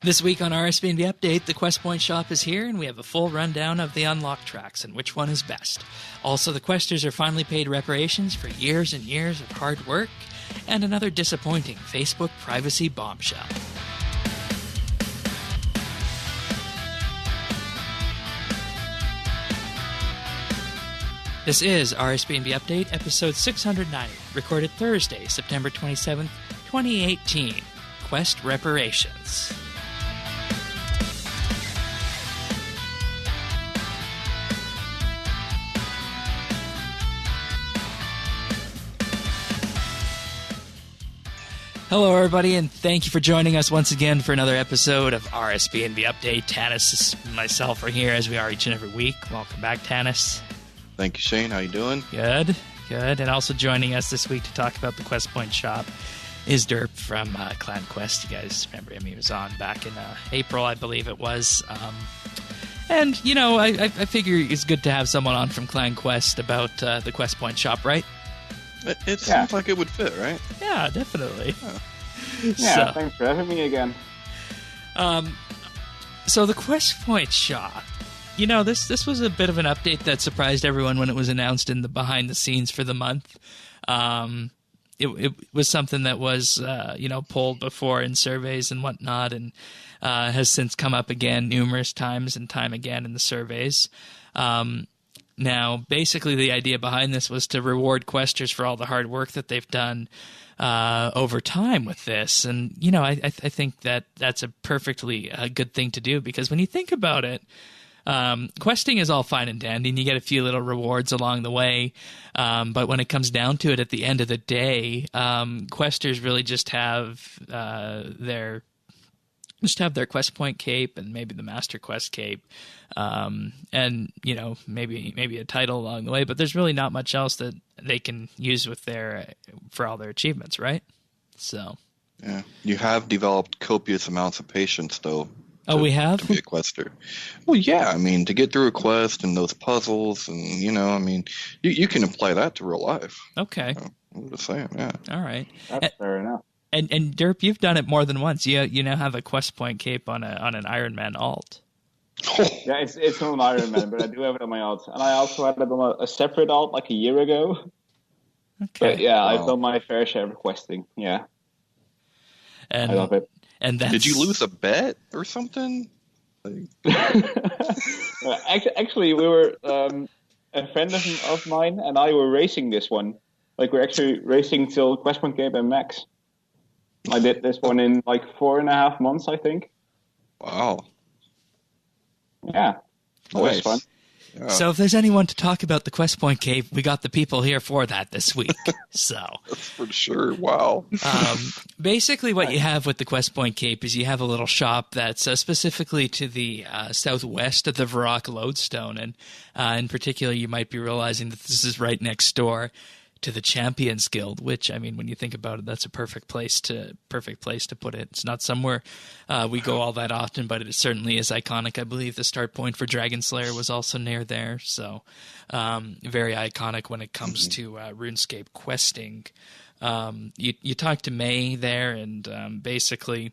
This week on RSBANDB Update, the Quest Point shop is here, and we have a full rundown of the unlocked tracks and which one is best. Also, the questers are finally paid reparations for years and years of hard work, and another disappointing Facebook privacy bombshell. This is RSBANDB Update, episode 690, recorded Thursday, September 27th, 2018. Quest Reparations. Hello, everybody, and thank you for joining us once again for another episode of RSBANDB Update. Tanis and myself are here as we are each and every week. Welcome back, Tanis. Thank you, Shane. How you doing? Good. And also joining us this week to talk about the Quest Point shop is Derp from Clan Quest. You guys remember him? He was on back in April, I believe it was. And, you know, I figure it's good to have someone on from Clan Quest about the Quest Point shop, right? It seems like it would fit, right? Yeah, definitely. Yeah, thanks for having me again. So the Quest Point shop, you know, this was a bit of an update that surprised everyone when it was announced in the behind the scenes for the month. It was something that was, polled before in surveys and whatnot, and has since come up again numerous times and time again in the surveys. Now, basically, the idea behind this was to reward questers for all the hard work that they've done over time with this. And, you know, I think that that's a perfectly good thing to do, because when you think about it, questing is all fine and dandy, and you get a few little rewards along the way. But when it comes down to it, at the end of the day, questers really just have their Quest Point cape and maybe the Master Quest cape, and you know, maybe a title along the way. But there's really not much else that they can use with for all their achievements, right? So yeah, you have developed copious amounts of patience, though. We have? To be a quester. Well, yeah, I mean, to get through a quest and those puzzles, and you know, I mean, you can apply that to real life. Okay. I'm just saying, yeah. All right. That's fair enough. And Derp, you've done it more than once. You now have a Quest Point cape on an Iron Man alt. Yeah, it's not an Iron Man, but I do have it on my alt, and I also had it on a separate alt like a year ago. Okay. But yeah, I've done my fair share of questing. Yeah, and I love it. And did you lose a bet or something? Actually, we were a friend of mine and I were racing this one. Like, we're actually racing till Quest Point Cape and Max. I did this one in like 4.5 months, I think. Wow. Yeah. Always fun. Yeah. So if there's anyone to talk about the Quest Point cape, we got the people here for that this week. So that's for sure. Wow. Basically, what you have with the Quest Point cape is you have a little shop that's specifically to the southwest of the Varrock Lodestone, and in particular, you might be realizing that this is right next door to the Champions Guild, which, I mean, when you think about it, that's a perfect place to put it. It's not somewhere we go all that often, but it certainly is iconic. I believe the start point for Dragon Slayer was also near there, so very iconic when it comes to RuneScape questing. You talk to May there, and basically,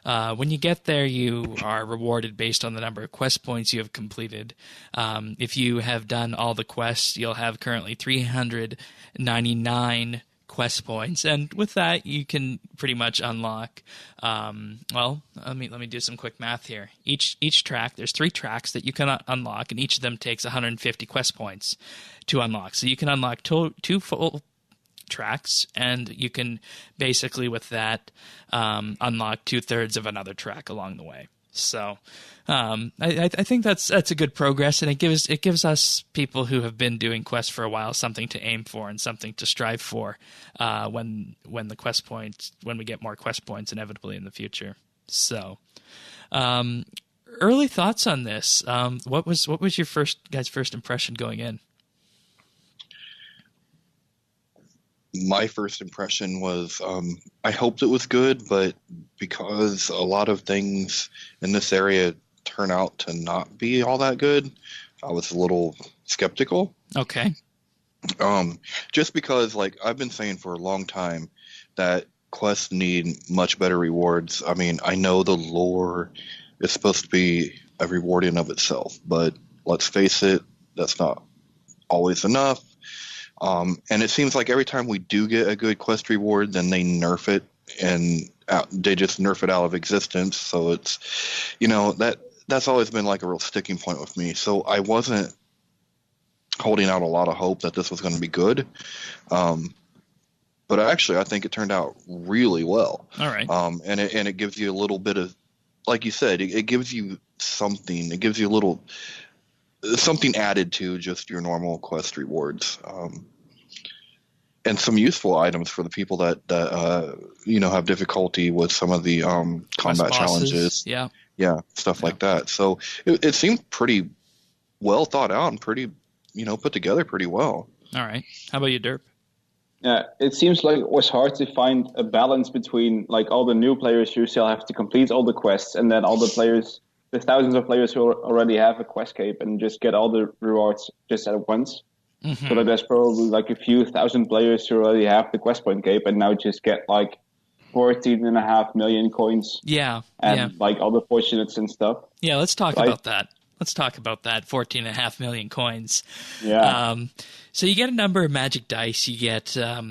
when you get there, you are rewarded based on the number of quest points you have completed. If you have done all the quests, you'll have currently 399 quest points, and with that, you can pretty much unlock. Well, let me do some quick math here. Each track, there's 3 tracks that you can unlock, and each of them takes 150 quest points to unlock. So you can unlock 2 full tracks, and you can basically with that unlock 2/3 of another track along the way. So I think that's a good progress, and it gives us people who have been doing quests for a while something to aim for and something to strive for when we get more quest points inevitably in the future. So early thoughts on this. What was your first impression going in? My first impression was I hoped it was good, but because a lot of things in this area turn out to not be all that good, I was a little skeptical. Okay. Just because, like, I've been saying for a long time that quests need much better rewards. I mean, I know the lore is supposed to be a reward in of itself, but let's face it, that's not always enough. And it seems like every time we do get a good quest reward, then they nerf it, and they just nerf it out of existence. So it's, that's always been like a real sticking point with me. So I wasn't holding out a lot of hope that this was going to be good. But actually, I think it turned out really well. All right. And it gives you a little bit of, like you said, it gives you something. It gives you a little something added to just your normal quest rewards, and some useful items for the people that have difficulty with some of the combat challenges. Yeah, stuff like that. So it seemed pretty well thought out and pretty put together pretty well. All right. How about you, Derp? Yeah, it seems like it was hard to find a balance between like all the new players who still have to complete all the quests, and then all the players, the thousands of players who already have a quest cape and just get all the rewards just at once. Mm-hmm. So that there's probably like a few thousand players who already have the quest point cape and now just get like 14.5 million coins. Yeah. And like all the fortunates and stuff. Yeah, let's talk about that. Let's talk about that 14.5 million coins. Yeah. So you get a number of magic dice. You get 4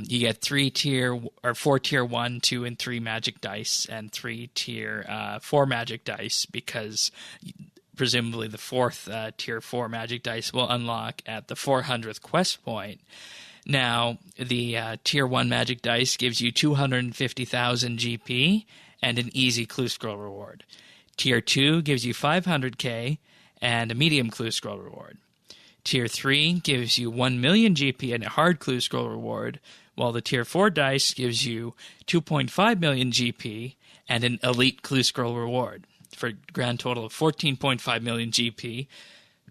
tier 1, 2, and 3 magic dice, and 3 tier 4 magic dice, because presumably the 4th tier 4 magic dice will unlock at the 400th quest point. Now, the tier 1 magic dice gives you 250,000 GP and an easy clue scroll reward. Tier 2 gives you 500k and a medium clue scroll reward. Tier 3 gives you 1 million GP and a hard clue scroll reward, while the Tier 4 dice gives you 2.5 million GP and an elite clue scroll reward, for a grand total of 14.5 million GP,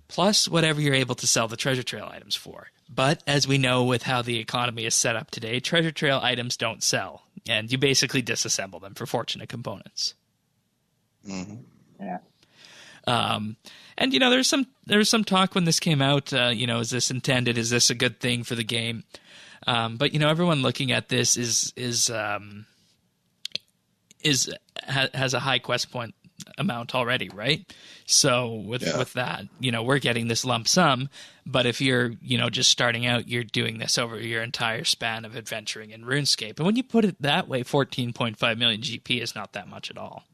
plus whatever you're able to sell the treasure trail items for. But as we know with how the economy is set up today, treasure trail items don't sell, and you basically disassemble them for fortunate components. Mm-hmm. Yeah. And there was some talk when this came out. Is this intended? Is this a good thing for the game? But everyone looking at this has a high quest point amount already, right? So with that, we're getting this lump sum. But if you're just starting out, you're doing this over your entire span of adventuring in RuneScape. And when you put it that way, 14.5 million GP is not that much at all.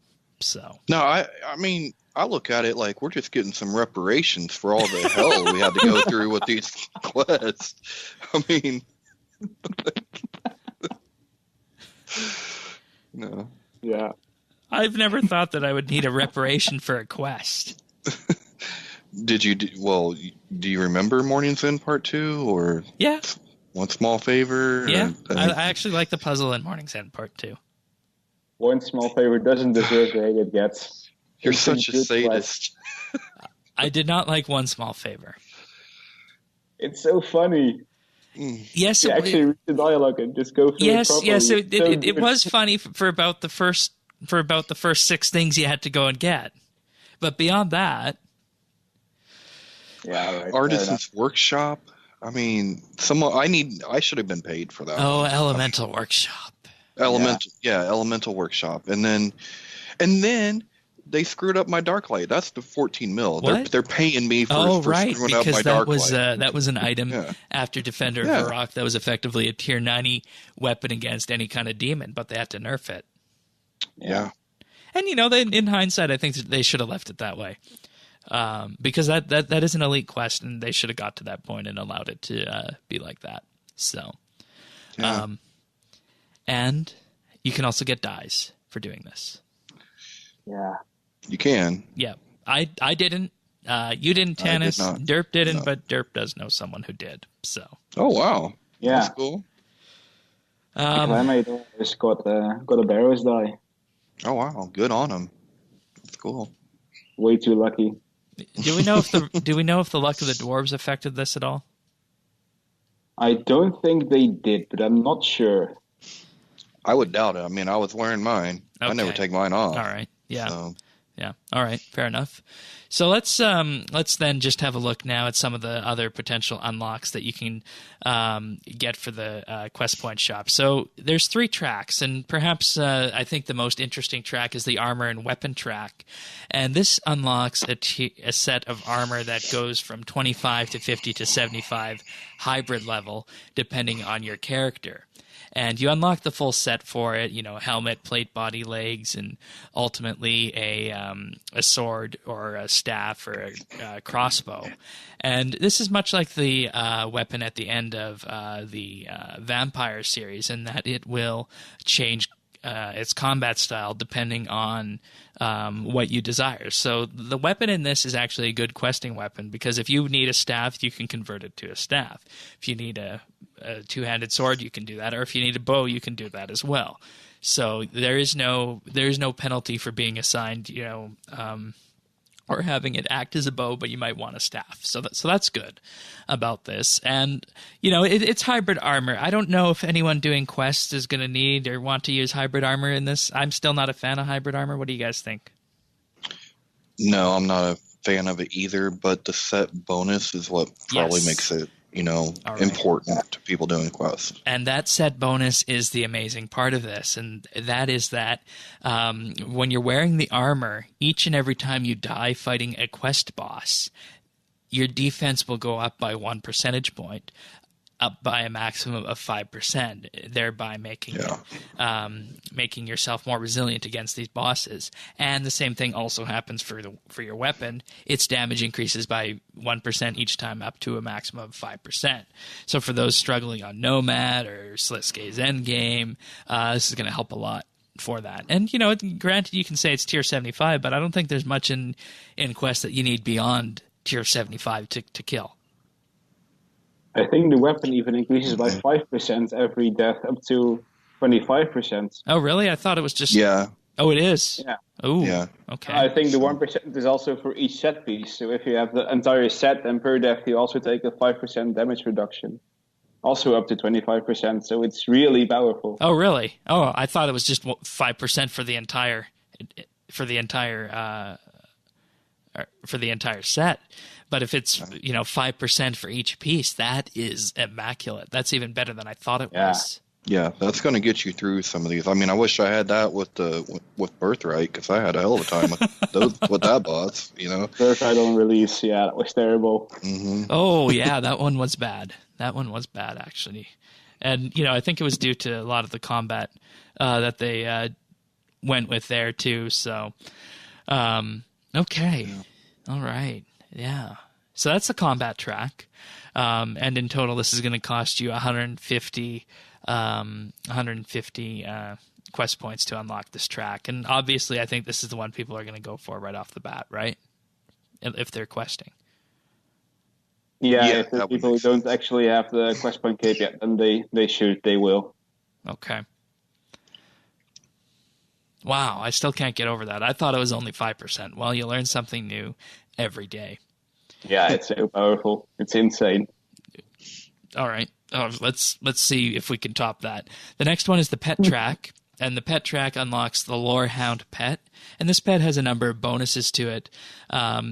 So no, I mean, I look at it like we're just getting some reparations for all the hell we had to go through with these quests. I mean, no. Yeah. I've never thought that I would need a reparation for a quest. Do you remember Morning's End Part 2 or One Small Favor? Yeah, I actually like the puzzle in Morning's End Part 2. One Small Favor doesn't deserve the hate it gets. You're such a sadist. I did not like One Small Favor. It's so funny. Yes, you actually read the dialogue and just go through it properly. Yes, it was funny for about the first 6 things you had to go and get, but beyond that, right, Artisan's Workshop. I mean, I should have been paid for that. Oh, Elemental Workshop. Elemental Workshop, and then they screwed up my Darklight. That's the 14 mil. What? They're paying me for screwing up my Darklight. That was an item after Defender of Varrock that was effectively a tier 90 weapon against any kind of demon, but they had to nerf it. Yeah. And in hindsight, I think they should have left it that way, because that is an elite quest, and they should have got to that point and allowed it to be like that. So, and you can also get dyes for doing this. Yeah, you can. Yeah, I didn't. You didn't, Tanis. Derp didn't, but Derp does know someone who did. So. Oh wow. Yeah. That's cool. I just got a Barrows die. Oh wow, good on him. That's cool. Way too lucky. Do we know if the luck of the dwarves affected this at all? I don't think they did, but I'm not sure. I would doubt it. I mean, I was wearing mine. Okay. I never take mine off. All right. Yeah. So. Yeah. All right. Fair enough. So let's then just have a look now at some of the other potential unlocks that you can get for the quest point shop. So there's 3 tracks, and perhaps I think the most interesting track is the armor and weapon track. And this unlocks a set of armor that goes from 25 to 50 to 75 hybrid level, depending on your character. And you unlock the full set for it, helmet, plate, body, legs, and ultimately a sword or a staff or a crossbow. And this is much like the weapon at the end of the Vampire series, in that it will change its combat style depending on what you desire. So the weapon in this is actually a good questing weapon, because if you need a staff, you can convert it to a staff. If you need a two-handed sword, you can do that, or if you need a bow, you can do that as well. So there is no penalty for being assigned, or having it act as a bow, but you might want a staff. So that's good about this. And, it's hybrid armor. I don't know if anyone doing quests is going to need or want to use hybrid armor in this. I'm still not a fan of hybrid armor. What do you guys think? No, I'm not a fan of it either, but the set bonus is what probably makes it, important to people doing quests. And that set bonus is the amazing part of this, and that is that when you're wearing the armor, each and every time you die fighting a quest boss, your defense will go up by 1 percentage point, up by a maximum of 5%, thereby making making yourself more resilient against these bosses. And the same thing also happens for your weapon. Its damage increases by 1% each time, up to a maximum of 5%. So for those struggling on Nomad or Sliskay's Endgame, this is going to help a lot for that. And, granted, you can say it's tier 75, but I don't think there's much in Quest that you need beyond tier 75 to kill. I think the weapon even increases by 5% every death, up to 25%. Oh, really? I thought it was just... Yeah. Oh, it is? Yeah. Oh, yeah. Okay. I think the 1% is also for each set piece. So if you have the entire set, and per death, you also take a 5% damage reduction. Also up to 25%, so it's really powerful. Oh, really? Oh, I thought it was just 5% for the entire set. But if it's 5% for each piece, that is immaculate. That's even better than I thought it was. Yeah, that's going to get you through some of these. I mean, I wish I had that with Birthright, because I had a hell of a time with that boss. Birthright on release, that was terrible. Mm-hmm. Oh yeah, that one was bad. That one was bad, actually. And I think it was due to a lot of the combat that they went with there too. So, okay, all right. Yeah. So that's the combat track. And in total, this is going to cost you 150 quest points to unlock this track. And obviously, I think this is the one people are going to go for right off the bat, right? If they're questing. Yeah, if the people who don't actually have the quest point cape yet, then they will. Okay. Wow, I still can't get over that. I thought it was only 5%. Well, you learn something new every day. Yeah, it's so powerful. It's insane. All right. Let's see if we can top that. The next one is the pet track, and the pet track unlocks the Lorehound pet. And this pet has a number of bonuses to it,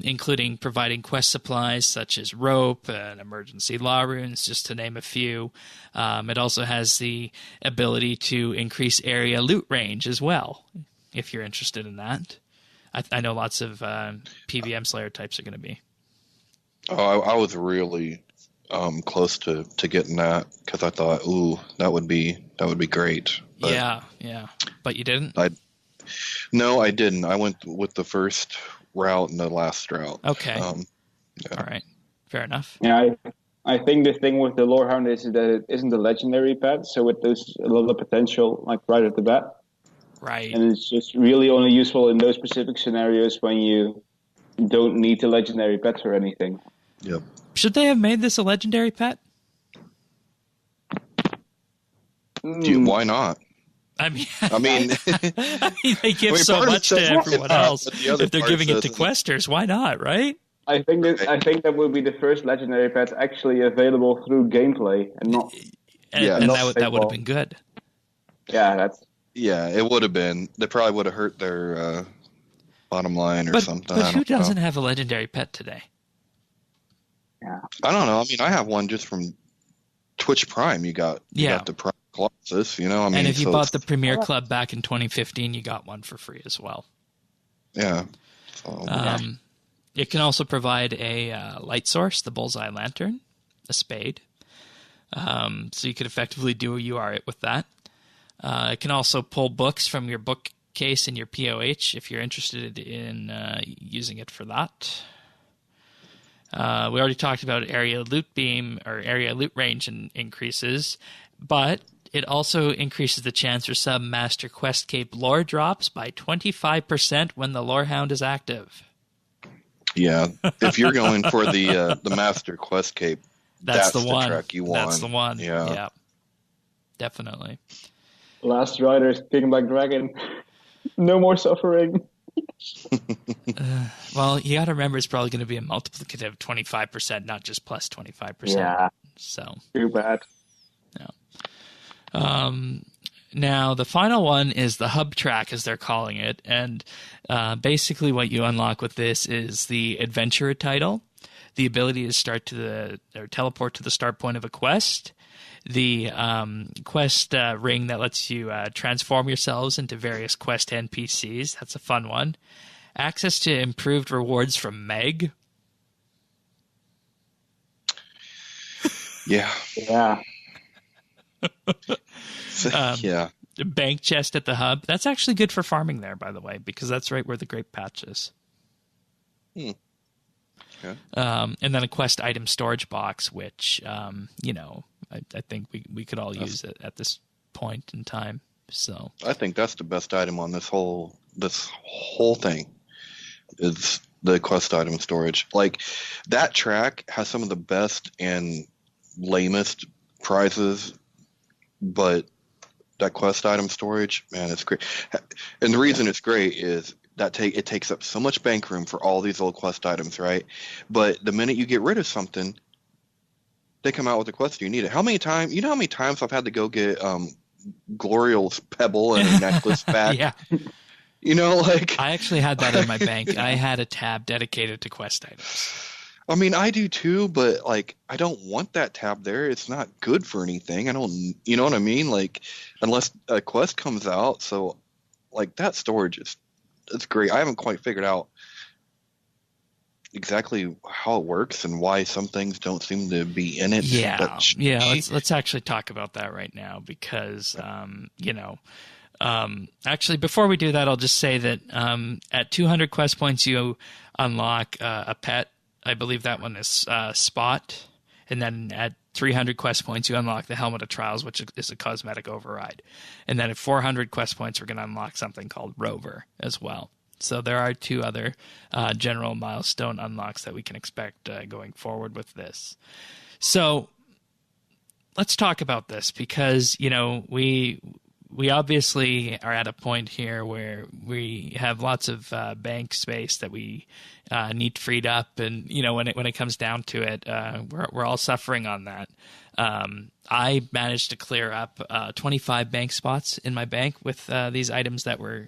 including providing quest supplies such as rope and emergency law runes, just to name a few. It also has the ability to increase area loot range as well, if you're interested in that. I know lots of PVM Slayer types are going to be. Oh, I was really close to getting that, because I thought, that would be great. But yeah. But you didn't? No, I didn't. I went with the first route and the last route. Okay. All right. Fair enough. Yeah, I think the thing with the Lorehound is that it isn't a legendary pet, so it does a lot of potential, like right at the bat. Right. And it's just really only useful in those specific scenarios when you don't need a legendary pet or anything. Yep. Should they have made this a legendary pet? Why not? I mean, they give so much to everyone else. If they're giving it to questers, why not, right? I think that would be the first legendary pet actually available through gameplay, and not. And that would have been good. Yeah, Yeah, it would have been. They probably would have hurt their bottom line or something. But who doesn't have a legendary pet today? Yeah. I don't know. I mean, I have one just from Twitch Prime. You got the Prime Colossus, I mean, and if you bought the Premier Club back in 2015, you got one for free as well. Yeah. So, it can also provide a light source, the Bullseye Lantern, a spade. So you could effectively do a UR with that. It can also pull books from your bookcase in your POH if you're interested in using it for that. We already talked about area loot beam or area loot range increases, but it also increases the chance for some Master Quest Cape lore drops by 25% when the Lorehound is active. Yeah, if you're going for the Master Quest Cape, that's the one track you want. That's the one. Yeah, definitely. Last Rider's King Black Dragon. No more suffering. Well, you got to remember it's probably going to be a multiplicative 25%, not just plus 25%. Yeah. So too bad. Yeah. Now, the final one is the hub track, as they're calling it. And basically what you unlock with this is the Adventurer title, the ability to teleport to the start point of a quest, the quest ring that lets you transform yourselves into various quest NPCs. That's a fun one. Access to improved rewards from Meg. Yeah. Yeah. Yeah. Bank chest at the hub. That's actually good for farming there, by the way, because that's right where the grape patch is. Okay. And then a quest item storage box, which, I think we could all use it at this point in time. So I think that's the best item on this whole thing is the quest item storage. Like, that track has some of the best and lamest prizes, but that quest item storage, man, it's great. And the reason it's great is that it takes up so much bank room for all these old quest items, right? But the minute you get rid of something, they come out with a quest you need it. How many times I've had to go get Gloriel's Pebble and a necklace back? Yeah. I actually had that in my bank. I had a tab dedicated to quest items. I mean, I do too, but I don't want that tab there. It's not good for anything. I don't, you know what I mean? Unless a quest comes out. So that storage it's great. I haven't quite figured out exactly how it works and why some things don't seem to be in it. Yeah. Let's actually talk about that right now because, actually, before we do that, I'll just say that at 200 quest points, you unlock a pet. I believe that one is Spot. And then at 300 quest points, you unlock the Helmet of Trials, which is a cosmetic override. And then at 400 quest points, we're going to unlock something called Rover as well. So there are two other general milestone unlocks that we can expect going forward with this. So let's talk about this because, we obviously are at a point here where we have lots of bank space that we need freed up, and when it comes down to it, we're all suffering on that. I managed to clear up 25 bank spots in my bank with these items that were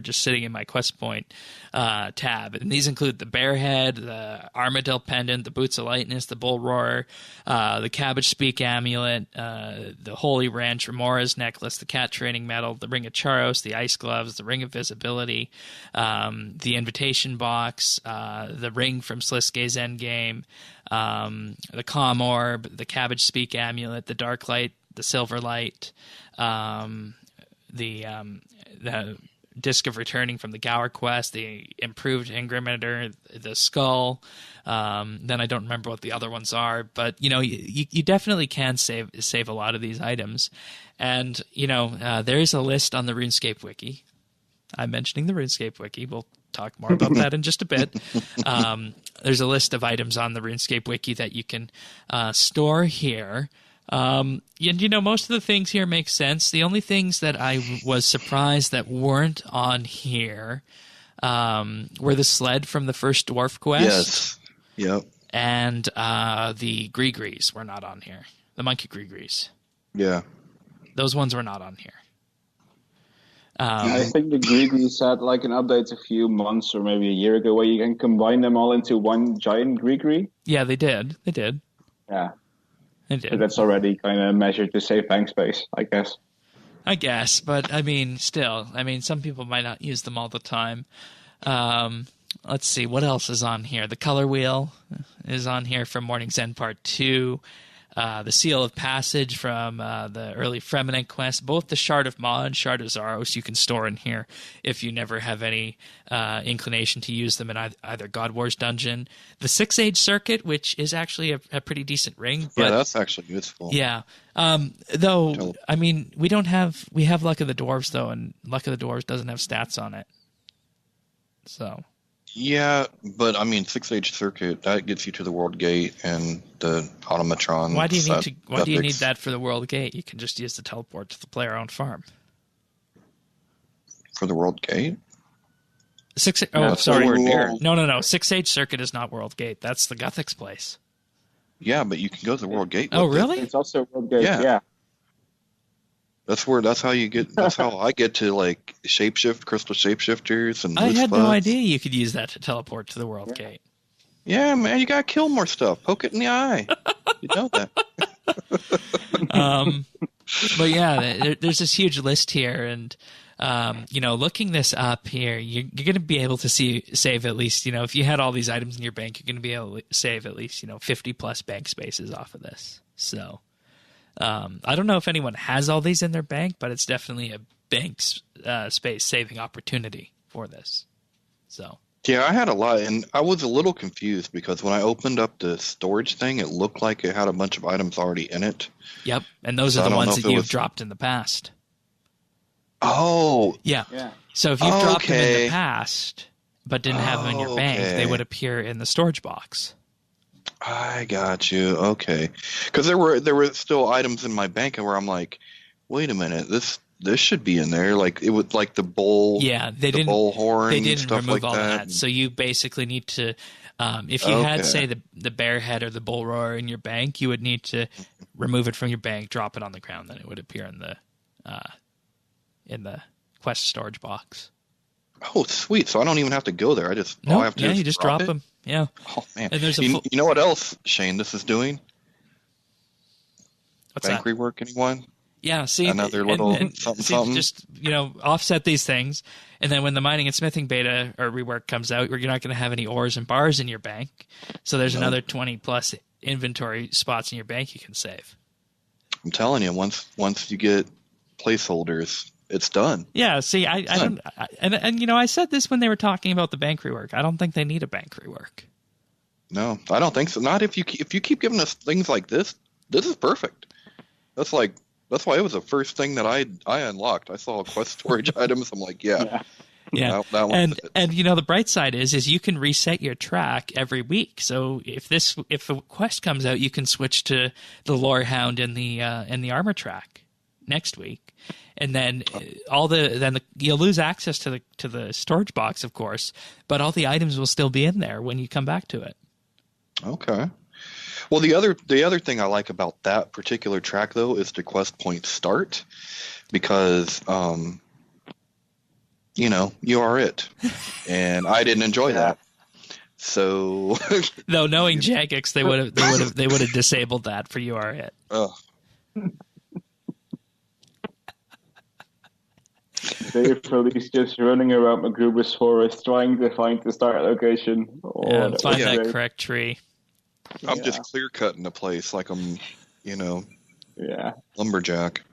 just sitting in my quest point tab. And these include the Bear Head, the Armadillo Pendant, the Boots of Lightness, the Bull Roarer, the Cabbage Speak Amulet, the Holy Wrench, Remora's Necklace, the Cat Training Medal, the Ring of Charos, the Ice Gloves, the Ring of Visibility, the Invitation Box, the Ring from Sliskay's Endgame, the Calm Orb, the Cabbage Speak Amulet, the Dark Light, the Silver Light, the Disc of Returning from the Gower Quest, the Improved Ingriminator, the Skull. Then I don't remember what the other ones are, but you definitely can save a lot of these items. And there is a list on the RuneScape wiki. I'm mentioning the RuneScape wiki. We'll talk more about that in just a bit. There's a list of items on the RuneScape wiki that you can store here. And most of the things here make sense. The only things that I was surprised that weren't on here were the sled from the first Dwarf Quest. Yes. Yep. And the Gree-Grees were not on here. The Monkey Gree-Grees. Yeah. Those ones were not on here. I think the Grigris had like an update a few months or maybe a year ago where you can combine them all into one giant Grigri. Yeah, they did. Yeah. They did. So that's already kind of measured to save bank space, I guess. I guess, but I mean, still, some people might not use them all the time. Let's see, what else is on here? The color wheel is on here from Morning's End Part 2. The Seal of Passage from the early Fremennik quest. Both the Shard of Ma and Shard of Zaros you can store in here if you never have any inclination to use them in either God Wars dungeon. The Six Age Circuit, which is actually a pretty decent ring. But, yeah, that's actually useful. Yeah. Though, we have Luck of the Dwarves, though, and Luck of the Dwarves doesn't have stats on it. So... Yeah, but Six Age Circuit, that gets you to the World Gate and the Automatron. Why do you need that for the World Gate? You can just use the teleport to the player-owned farm. For the World Gate? Sorry. No. Six Age Circuit is not World Gate. That's the Guthix place. Yeah, but you can go to the World Gate. Oh, really? It's also World Gate, yeah. That's how I get to like crystal shapeshifters and I loose had no buds. idea you could use that to teleport to the World Gate. Yeah, man, you gotta kill more stuff. Poke it in the eye. You know that. But yeah, there's this huge list here, and looking this up here, you're going to be able to save at least, if you had all these items in your bank, you're going to be able to save at least 50 plus bank spaces off of this. So. I don't know if anyone has all these in their bank, but it's definitely a bank space saving opportunity for this. So yeah, I had a lot, and I was a little confused because when I opened up the storage thing, it looked like it had a bunch of items already in it. Yep, and those are the ones that you've dropped in the past. Oh, yeah. So if you've dropped them in the past but didn't have them in your bank, they would appear in the storage box. I got you. Okay, because there were still items in my bank where I'm like, wait a minute, this should be in there. Like it would like the bowl. Yeah, they didn't. Bull horn. They didn't stuff remove like all that. So you basically need to, if you had say the bear head or the bull roar in your bank, you would need to remove it from your bank, drop it on the ground, then it would appear in the quest storage box. Oh, sweet! So I don't even have to go there. You just drop them. Yeah. Oh man! And there's you know what else, Shane? This is doing what's bank that? Rework. Anyone? Yeah. See, another little something. Just offset these things, and then when the mining and smithing beta or rework comes out, you're not going to have any ores and bars in your bank. So there's another 20 plus inventory spots in your bank you can save. I'm telling you, once you get placeholders. It's done. Yeah, see, I don't, I said this when they were talking about the bank rework. I don't think they need a bank rework. No, I don't think so. Not if you keep giving us things like this. This is perfect. That's why it was the first thing that I unlocked. I saw quest storage items. I'm like, yeah. That and the bright side is you can reset your track every week. So if a quest comes out, you can switch to the Lore Hound and the armor track next week. And then you'll lose access to the storage box, of course, but all the items will still be in there when you come back to it. Okay. Well, the other thing I like about that particular track though is the quest point start, because you are it, and I didn't enjoy that. So, though knowing Jagex, they would have disabled that for you are it. Dave Felice just running around Magruber's forest trying to find the start location. And find that correct tree. I'm just clear cutting the place like I'm, lumberjack.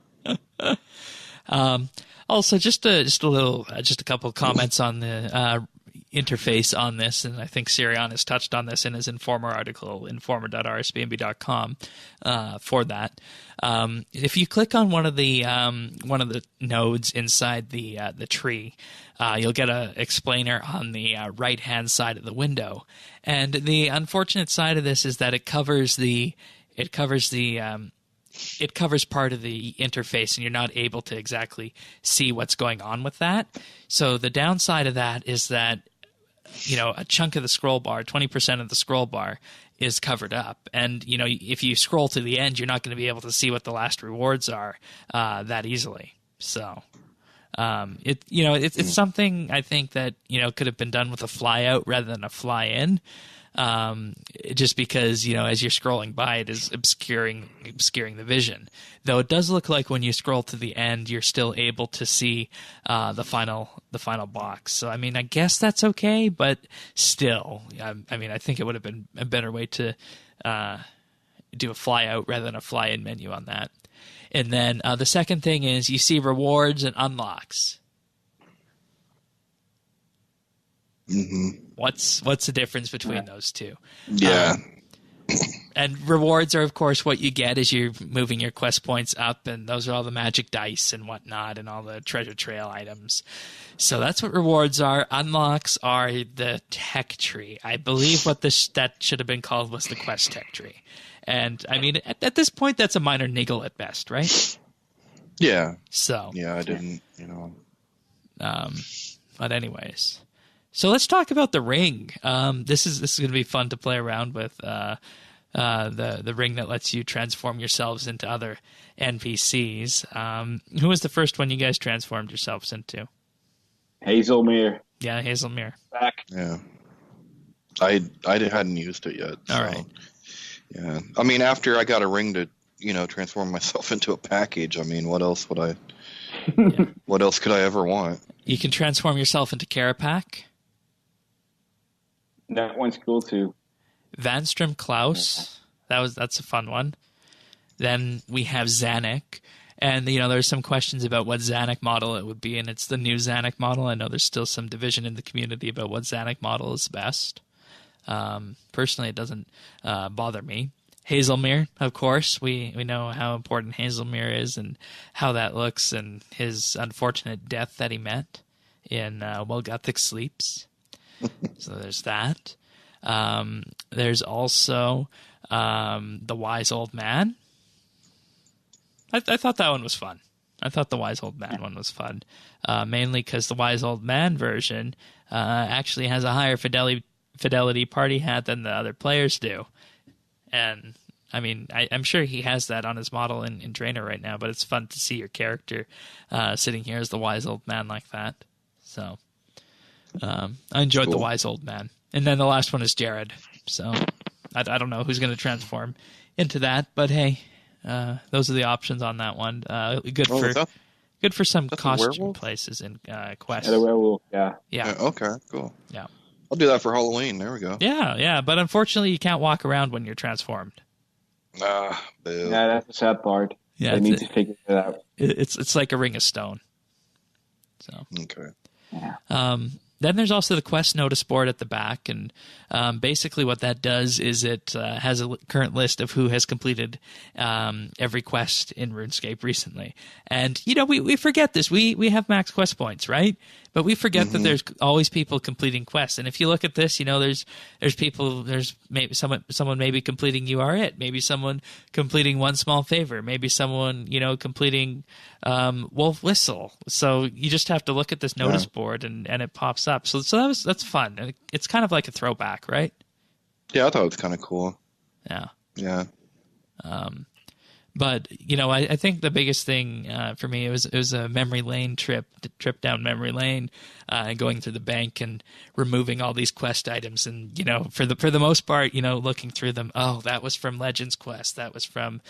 Also, just a couple of comments on the interface on this, and I think Sirion has touched on this in his Informer article, informer.rsbnb.com, for that. If you click on one of the nodes inside the tree, you'll get a explainer on the right hand side of the window. And the unfortunate side of this is that it covers part of the interface, and you're not able to exactly see what's going on with that. So the downside of that is that a chunk of the scroll bar, 20% of the scroll bar, is covered up. And, if you scroll to the end, you're not going to be able to see what the last rewards are that easily. So It's something I think that could have been done with a fly out rather than a fly in. Just because as you're scrolling by, it is obscuring the vision. Though it does look like when you scroll to the end, you're still able to see the final box. So I mean, I guess that's okay, but still, I think it would have been a better way to do a fly out rather than a fly in menu on that. And then the second thing is you see rewards and unlocks. Mm-hmm. What's the difference between those two? Yeah. And rewards are, of course, what you get as you're moving your quest points up, and those are all the magic dice and whatnot and all the treasure trail items. So that's what rewards are. Unlocks are the tech tree. I believe what that should have been called was the quest tech tree. And, I mean, at this point, that's a minor niggle at best, right? Yeah. So. Yeah, I didn't, But anyways. So let's talk about the ring. This is going to be fun to play around with. The ring that lets you transform yourselves into other NPCs. Who was the first one you guys transformed yourselves into? Hazelmere. Yeah, Hazelmere. Back. Yeah. I hadn't used it yet. All right. Yeah. I mean, after I got a ring to, transform myself into a package, I mean, what else would I... Yeah. What else could I ever want? You can transform yourself into Carapac. That one's cool too. Vanstrom Klaus. That's a fun one. Then we have Zanuck. And, there's some questions about what Zanuck model it would be, and it's the new Zanuck model. I know there's still some division in the community about what Zanuck model is best. Personally, it doesn't bother me. Hazelmere, of course. We know how important Hazelmere is and how that looks and his unfortunate death that he met in Welgothic Sleeps. So there's that. There's also the Wise Old Man. I thought that one was fun. I thought the Wise Old Man one was fun, mainly because the Wise Old Man version actually has a higher fidelity party hat than the other players do. And, I mean, I'm sure he has that on his model in Draenor right now, but it's fun to see your character sitting here as the Wise Old Man like that. So, I enjoyed the Wise Old Man. And then the last one is Jared. So, I don't know who's going to transform into that, but hey, those are the options on that one. Good for some costume places in quests. Yeah, the werewolf, yeah. Okay, cool. Yeah. I'll do that for Halloween. There we go. Yeah, but unfortunately you can't walk around when you're transformed. Boo. Yeah, that's the sad part. Yeah, they need to figure it out. It's like a ring of stone. So. Okay. Yeah. Then there's also the quest notice board at the back, and basically what that does is it has a current list of who has completed every quest in RuneScape recently. And, we forget this. We have max quest points, right? But we forget that there's always people completing quests. And if you look at this, there's people, there's maybe someone maybe completing You Are It, maybe someone completing One Small Favor, maybe someone, completing Wolf Whistle. So you just have to look at this notice board and it pops up. So that's fun. And it's kind of like a throwback, right? Yeah, I thought it was kind of cool. Yeah. Yeah. But I think the biggest thing for me it was a memory lane trip down memory lane, and going through the bank and removing all these quest items, and for the most part, looking through them. Oh, that was from Legends Quest. That was from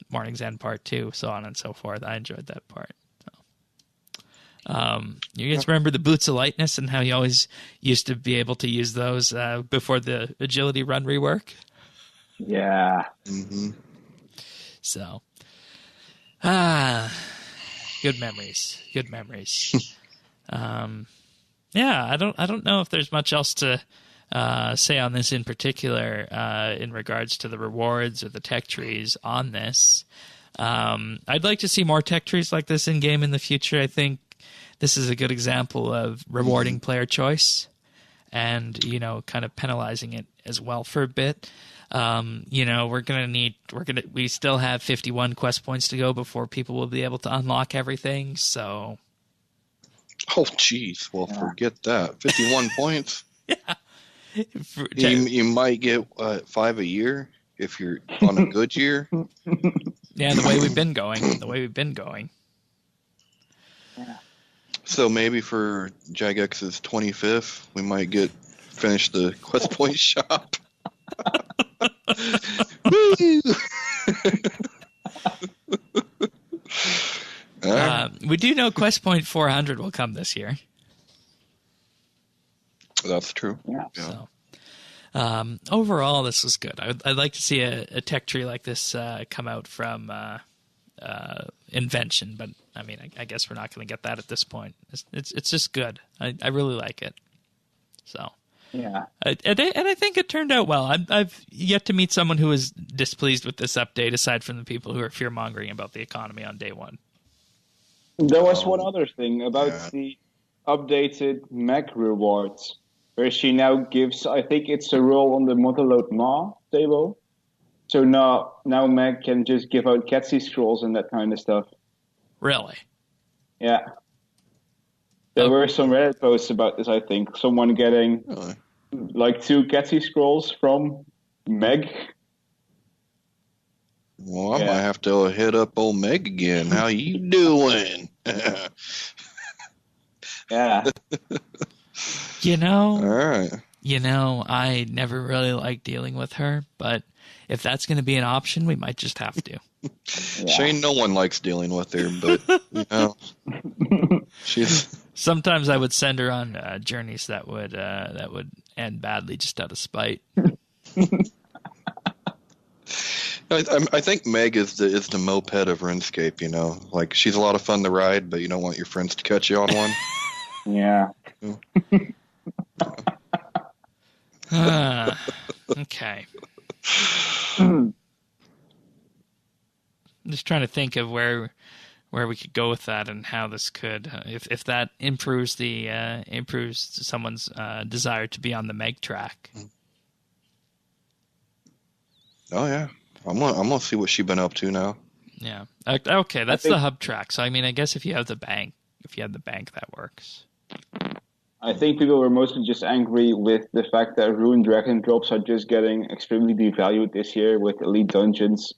Morning's End Part 2, so on and so forth. I enjoyed that part. You guys remember the Boots of Lightness and how you always used to be able to use those before the agility run rework? Yeah. Mm-hmm. So, good memories. Good memories. Yeah, I don't know if there's much else to say on this in particular in regards to the rewards or the tech trees on this. I'd like to see more tech trees like this in game in the future. I think this is a good example of rewarding player choice and kind of penalizing it as well for a bit. We still have 51 quest points to go before people will be able to unlock everything. So, jeez. Well, forget that. 51 points. Yeah. You might get 5 a year if you're on a good year. Yeah, the way we've been going. Yeah. So maybe for Jagex's 25th, we might finish the Quest Point shop. Woo! We do know Quest Point 400 will come this year. That's true. Yeah. So, overall, this was good. I'd like to see a tech tree like this come out from Invention, but I mean, I guess we're not going to get that at this point. It's just good. I really like it. So. Yeah. And I think it turned out well. I've yet to meet someone who was displeased with this update, aside from the people who are fear-mongering about the economy on day one. There was one other thing about the updated Meg rewards, where she now gives, I think it's a role on the Motherlode Ma table. So now Meg can just give out Ketsy scrolls and that kind of stuff. Really? Yeah. There were some Reddit posts about this, I think. Someone getting like 2 Ketsy scrolls from Meg. Well, I might have to hit up old Meg again. How you doing? Yeah. All right. I never really liked dealing with her, but if that's going to be an option, we might just have to. Yeah. Shane, no one likes dealing with her, but she's. Sometimes I would send her on journeys that would end badly just out of spite. I think Meg is the moped of RuneScape. Like she's a lot of fun to ride, but you don't want your friends to catch you on one. Yeah. Okay. I'm just trying to think of where we could go with that and how this could, if that improves someone's desire to be on the Meg track. Oh yeah, I'm gonna see what she's been up to now. Yeah. Okay, that's the hub track. So I mean, I guess if you have the bank, that works. I think people were mostly just angry with the fact that Rune Dragon drops are just getting extremely devalued this year with Elite Dungeons,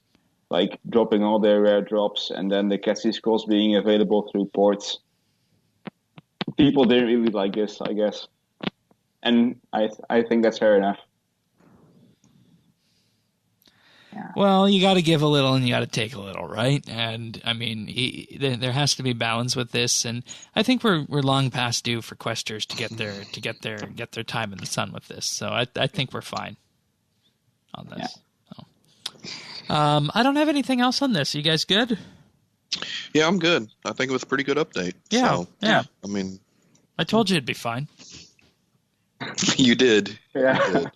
like dropping all their rare drops and then the Ketsy scrolls being available through ports. People didn't really like this, I guess. And I think that's fair enough. Yeah. Well, you got to give a little and you got to take a little, right? And I mean, there has to be balance with this, and I think we're long past due for questers to get their time in the sun with this. So I think we're fine on this. Yeah. So. I don't have anything else on this. Are you guys good? Yeah, I'm good. I think it was a pretty good update. Yeah, so, yeah. I mean, I told you it'd be fine. You did. Yeah, you did.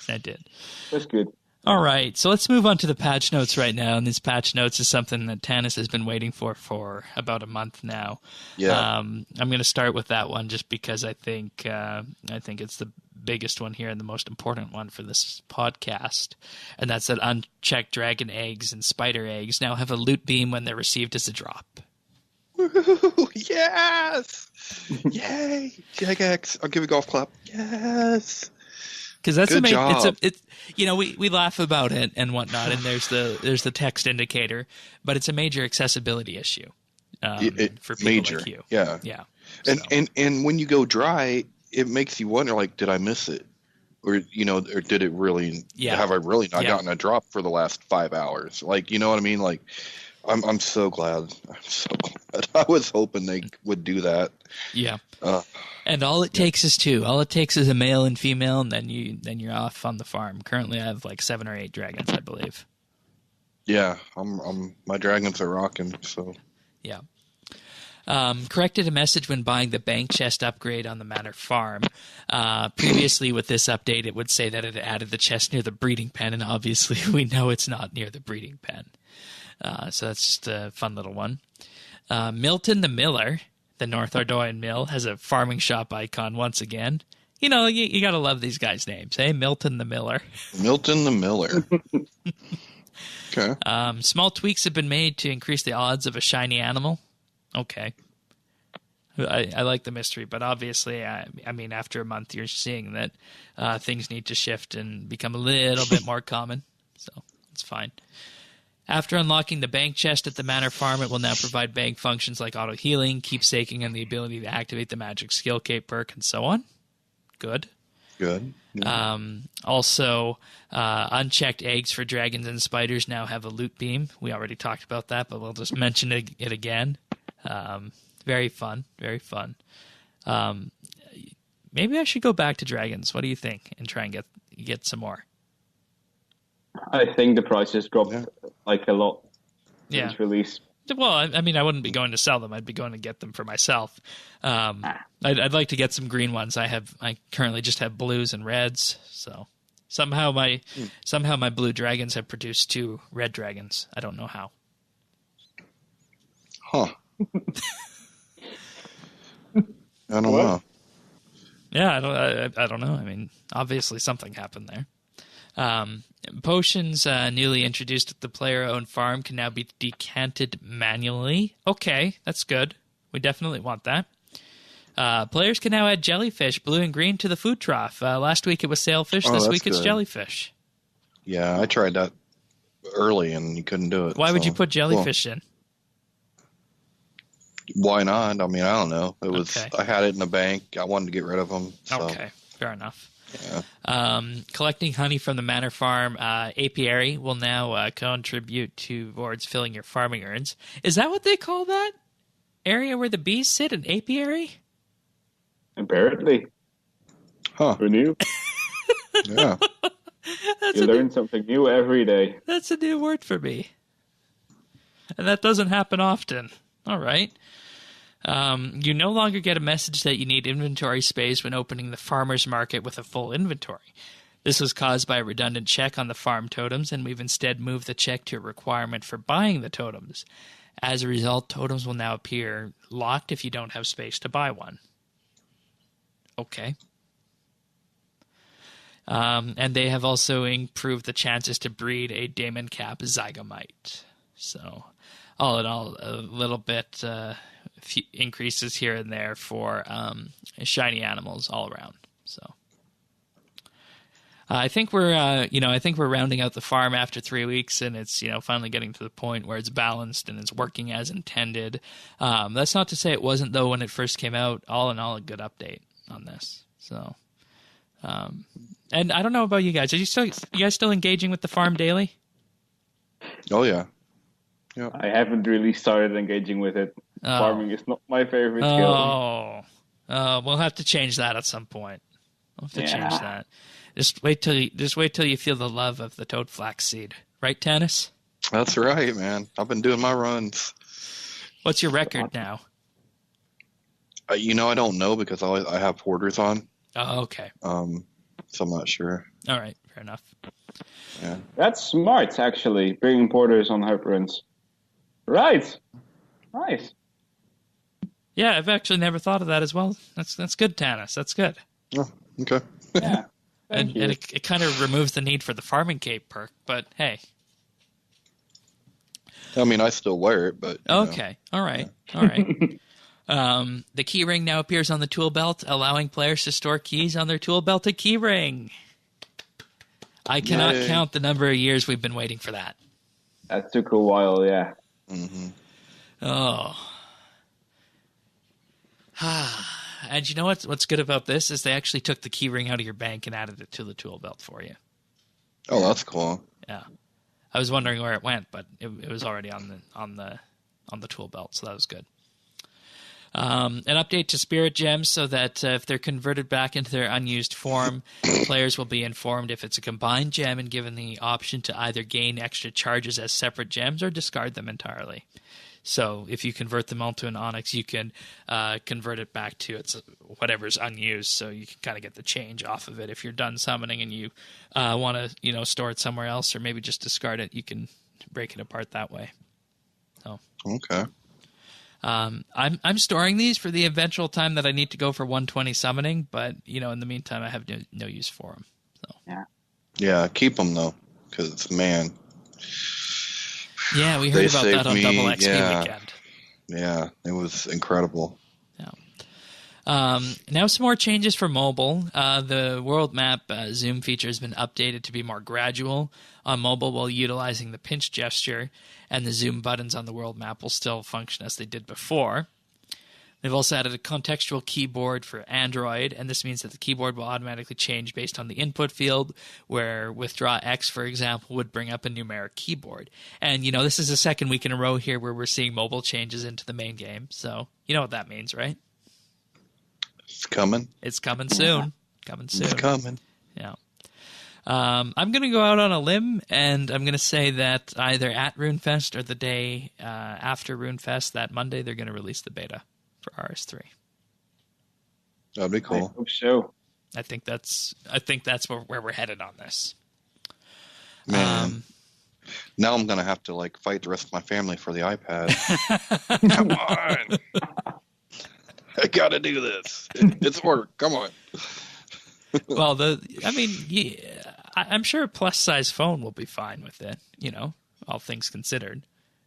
I did. That's good. All right, so let's move on to the patch notes right now. And these patch notes is something that Tanis has been waiting for about a month now. Yeah. I'm going to start with that one just because I think it's the biggest one here and the most important one for this podcast. And that's that unchecked dragon eggs and spider eggs now have a loot beam when they're received as a drop. Woo-hoo, yes! Yay! Jagex. I'll give a golf clap. Yes! Because that's Good amazing. job. We laugh about it and whatnot, and there's the text indicator, but it's a major accessibility issue for people like you. Yeah. Yeah. And when you go dry, it makes you wonder, like, did I miss it, or did it really? Yeah. Have I really not gotten a drop for the last 5 hours? Like, you know what I mean? Like, I'm so glad. I'm so glad. I was hoping they would do that. Yeah. And all it takes is 2. All it takes is a male and female, and then you're off on the farm. Currently, I have like 7 or 8 dragons, I believe. Yeah, my dragons are rocking. So. Yeah. Corrected a message when buying the bank chest upgrade on the Manor farm. Previously, with this update, it would say that it added the chest near the breeding pen, and obviously, we know it's not near the breeding pen. So that's just a fun little one. Milton the Miller. The North Ardoyan Mill has a farming shop icon once again. You got to love these guys' names, hey? Milton the Miller. Milton the Miller. Okay. Small tweaks have been made to increase the odds of a shiny animal. Okay. I like the mystery, but obviously, I mean, after a month, you're seeing that things need to shift and become a little bit more common. So it's fine. After unlocking the bank chest at the Manor Farm, it will now provide bank functions like auto-healing, keepsaking, and the ability to activate the magic skill cape perk and so on. Good. Good. Yeah. Also, unchecked eggs for dragons and spiders now have a loot beam. We already talked about that, but we'll just mention it again. Very fun. Very fun. Maybe I should go back to dragons. What do you think? And try and get some more. I think the prices dropped like a lot since release. Well, I mean, I wouldn't be going to sell them. I'd be going to get them for myself. I'd like to get some green ones. I currently just have blues and reds. So somehow my blue dragons have produced 2 red dragons. I don't know how. Huh. I don't know. Yeah, I don't know. I mean, obviously something happened there. Potions newly introduced at the player-owned farm can now be decanted manually. Okay, that's good. We definitely want that. Players can now add jellyfish, blue and green, to the food trough. Last week it was sailfish. This week it's jellyfish. Yeah, I tried that early and you couldn't do it. Why would you put jellyfish in? Why not? I mean, I don't know. It was I had it in the bank. I wanted to get rid of them. So. Okay, fair enough. Yeah. Collecting honey from the Manor Farm apiary will now contribute towards filling your farming urns. Is that what they call that area where the bees sit? An apiary? Apparently. Huh. Who knew? Yeah. You learn something new every day. That's a new word for me. And that doesn't happen often. All right. You no longer get a message that you need inventory space when opening the farmer's market with a full inventory. This was caused by a redundant check on the farm totems, and we've instead moved the check to a requirement for buying the totems. As a result, totems will now appear locked if you don't have space to buy one. Okay. And they have also improved the chances to breed a Daemon Cap Zygomite. So, all in all, a little bit few increases here and there for shiny animals all around. So, I think we're rounding out the farm after 3 weeks, and it's finally getting to the point where it's balanced and it's working as intended. That's not to say it wasn't though when it first came out. All in all, a good update on this. So. And I don't know about you guys. You guys still engaging with the farm daily? Oh yeah. Yeah. I haven't really started engaging with it. Farming is not my favorite skill. We'll have to change that at some point. We'll have to change that. Just wait till you feel the love of the toad flax seed, right, Tanis? That's right, man. I've been doing my runs. What's your record now? I don't know because I have porters on. Oh, okay. So I'm not sure. All right, fair enough. Yeah, that's smart actually. Bringing porters on hyper runs. Right. Nice. Yeah, I've actually never thought of that as well. That's good, Tanis. That's good. Oh, okay. Yeah. And it kind of removes the need for the farming cape perk, but hey. I mean, I still wear it, but... Okay. All right. All right. The key ring now appears on the tool belt, allowing players to store keys on their tool belted key ring. I cannot count the number of years we've been waiting for that. That took a while, yeah. Mm-hmm. Oh. And you know what's good about this is they actually took the key ring out of your bank and added it to the tool belt for you. Oh, that's cool. Yeah. I was wondering where it went, but it was already on the tool belt, so that was good. An update to Spirit Gems so that if they're converted back into their unused form, players will be informed if it's a combined gem and given the option to either gain extra charges as separate gems or discard them entirely. So if you convert them all to an onyx, you can convert it back to whatever's unused, so you can kind of get the change off of it. If you're done summoning and you want to store it somewhere else or maybe just discard it, you can break it apart that way. So okay. I'm storing these for the eventual time that I need to go for 120 summoning, but in the meantime I have no use for them. So yeah, keep them though, because man. Yeah, we heard about that on Double XP weekend. Yeah, it was incredible. Now some more changes for mobile. The world map zoom feature has been updated to be more gradual on mobile while utilizing the pinch gesture, and the zoom buttons on the world map will still function as they did before. They've also added a contextual keyboard for Android, and this means that the keyboard will automatically change based on the input field, where withdraw X, for example, would bring up a numeric keyboard. And, this is the second week in a row here where we're seeing mobile changes into the main game, so you know what that means, right? It's coming. It's coming soon. Coming soon. It's coming. Yeah. I'm going to go out on a limb, and I'm going to say that either at RuneFest or the day after RuneFest, that Monday, they're going to release the beta for RS3. That'd be cool. I hope so. I think that's where we're headed on this. Man. Now I'm going to have to fight the rest of my family for the iPad. Come on. I got to do this. It's work. Come on. Well, I'm sure a plus-size phone will be fine with it, all things considered.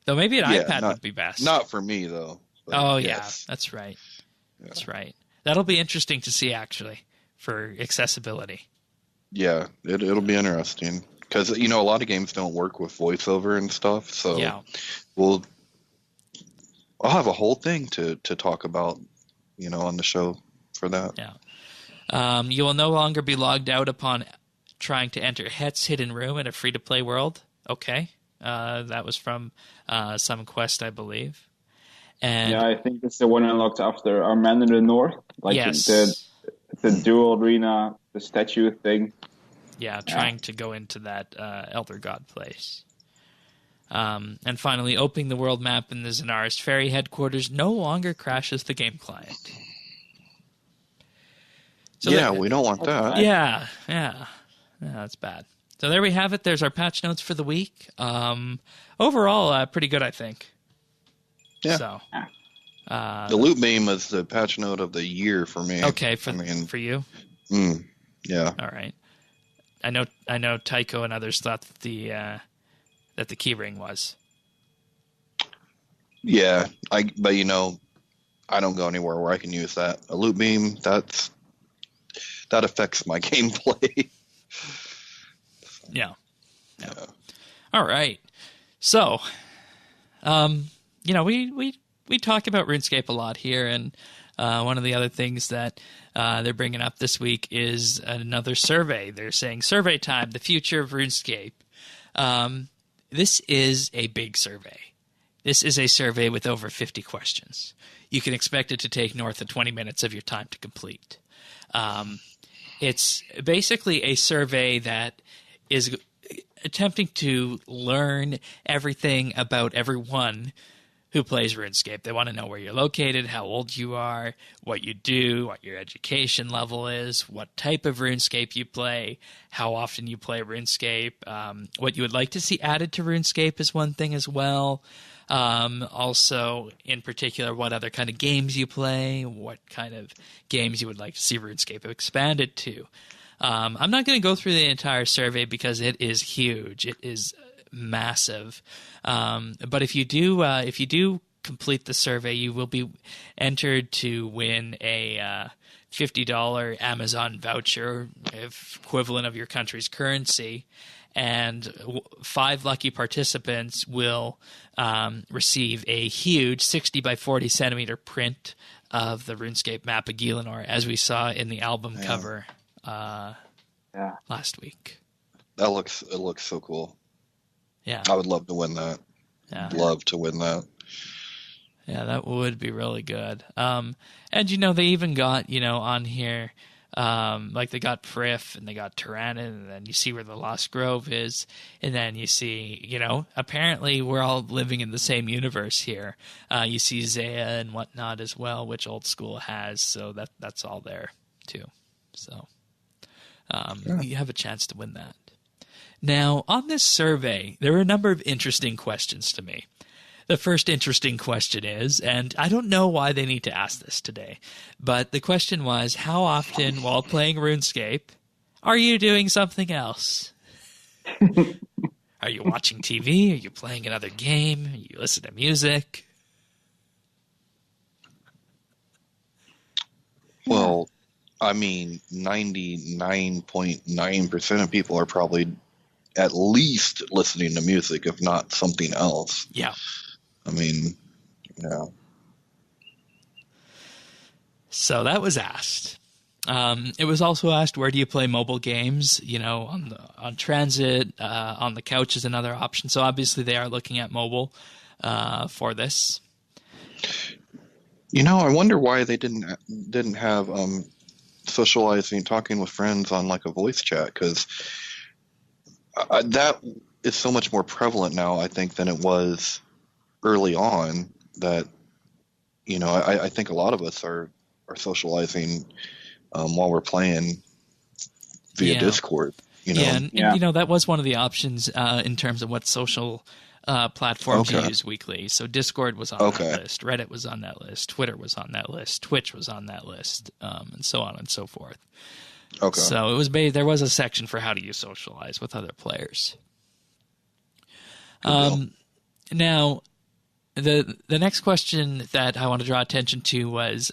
Though maybe an iPad would be best. Not for me, though. Oh, yes. Yeah, that's right. Yeah. That's right. That'll be interesting to see, actually, for accessibility. Yeah, it'll be interesting. Because, a lot of games don't work with voiceover and stuff, so I'll have a whole thing to talk about, on the show for that. Yeah. You will no longer be logged out upon trying to enter Het's Hidden Room in a free-to-play world. Okay. That was from some quest, I believe. And I think it's the one unlocked after Our Man in the North. Yes. The dual arena, the statue thing. Yeah, trying to go into that Elder God place. And finally, opening the world map in the Zenaris Ferry headquarters no longer crashes the game client. So we don't want that. Yeah, that's bad. So there we have it. There's our patch notes for the week. Overall, pretty good, I think. Yeah. So, the loot beam is the patch note of the year for me. Okay, for you. Yeah. All right. I know Tycho and others thought that the keyring was. Yeah, but I don't go anywhere where I can use that. A loot beam, that affects my gameplay. Yeah. All right. So, we talk about RuneScape a lot here, and one of the other things that they're bringing up this week is another survey. They're saying, survey time, the future of RuneScape. This is a big survey. This is a survey with over 50 questions. You can expect it to take north of 20 minutes of your time to complete. It's basically a survey that is attempting to learn everything about everyone who plays RuneScape. They want to know where you're located, how old you are, what you do, what your education level is, what type of RuneScape you play, how often you play RuneScape, what you would like to see added to RuneScape is one thing as well. Also, in particular, what other kind of games you play, what kind of games you would like to see RuneScape expanded to. I'm not going to go through the entire survey because it is huge. It is massive. But if you do complete the survey, you will be entered to win a $50 Amazon voucher, equivalent of your country's currency. And 5 lucky participants will receive a huge 60 by 40 centimeter print of the RuneScape map of Gielinor, as we saw in the album cover last week. It looks so cool. Yeah, I would love to win that. Yeah. Love to win that. Yeah, that would be really good. And they even got on here. They got Prif and they got Tyrannin, and then you see where the Lost Grove is, and then you see, apparently we're all living in the same universe here. You see Zaya and whatnot as well, which Old School has, so that's all there too. So you have a chance to win that. Now, on this survey, there are a number of interesting questions to me. The first interesting question is, and I don't know why they need to ask this today, but the question was, how often while playing RuneScape are you doing something else? Are you watching TV? Are you playing another game? Are you listening to music? Well, I mean, 99.9% of people are probably at least listening to music, if not something else. Yeah. I mean, yeah. So that was asked. It was also asked, where do you play mobile games? You know, on transit, on the couch is another option. So obviously they are looking at mobile for this. You know, I wonder why they didn't have socializing, talking with friends on like a voice chat, because that is so much more prevalent now, I think, than it was early on. That, you know, I think a lot of us are socializing while we're playing via Discord. You know? And you know, that was one of the options in terms of what social platforms you use weekly. So Discord was on that list, Reddit was on that list, Twitter was on that list, Twitch was on that list, and so on and so forth. Okay. So it was there was a section for how do you socialize with other players. Now, the next question that I want to draw attention to was,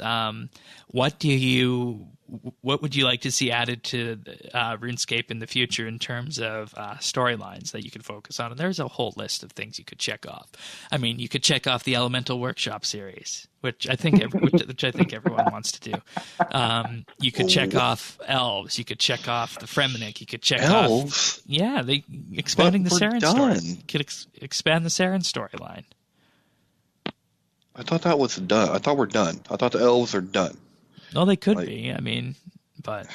what would you like to see added to RuneScape in the future in terms of storylines that you could focus on? And there's a whole list of things you could check off. I mean, you could check off the Elemental Workshop series, which I think everyone wants to do. You could check off elves. You could check off the Fremenic. You could check elves. They expanding the Saren story. You could expand the Saren storyline. I thought that was done. I thought we're done. I thought the elves are done. Well, they could be. I mean, but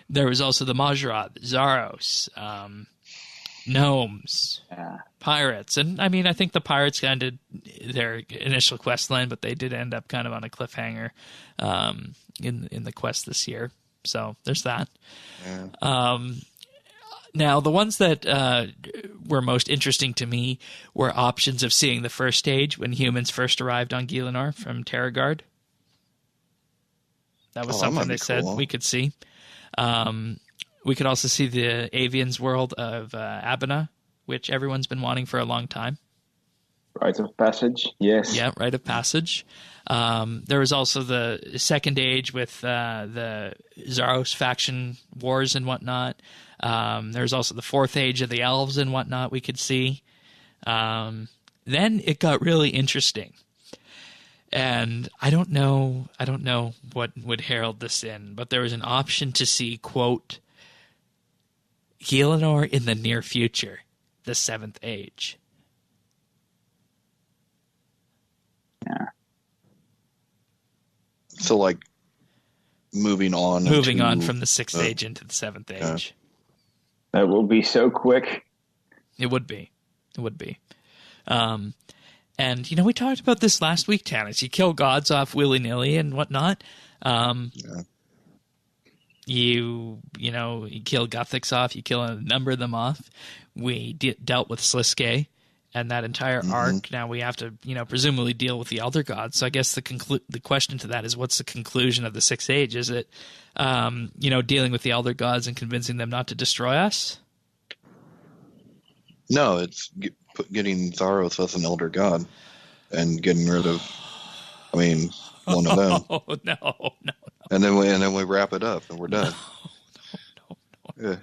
there was also the Majorad, Zaros, gnomes, pirates, and I mean, I think the pirates ended their initial quest line, but they did end up kind of on a cliffhanger in the quest this year. So there's that. Yeah. Now, the ones that were most interesting to me were options of seeing the first stage when humans first arrived on Gielinor from Terragard. That was something they said we could see. We could also see the Avians world of Abana, which everyone's been wanting for a long time. Rite of Passage, yes. Yeah, Rite of Passage. There was also the second age with the Zaros faction wars and whatnot. There's also the fourth age of the elves and whatnot we could see. Then it got really interesting. And I don't know what would herald this in, but there was an option to see, quote, Gielinor in the near future, the seventh age. Yeah. So, like, moving on from the sixth age into the seventh age. That will be so quick. It would be. And, you know, we talked about this last week, Tannis. You kill gods off willy-nilly and whatnot. You kill Gothics off. You kill a number of them off. We dealt with Sliske and that entire arc. Now we have to, presumably deal with the Elder Gods. So I guess the question to that is, what's the conclusion of the Sixth Age? Is it, dealing with the Elder Gods and convincing them not to destroy us? No, it's getting Zaros as an Elder God and getting rid of, one of them. Oh, no. And then we wrap it up and we're done. No.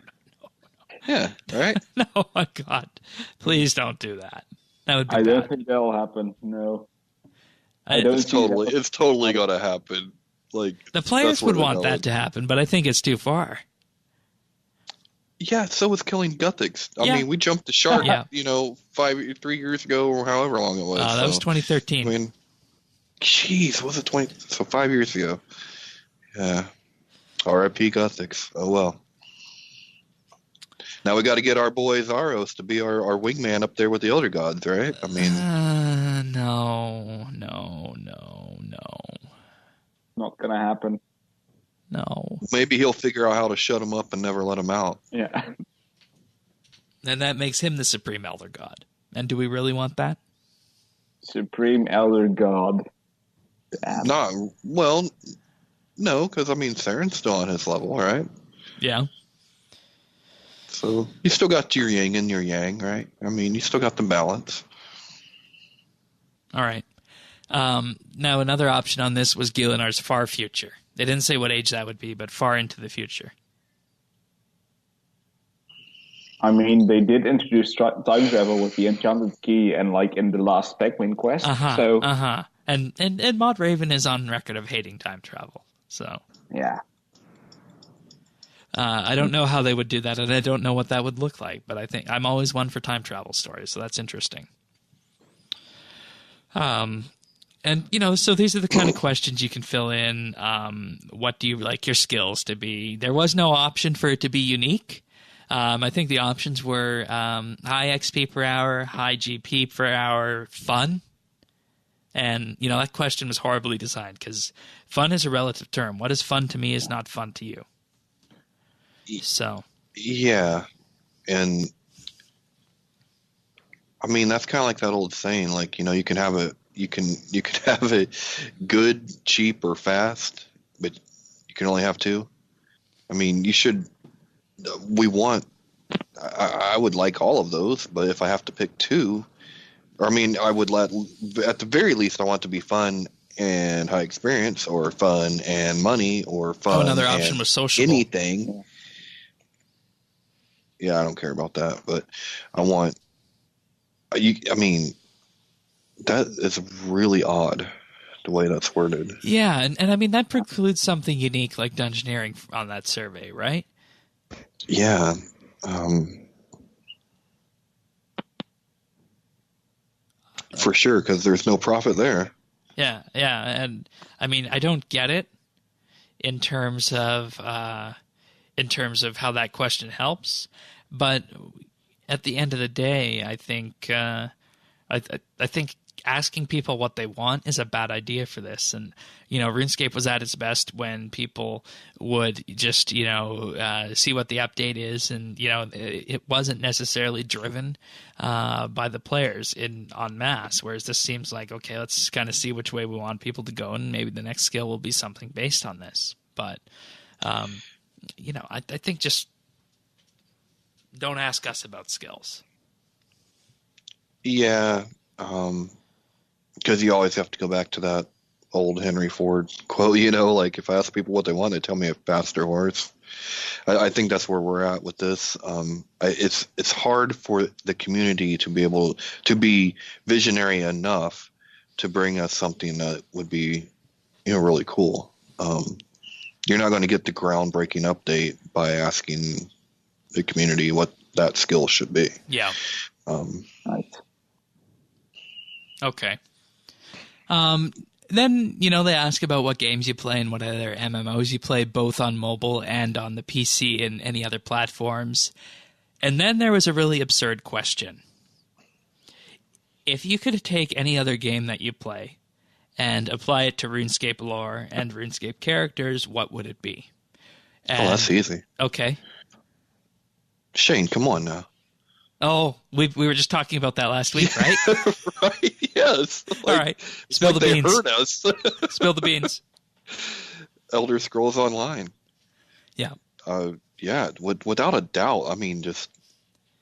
Yeah, right? No, my God. Please don't do that. That would be I bad. don't think that'll happen, no. It's totally going to happen. Like, the players would want that to happen, but I think it's too far. Yeah, so was killing Gothics. I mean, we jumped the shark, 3 years ago or however long it was. That was 2013. Jeez, was it 20? So 5 years ago. Yeah. R.I.P. Gothics. Oh, well. Now we got to get our boy Zaros to be our wingman up there with the Elder Gods, right? No. Not going to happen. No. Maybe he'll figure out how to shut him up and never let him out. Yeah. And that makes him the Supreme Elder God. And do we really want that? Supreme Elder God. No, because, Saren's still on his level, right? Yeah. So you still got your yin and your yang, right? You still got the balance. All right. Now, another option on this was Gielinor's far future. They didn't say what age that would be, but far into the future. I mean, they did introduce time travel with the enchanted key and like in the last Pac-Man quest. And Mod Raven is on record of hating time travel. So yeah. I don't know how they would do that, and I don't know what that would look like, but I think I'm always one for time travel stories, so that's interesting. And, you know, so these are the kind of questions you can fill in. What do you like your skills to be? There was no option for it to be unique. I think the options were high XP per hour, high GP per hour, fun. And, you know, that question was horribly designed because fun is a relative term. What is fun to me is not fun to you. So. Yeah. And, I mean, that's kind of like that old saying, like, you know, you can have it good, cheap, or fast, but you can only have two. I mean, I would like all of those, but if I have to pick two, or I mean, at the very least, I want it to be fun and high experience, or fun and money, or fun. Oh, another option was sociable. Anything. Yeah, I don't care about that, but I want. I mean, that is really odd, the way that's worded. Yeah, and I mean, that precludes something unique like dungeoneering on that survey, right? Yeah. For sure, because there's no profit there. Yeah, and I mean, I don't get it in terms of how that question helps, but at the end of the day, I think I think asking people what they want is a bad idea for this. And, you know, RuneScape was at its best when people would just, you know, see what the update is. And, you know, it wasn't necessarily driven by the players en masse, whereas this seems like, okay, let's kind of see which way we want people to go. And maybe the next skill will be something based on this. But, you know, I think just don't ask us about skills. Yeah. Because you always have to go back to that old Henry Ford quote, you know, like if I ask people what they want, they tell me a faster horse. I think that's where we're at with this. It's hard for the community to be able to be visionary enough to bring us something that would be, you know, really cool. You're not going to get the groundbreaking update by asking the community what that skill should be. Yeah. Right. Okay. Then, you know, they ask about what games you play and what other MMOs you play, both on mobile and on the PC and any other platforms. And then there was a really absurd question. If you could take any other game that you play and apply it to RuneScape lore and RuneScape characters, what would it be? And, that's easy. Okay. Shane, come on now. Oh, we were just talking about that last week, right? Right, yes. Like, all right. Spill the beans. They heard us. Spill the beans. Elder Scrolls Online. Yeah. Yeah, without a doubt. I mean, just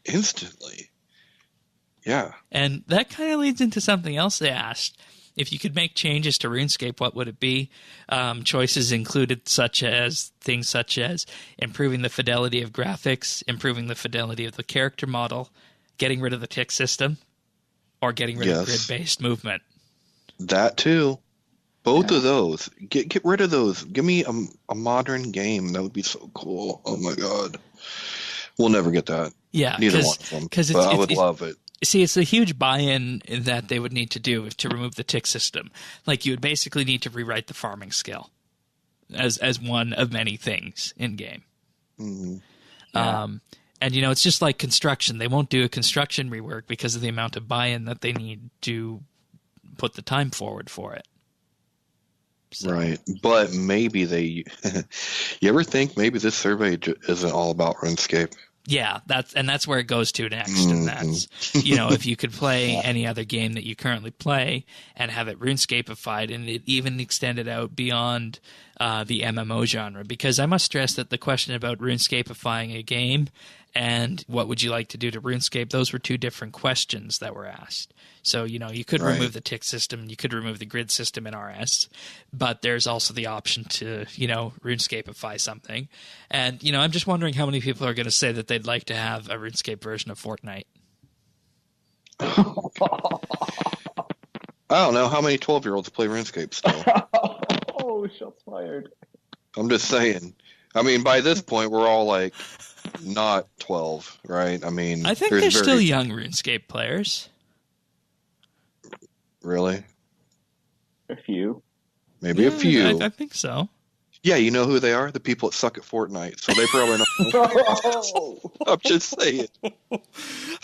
instantly. Yeah. And that kind of leads into something else they asked. If you could make changes to RuneScape, what would it be? Choices included things such as improving the fidelity of graphics, improving the fidelity of the character model, getting rid of the tick system, or getting rid of grid-based movement. That too. Both of those. Get rid of those. Give me a modern game. That would be so cool. Oh my god. We'll never get that. Yeah. Neither one of them. But I would love it. See, it's a huge buy-in that they would need to do to remove the tick system. Like, you would basically need to rewrite the farming skill as one of many things in game. Mm-hmm. Yeah. And, you know, it's just like construction. They won't do a construction rework because of the amount of buy-in that they need to put the time forward for it. So. Right. But maybe you ever think maybe this survey isn't all about RuneScape? Yeah, that's where it goes to next, and that's, you know, if you could play any other game that you currently play and have it RuneScapified, and it even extended out beyond the MMO genre, because I must stress that the question about RuneScapeifying a game and what would you like to do to RuneScape, those were two different questions that were asked. So, you could remove the tick system, you could remove the grid system in RS, but there's also the option to, RuneScapeify something. And, I'm just wondering how many people are going to say that they'd like to have a RuneScape version of Fortnite. I don't know how many 12-year-olds play RuneScape still. Oh, shots fired. I'm just saying. I mean, by this point, we're all like not 12, right? I mean, I think there's still young RuneScape players. Really? A few. Maybe a few. I think so. Yeah, you know who they are? The people that suck at Fortnite. So they probably know. I'm just saying.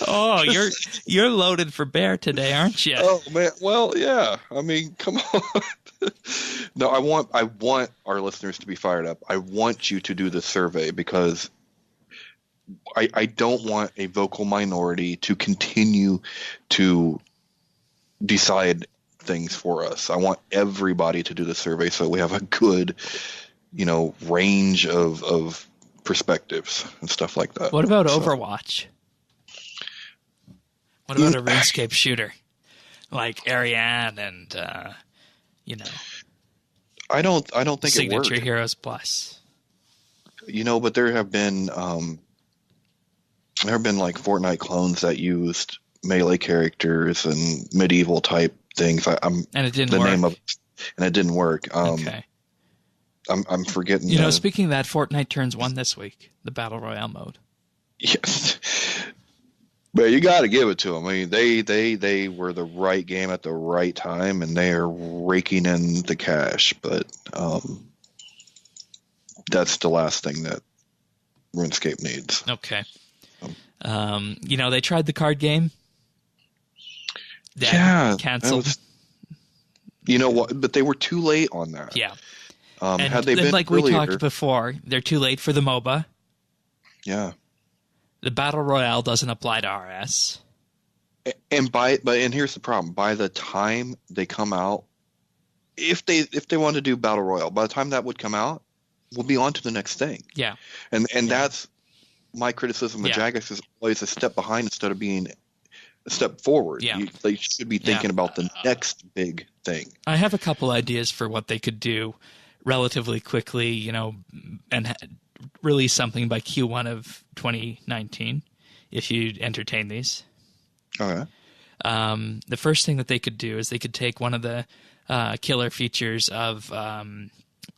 Oh, you're loaded for bear today, aren't you? Oh man, well, yeah. I mean, come on. No, I want our listeners to be fired up. I want you to do the survey because I don't want a vocal minority to continue to decide things for us. I want everybody to do the survey so we have a good, range of perspectives and stuff like that. What about Overwatch? What about a RuneScape shooter like Ariane and I don't think Signature it worked. Heroes Plus. But there have been like Fortnite clones that used melee characters and medieval type things. And it didn't work. And it didn't work. Okay. I'm forgetting. Speaking of that, Fortnite turns 1 this week. The Battle Royale mode. Yes. But you got to give it to them. I mean, they were the right game at the right time, and they are raking in the cash. But that's the last thing that RuneScape needs. Okay. They tried the card game. That canceled. You know what? But they were too late on that. Yeah. And had they been like earlier, we talked before, they're too late for the MOBA. Yeah. The Battle Royale doesn't apply to RS. And here's the problem. By the time they come out, if they want to do Battle Royale, by the time that would come out, we'll be on to the next thing. Yeah. And that's my criticism of Jagex is always a step behind instead of being a step forward. Yeah. They should be thinking about the next big thing. I have a couple ideas for what they could do relatively quickly, and release something by Q1 of 2019 if you entertain these. Okay. The first thing that they could do is they could take one of the killer features of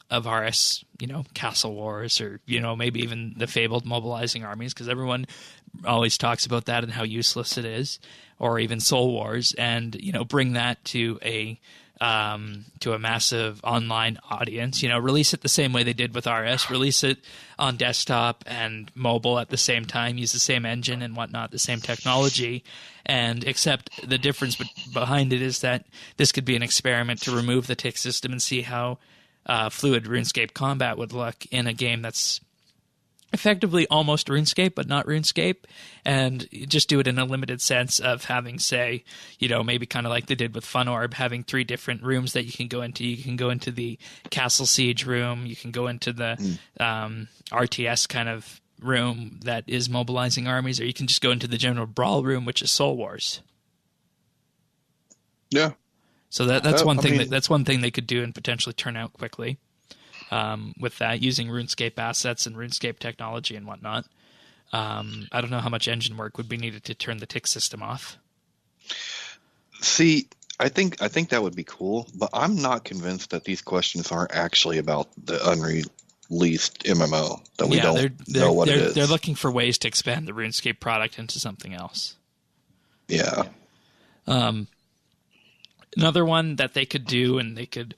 RS, Castle Wars, or maybe even the fabled mobilizing armies, because everyone always talks about that and how useless it is, or even Soul Wars, and bring that to a massive online audience. Release it the same way they did with RS. Release it on desktop and mobile at the same time. Use the same engine and whatnot, the same technology. And except the difference behind it is that this could be an experiment to remove the tick system and see how fluid RuneScape combat would look in a game that's effectively almost RuneScape, but not RuneScape, and just do it in a limited sense of having, say, maybe kind of like they did with Fun Orb, having 3 different rooms that you can go into. You can go into the Castle Siege room, you can go into the RTS kind of room that is mobilizing armies, or you can just go into the general brawl room, which is Soul Wars. Yeah. So that's one thing. That's one thing they could do and potentially turn out quickly. With that, using RuneScape assets and RuneScape technology and whatnot. I don't know how much engine work would be needed to turn the tick system off. See, I think that would be cool, but I'm not convinced that these questions aren't actually about the unreleased MMO that we don't know what it is. They're looking for ways to expand the RuneScape product into something else. Yeah. Another one that they could do and they could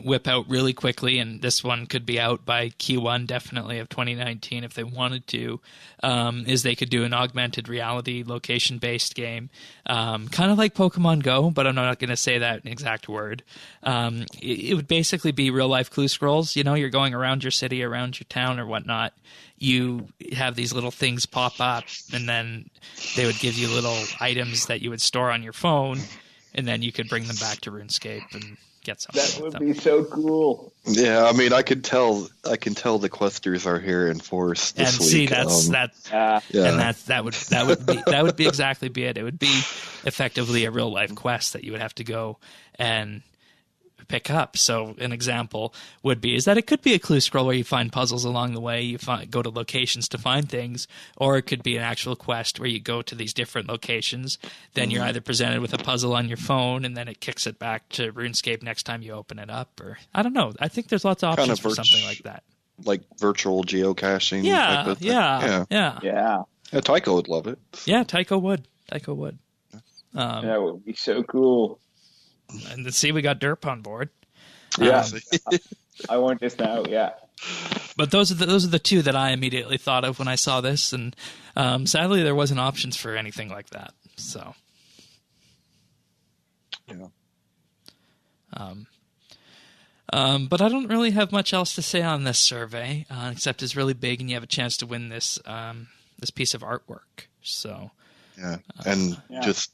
whip out really quickly, and this one could be out by Q1 definitely of 2019 if they wanted to, is they could do an augmented reality location-based game, kind of like Pokemon Go, but I'm not going to say that exact word. It would basically be real-life clue scrolls. You're going around your city, around your town or whatnot. You have these little things pop up, and then they would give you little items that you would store on your phone, and then you could bring them back to RuneScape and get something. That would be so cool. Yeah, I mean, I can tell the clusters are here in force this and week. see, that's Yeah. and that would be exactly be it. It would be effectively a real life quest that you would have to go and pick up. So an example would be is that it could be a clue scroll where you find puzzles along the way, you go to locations to find things, or it could be an actual quest where you go to these different locations. Then you're either presented with a puzzle on your phone, and then it kicks it back to RuneScape next time you open it up, or I don't know. I think there's lots of options for something like that. Like virtual geocaching. Yeah, type of thing. yeah. Tycho would love it. Yeah, Tycho would. That would be so cool. And let's see, we got Derp on board. Yeah, I want this now. Yeah, but those are the two that I immediately thought of when I saw this, and sadly, there wasn't options for anything like that. So, yeah. But I don't really have much else to say on this survey, except it's really big, and you have a chance to win this this piece of artwork. So, yeah, and just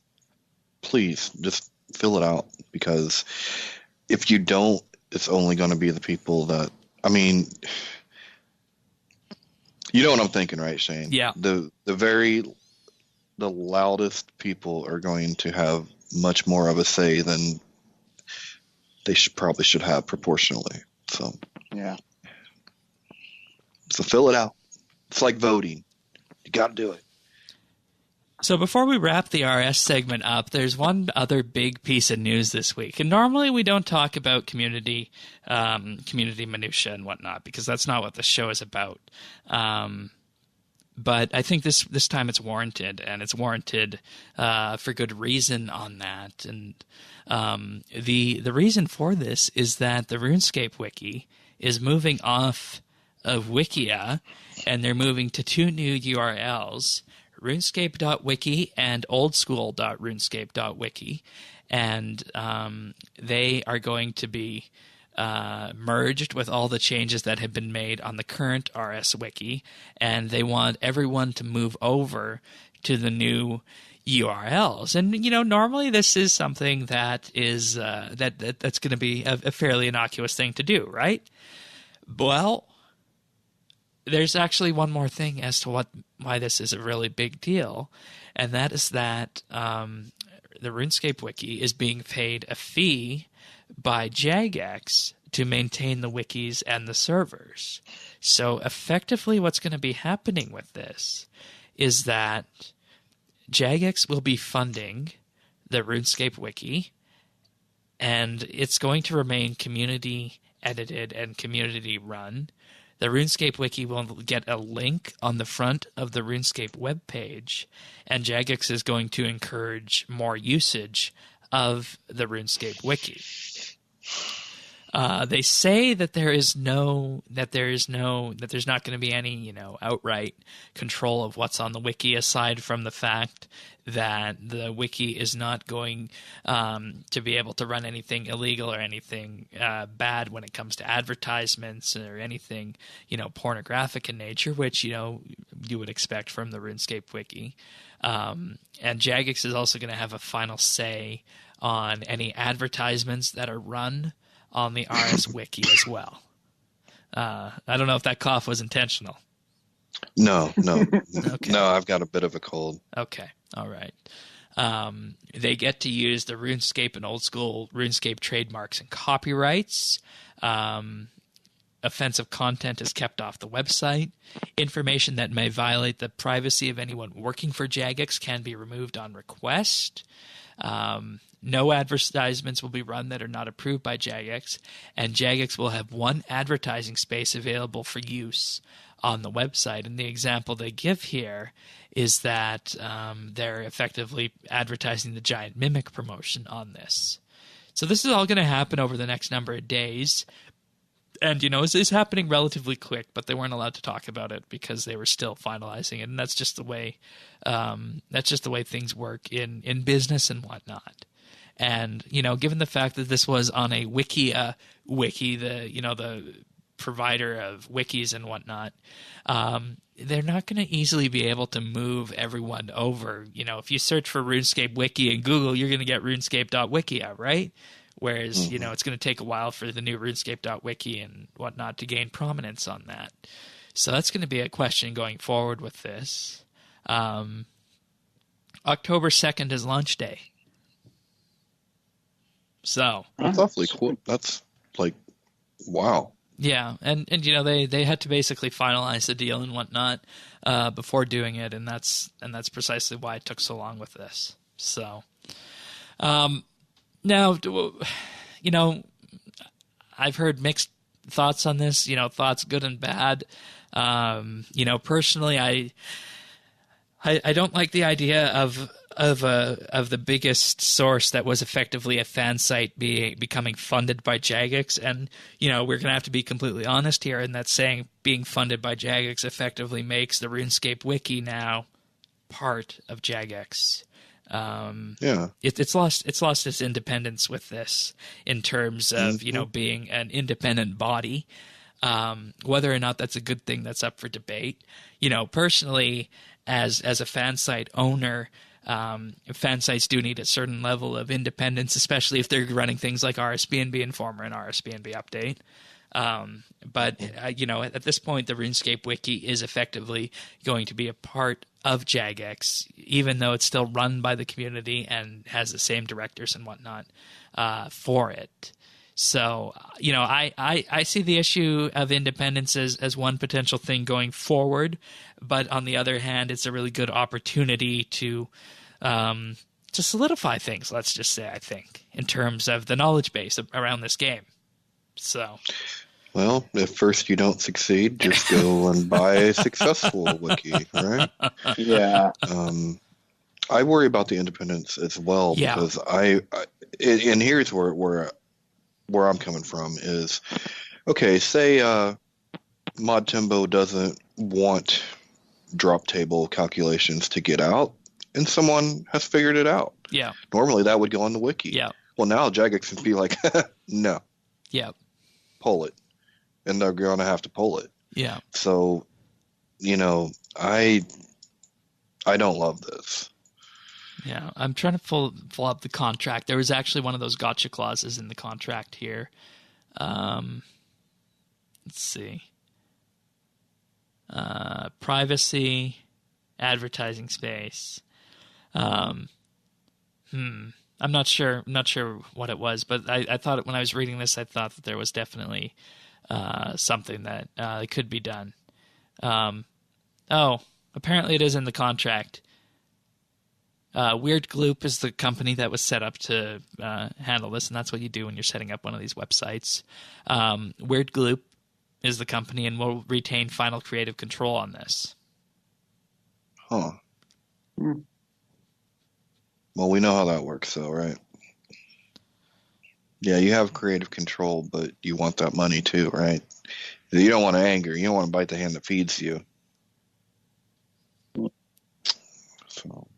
please just fill it out, because if you don't, it's only going to be the people that, I mean, you know what I'm thinking, right, Shane? Yeah. The loudest people are going to have much more of a say than they probably should have proportionally. So yeah. So fill it out. It's like voting. You got to do it. So before we wrap the RS segment up, there's one other big piece of news this week. And normally we don't talk about community minutia and whatnot, because that's not what the show is about. But I think this time it's warranted, and it's warranted for good reason on that. And the reason for this is that the RuneScape wiki is moving off of Wikia, and they're moving to two new URLs. RuneScape.wiki and oldschool.runescape.wiki, and they are going to be merged with all the changes that have been made on the current RS Wiki, and they want everyone to move over to the new URLs. And normally this is something that is that's going to be a fairly innocuous thing to do, right? Well, there's actually one more thing as to why this is a really big deal, and that is that the RuneScape wiki is being paid a fee by Jagex to maintain the wikis and the servers. So effectively what's going to be happening with this is that Jagex will be funding the RuneScape wiki, and it's going to remain community edited and community run. The RuneScape wiki will get a link on the front of the RuneScape webpage, and Jagex is going to encourage more usage of the RuneScape wiki. They say that there's not going to be any, outright control of what's on the wiki, aside from the fact that the wiki is not going to be able to run anything illegal or anything bad when it comes to advertisements or anything, pornographic in nature, which, you would expect from the RuneScape wiki. And Jagex is also going to have a final say on any advertisements that are run on the RS Wiki as well. I don't know if that cough was intentional. No. Okay. No, I've got a bit of a cold. Okay, all right. They get to use the RuneScape and old school RuneScape trademarks and copyrights. Offensive content is kept off the website. Information that may violate the privacy of anyone working for Jagex can be removed on request. No advertisements will be run that are not approved by Jagex, and Jagex will have one advertising space available for use on the website. And the example they give here is that they're effectively advertising the Giant Mimic promotion on this. So this is all going to happen over the next number of days. And, it's happening relatively quick, but they weren't allowed to talk about it because they were still finalizing it. And that's just the way things work in business and whatnot. And, given the fact that this was on a Wikia wiki, the provider of wikis and whatnot, they're not going to easily be able to move everyone over. If you search for RuneScape wiki in Google, you're going to get RuneScape.wikia, right? Whereas, it's going to take a while for the new RuneScape.wiki and whatnot to gain prominence on that. So that's going to be a question going forward with this. October 2nd is launch day. So that's awfully cool. That's like, wow. Yeah, and they had to basically finalize the deal and whatnot before doing it, and that's precisely why it took so long with this. So now, I've heard mixed thoughts on this. Thoughts good and bad. Personally, I don't like the idea of the biggest source that was effectively a fan site becoming funded by Jagex. And, we're going to have to be completely honest here in that saying being funded by Jagex effectively makes the RuneScape wiki now part of Jagex. It's lost its independence with this in terms of, being an independent body. Whether or not that's a good thing, that's up for debate. Personally, as a fan site owner, fan sites do need a certain level of independence, especially if they're running things like RSBANDB Informer and RSBANDBupdate. But at this point, the RuneScape wiki is effectively going to be a part of Jagex, even though it's still run by the community and has the same directors and whatnot for it. So, I see the issue of independence as one potential thing going forward, but on the other hand, it's a really good opportunity to solidify things, let's just say, I think, in terms of the knowledge base around this game. So, well, if first you don't succeed, just go and buy a successful wiki, right? Yeah. I worry about the independence as well because and here's where I'm coming from is, okay, say Mod Timbo doesn't want drop table calculations to get out, and someone has figured it out. Yeah. Normally that would go on the wiki. Yeah. Well, now Jagex would be like, no. Yeah. Pull it. And they're going to have to pull it. Yeah. So, I don't love this. Yeah, I'm trying to pull up the contract. There was actually one of those gotcha clauses in the contract here. Let's see. Privacy, advertising space. I'm not sure. I'm not sure what it was, but I thought when I was reading this, I thought that there was definitely something that could be done. Apparently it is in the contract. Weird Gloop is the company that was set up to handle this, and that's what you do when you're setting up one of these websites. Weird Gloop is the company and will retain final creative control on this. Huh. Well, we know how that works, though, right? Yeah, you have creative control, but you want that money too, right? You don't want to anger. You don't want to bite the hand that feeds you. So...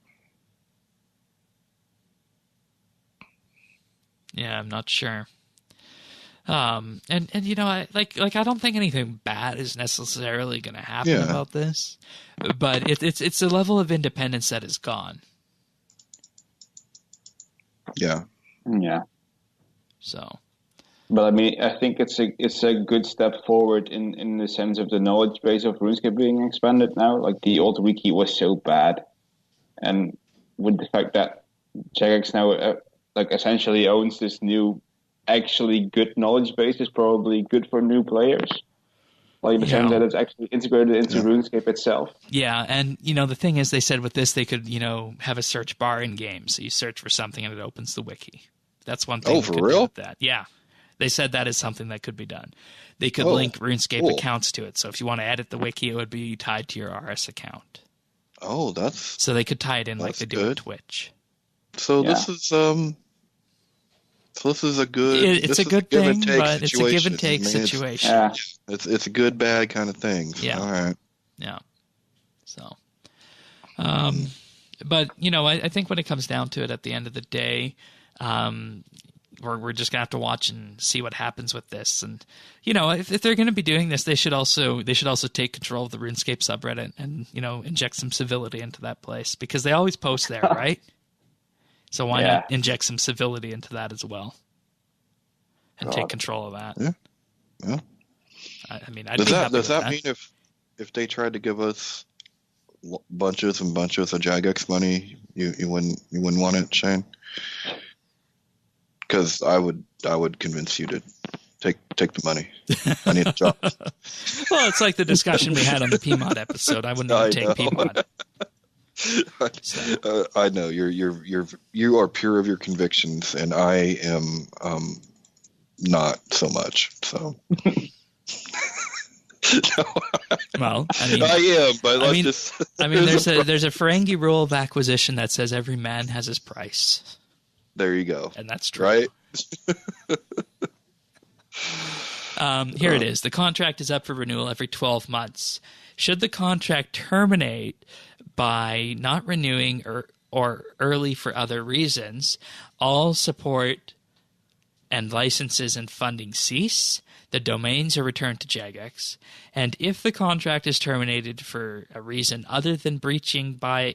yeah, I'm not sure. I don't think anything bad is necessarily going to happen about this, but it's a level of independence that is gone. Yeah. Yeah. So. But I mean, I think it's a good step forward in the sense of the knowledge base of RuneScape being expanded now. Like the old wiki was so bad, and with the fact that Jagex now essentially owns this new, actually good knowledge base is probably good for new players. Like in the sense that it's actually integrated into RuneScape itself. Yeah, and the thing is, they said with this they could have a search bar in game, so you search for something and it opens the wiki. That's one thing. Oh, for real? With that, yeah. They said that is something that could be done. They could link RuneScape accounts to it, so if you want to edit the wiki, it would be tied to your RS account. Oh, so they could tie it in like they do with Twitch. So this is a good. It's a good thing, but it's a give and take situation. Yeah. It's a good bad kind of thing. Yeah. All right. Yeah. So, but I think when it comes down to it, at the end of the day, we're just gonna have to watch and see what happens with this. And if they're going to be doing this, they should also take control of the RuneScape subreddit and inject some civility into that place, because they always post there, right? So why not inject some civility into that as well? and take control of that. Yeah. I mean, I'd be happy with does that mean if they tried to give us bunches and bunches of Jagex money, you wouldn't want it, Shane? Because I would convince you to take the money. I need a job. Well, it's like the discussion we had on the PMOD episode. I wouldn't even take PMOD. So. I know you are pure of your convictions, and I am not so much. So. No. Well, I mean, I am, but I mean, there's a Ferengi rule of acquisition that says every man has his price. There you go. And that's true. Right? Here it is. The contract is up for renewal every 12 months. Should the contract terminate by not renewing or early for other reasons, all support and licenses and funding cease. The domains are returned to Jagex. And if the contract is terminated for a reason other than by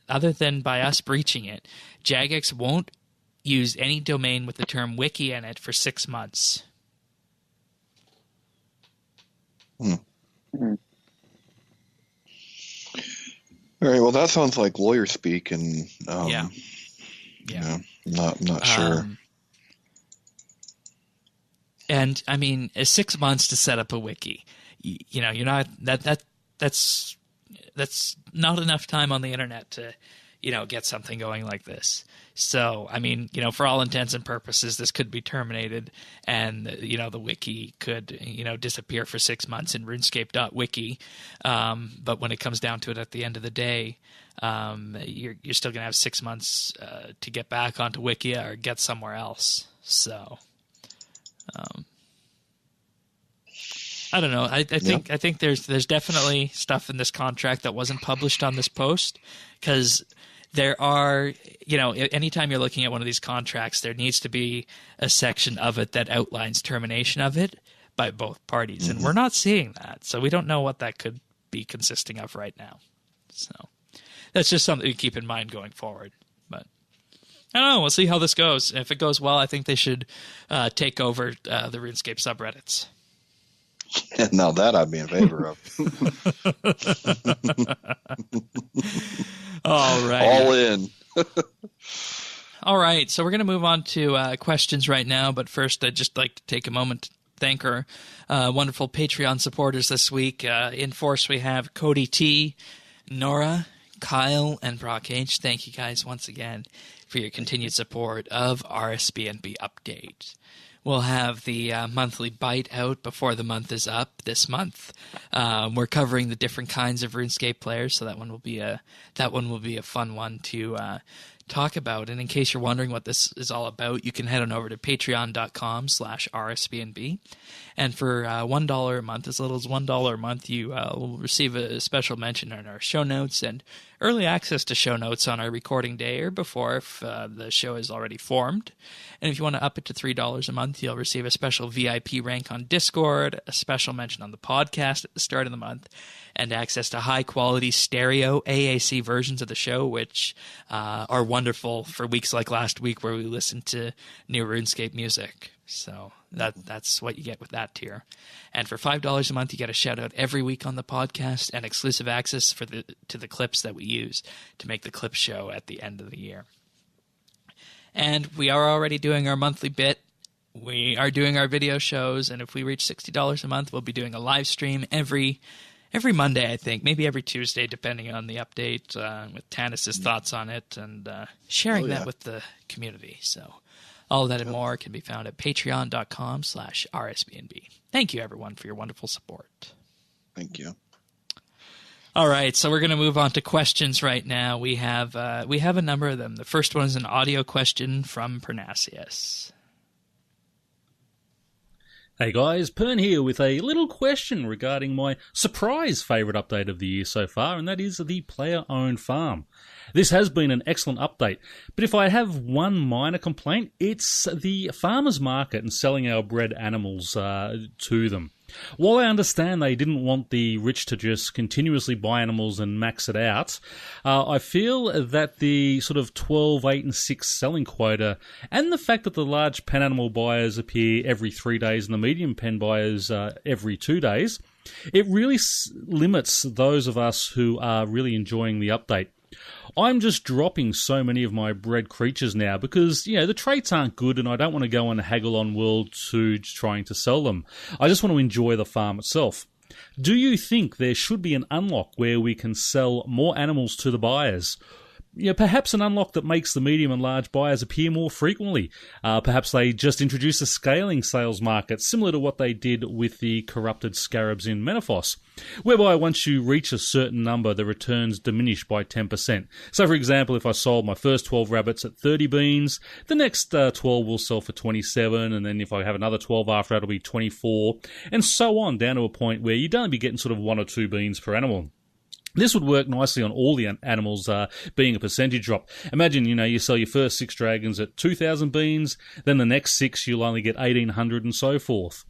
us breaching it, Jagex won't use any domain with the term wiki in it for 6 months. All right. Well, that sounds like lawyer speak, and yeah. Not sure. And I mean, 6 months to set up a wiki. You're not that's not enough time on the internet to get something going like this. So, I mean, for all intents and purposes, this could be terminated, and the wiki could disappear for 6 months in RuneScape.wiki. But when it comes down to it, at the end of the day, you're still gonna have 6 months to get back onto Wikia or get somewhere else. So. I don't know. I think there's definitely stuff in this contract that wasn't published on this post, because there are, anytime you're looking at one of these contracts, there needs to be a section of it that outlines termination of it by both parties, and we're not seeing that, so we don't know what that could be consisting of right now. So that's just something to keep in mind going forward. But I don't know. We'll see how this goes. If it goes well, I think they should take over the RuneScape subreddits. Now that I'd be in favor of. All right. All in. All right. So we're going to move on to questions right now. But first, I'd just like to take a moment to thank our wonderful Patreon supporters this week. In force, we have Cody T, Nora, Kyle, and Brock H. Thank you guys once again for your continued support of RSBANDB Update. We'll have the monthly bite out before the month is up this month. We're covering the different kinds of RuneScape players, so that one will be a fun one to talk about. And in case you're wondering what this is all about, you can head on over to patreon.com/RSBNB. And for $1 a month, as little as $1 a month, you will receive a special mention in our show notes and early access to show notes on our recording day or before if the show is already formed. And if you want to up it to $3 a month, you'll receive a special VIP rank on Discord, a special mention on the podcast at the start of the month, and access to high-quality stereo AAC versions of the show, which are wonderful for weeks like last week where we listened to new RuneScape music. So that's what you get with that tier. And for $5 a month, you get a shout-out every week on the podcast and exclusive access to the clips that we use to make the clip show at the end of the year. And we are already doing our monthly bit. We are doing our video shows, and if we reach $60 a month, we'll be doing a live stream every Monday, I think, maybe every Tuesday, depending on the update, with Tanis's thoughts on it and sharing that with the community. So all of that and more can be found at patreon.com/RSBNB. Thank you, everyone, for your wonderful support. Thank you. All right, so we're going to move on to questions right now. We have a number of them. The first one is an audio question from Pernasius. Hey guys, Pern here with a little question regarding my surprise favourite update of the year so far, and that is the player-owned farm. This has been an excellent update, but if I have one minor complaint, it's the farmers market and selling our bred animals to them. While I understand they didn't want the rich to just continuously buy animals and max it out, I feel that the sort of 12, 8 and 6 selling quota and the fact that the large pen animal buyers appear every 3 days and the medium pen buyers every 2 days, it really limits those of us who are really enjoying the update. I'm just dropping so many of my bred creatures now because, the traits aren't good and I don't want to go and haggle on World 2 trying to sell them. I just want to enjoy the farm itself. Do you think there should be an unlock where we can sell more animals to the buyers? Perhaps an unlock that makes the medium and large buyers appear more frequently. Perhaps they just introduce a scaling sales market, similar to what they did with the corrupted scarabs in Menaphos, whereby once you reach a certain number, the returns diminish by 10%. So, for example, if I sold my first 12 rabbits at 30 beans, the next 12 will sell for 27, and then if I have another 12 after that, it'll be 24, and so on, down to a point where you'd only be getting sort of 1 or 2 beans per animal. This would work nicely on all the animals being a percentage drop. Imagine, you sell your first 6 dragons at 2,000 beans, then the next 6 you'll only get 1,800 and so forth.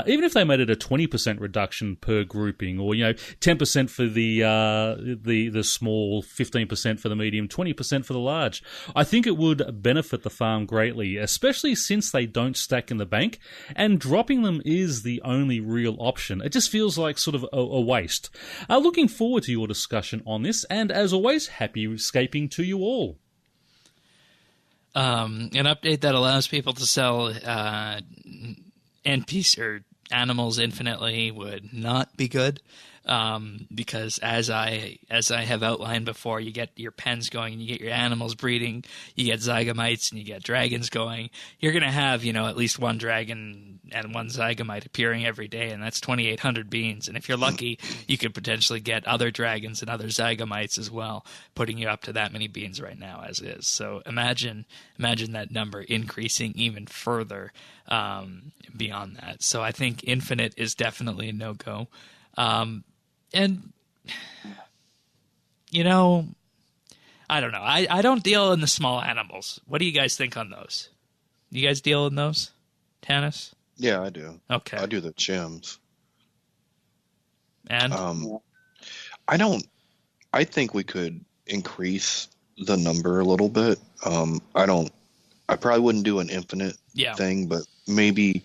Even if they made it a 20% reduction per grouping, or 10% for the small, 15% for the medium, 20% for the large, I think it would benefit the farm greatly, especially since they don't stack in the bank, and dropping them is the only real option. It just feels like sort of a waste. Looking forward to your discussion on this, and as always, happy escaping to you all. An update that allows people to sell NPCs or animals infinitely would not be good, because as I have outlined before, you get your pens going and you get your animals breeding, you get zygomites and you get dragons going. You're going to have, at least 1 dragon and 1 zygomite appearing every day, and that's 2,800 beans. And if you're lucky, you could potentially get other dragons and other zygomites as well, putting you up to that many beans right now as is. So imagine that number increasing even further beyond that. So I think infinite is definitely a no-go. And, I don't know. I don't deal in the small animals. What do you guys think on those? You guys deal in those, Tanis? Yeah, I do. Okay. I do the chims. And? I think we could increase the number a little bit. I probably wouldn't do an infinite thing, but maybe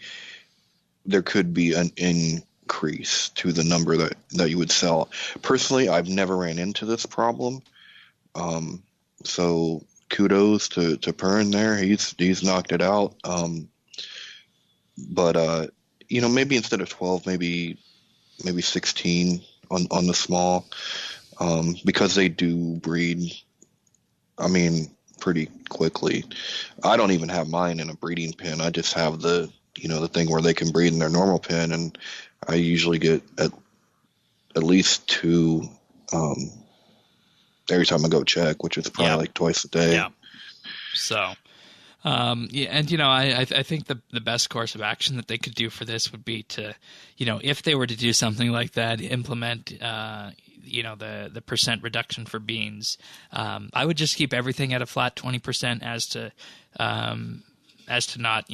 there could be an increase to the number that you would sell. Personally, I've never ran into this problem. So kudos to Pern there. He's knocked it out. But maybe instead of 12, maybe 16 on the small, because they do breed, pretty quickly. I don't even have mine in a breeding pen. I just have the thing where they can breed in their normal pen, and I usually get at least 2 every time I go check, which is probably like twice a day. Yeah. So, and I think the best course of action that they could do for this would be to, if they were to do something like that, implement, the percent reduction for beans. I would just keep everything at a flat 20% as to not,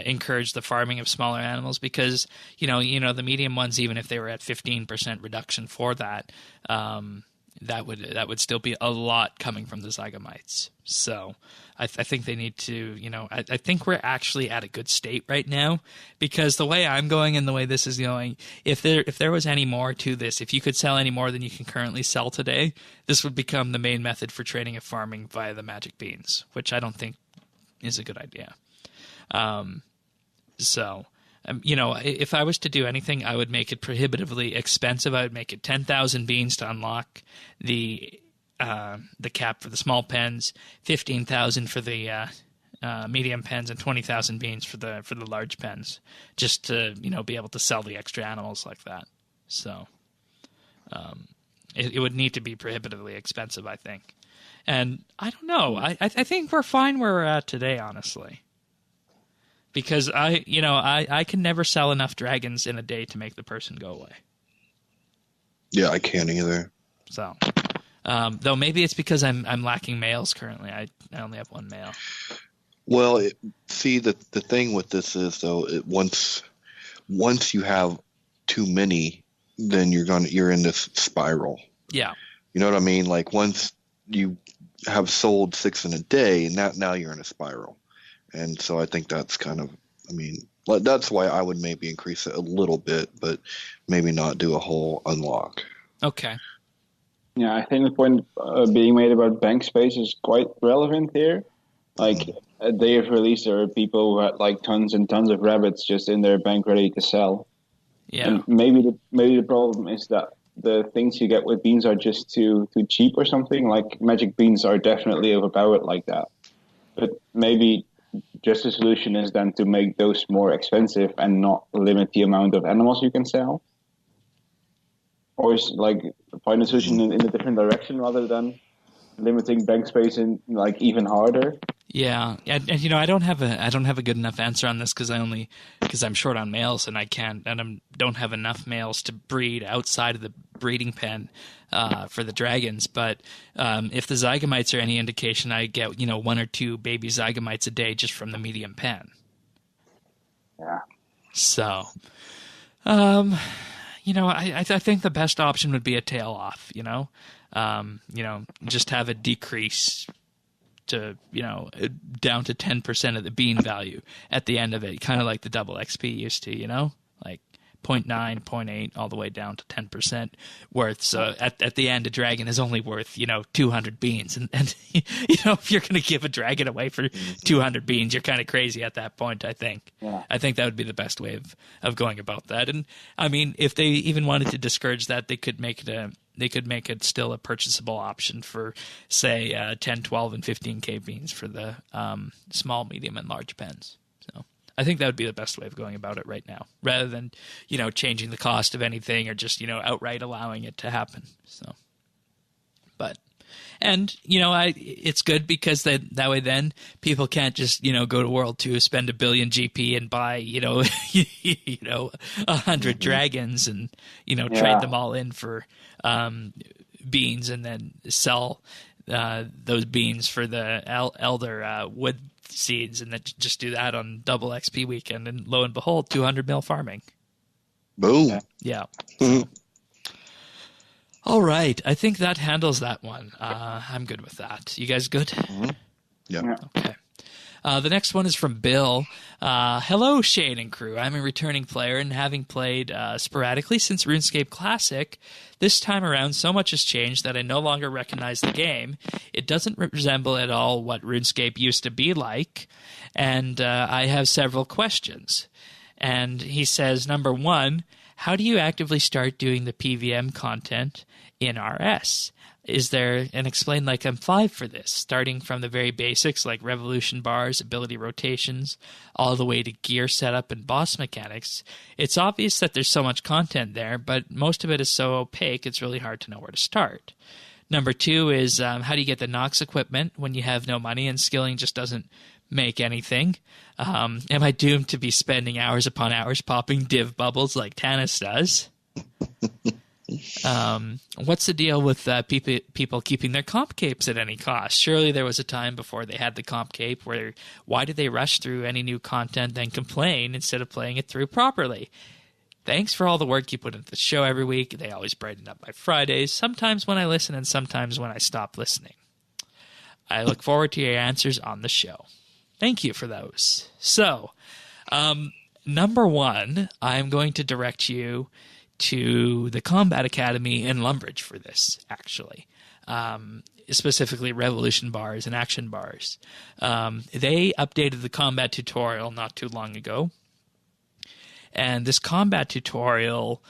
encourage the farming of smaller animals, because, the medium ones, even if they were at 15% reduction for that, that would still be a lot coming from the zygomites. So I think they need to, I think we're actually at a good state right now, because the way I'm going and the way this is going, if there was any more to this, if you could sell any more than you can currently sell today, this would become the main method for trading and farming via the magic beans, which I don't think is a good idea. If I was to do anything, I would make it prohibitively expensive. I would make it 10,000 beans to unlock the cap for the small pens, 15,000 for the medium pens, and 20,000 beans for the large pens, just to be able to sell the extra animals like that. So it would need to be prohibitively expensive, I think. And I don't know. I think we're fine where we're at today, honestly. Because I can never sell enough dragons in a day to make the person go away. Yeah, I can't either. So, though maybe it's because I'm lacking males currently. I only have 1 male. Well, the thing with this is, though, once you have too many, then you're in this spiral. Yeah. You know what I mean? Like once you have sold 6 in a day, now you're in a spiral. And so I think that's kind of, I mean, that's why I would maybe increase it a little bit, but maybe not do a whole unlock. Okay. Yeah, I think the point being made about bank space is quite relevant here. Like, a day of release, there are people who had like tons and tons of rabbits just in their bank ready to sell. Yeah. And maybe the problem is that the things you get with beans are just too cheap or something. Like magic beans are definitely overpowered like that. But maybe just the solution is then to make those more expensive and not limit the amount of animals you can sell. Or is like find a solution in a different direction rather than limiting bank space in like even harder. Yeah, and you know, I don't have a good enough answer on this because I'm short on males and I don't have enough males to breed outside of the breeding pen for the dragons. But if the zygomites are any indication, I get 1 or 2 baby zygomites a day just from the medium pen. Yeah. So, I think the best option would be a tail off. Just have a decrease to down to 10% of the bean value at the end of it, kind of like the double XP used to, like 0.9, 0.8, all the way down to 10% worth. So at the end, a dragon is only worth 200 beans, and if you're going to give a dragon away for 200 beans, you're kind of crazy at that point. I think. Yeah. I think that would be the best way of going about that. And I mean, if they even wanted to discourage that, they could make it still a purchasable option for, say, 10, 12, and 15K beans for the small, medium, and large pens. So I think that would be the best way of going about it right now, rather than, changing the cost of anything or just, outright allowing it to happen. So, it's good because that way then people can't just, go to World 2, spend 1 billion GP and buy, 100 dragons and, trade them all in for beans and then sell those beans for the elder wood seeds and then just do that on double XP weekend. And lo and behold, 200 mil farming. Boom. Yeah. So. All right. I think that handles that one. I'm good with that. You guys good? Mm-hmm. Yeah. Okay. The next one is from Bill. Hello, Shane and crew. I'm a returning player, and having played sporadically since RuneScape Classic, this time around so much has changed that I no longer recognize the game. It doesn't resemble at all what RuneScape used to be like, and I have several questions. And he says, number 1, how do you actively start doing the PVM content in RS? Is there an explain like M5 for this, starting from the very basics like revolution bars, ability rotations, all the way to gear setup and boss mechanics? It's obvious that there's so much content there, but most of it is so opaque it's really hard to know where to start. Number 2 is how do you get the Nox equipment when you have no money and skilling just doesn't make anything? Am I doomed to be spending hours upon hours popping div bubbles like Tanis does? What's the deal with people keeping their comp capes at any cost? Surely there was a time before they had the comp cape where why did they rush through any new content then complain instead of playing it through properly? Thanks for all the work you put into the show every week. They always brighten up my Fridays, sometimes when I listen and sometimes when I stop listening. I look forward to your answers on the show. Thank you for those. So, number 1, I'm going to direct you to the Combat Academy in Lumbridge for this, actually. Specifically Revolution bars and Action bars. They updated the combat tutorial not too long ago. And this combat tutorial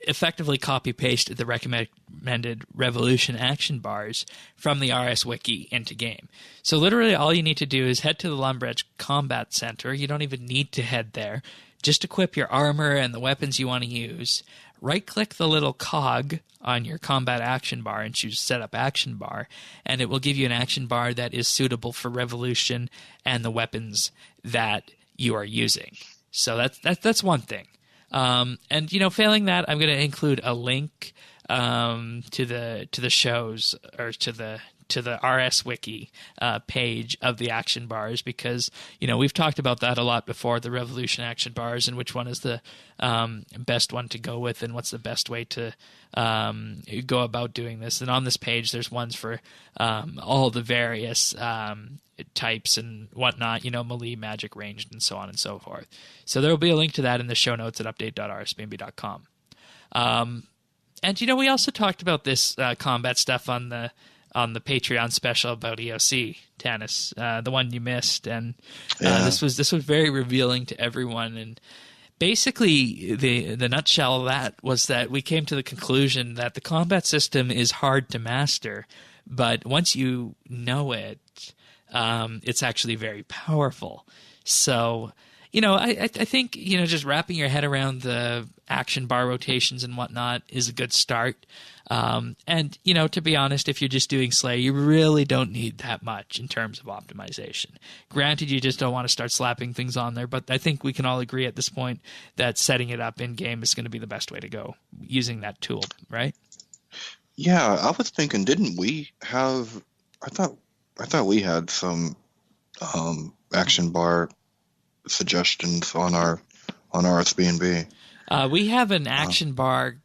effectively copy-pasted the recommended Revolution action bars from the RS Wiki into game. So literally all you need to do is head to the Lumbridge Combat Center. You don't even need to head there. Just equip your armor and the weapons you want to use. Right-click the little cog on your combat action bar and choose Set Up Action Bar, and it will give you an action bar that is suitable for Revolution and the weapons that you are using. So that's one thing. And, failing that, I'm going to include a link to the shows or to the RS Wiki page of the action bars, because we've talked about that a lot before, the Revolution action bars, and which one is the best one to go with, and what's the best way to go about doing this. And on this page, there's ones for all the various types and whatnot, melee, magic, ranged, and so on and so forth. So there will be a link to that in the show notes at update.rsbnb.com. And we also talked about this combat stuff on the Patreon special about EOC, Tanis, the one you missed, and this was very revealing to everyone. And basically, the nutshell of that was that we came to the conclusion that the combat system is hard to master, but once you know it, it's actually very powerful. So, I think, just wrapping your head around the action bar rotations and whatnot is a good start. And, to be honest, if you're just doing Slay, you really don't need that much in terms of optimization. Granted, you just don't want to start slapping things on there, but I think we can all agree at this point that setting it up in-game is going to be the best way to go using that tool, right? Yeah, I was thinking, didn't we have... I thought we had some action bar suggestions on RSBANDB. We have an action bar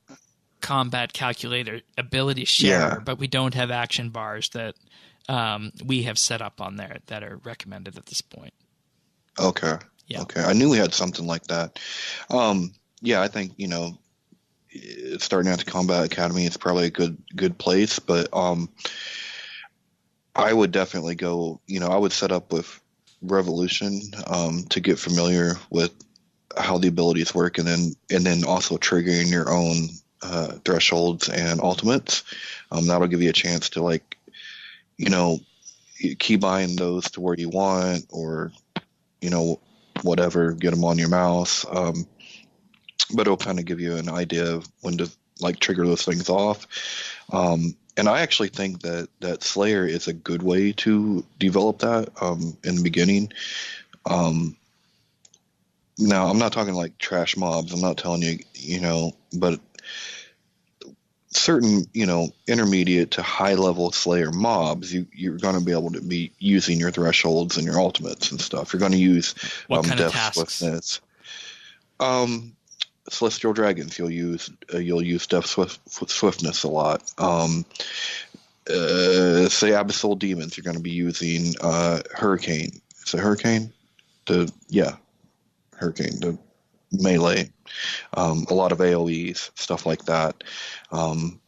combat calculator ability share, but we don't have action bars that we have set up on there that are recommended at this point. Okay. Yeah. Okay. I knew we had something like that. I think, starting out the Combat Academy is probably a good place, but I would definitely go, I would set up with Revolution to get familiar with how the abilities work, and then also triggering your own thresholds and ultimates. That'll give you a chance to keybind those to where you want, or whatever, get them on your mouse. But it'll kind of give you an idea of when to trigger those things off. And I actually think that Slayer is a good way to develop that in the beginning. Now, I'm not talking trash mobs. I'm not telling you, but certain, intermediate to high-level Slayer mobs, you're going to be able to be using your thresholds and your ultimates and stuff. You're going to use Death Swiftness. Celestial Dragons, you'll use Death Swiftness a lot. Say Abyssal Demons, you're going to be using Hurricane. Is it Hurricane? Hurricane, the melee. A lot of AoEs, stuff like that. And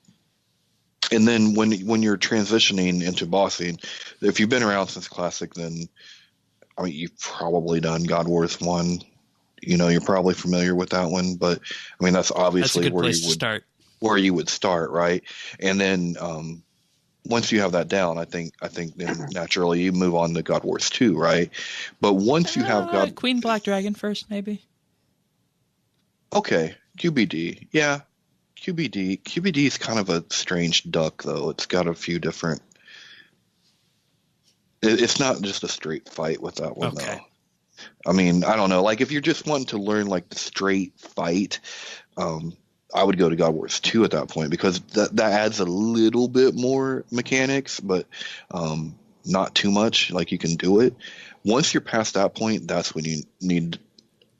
then when you're transitioning into bossing, if you've been around since Classic, then you've probably done God Wars 1. You're probably familiar with that one, but that's obviously where you would start, right? And then once you have that down, I think then naturally you move on to God Wars 2, right? But once you have Queen Black Dragon first, maybe. Okay, QBD, yeah, QBD. QBD is kind of a strange duck, though. It's got a few different. It's not just a straight fight with that one, though. I don't know. If you're just wanting to learn the straight fight, I would go to God Wars 2 at that point, because that adds a little bit more mechanics, but not too much. You can do it. Once you're past that point, that's when you need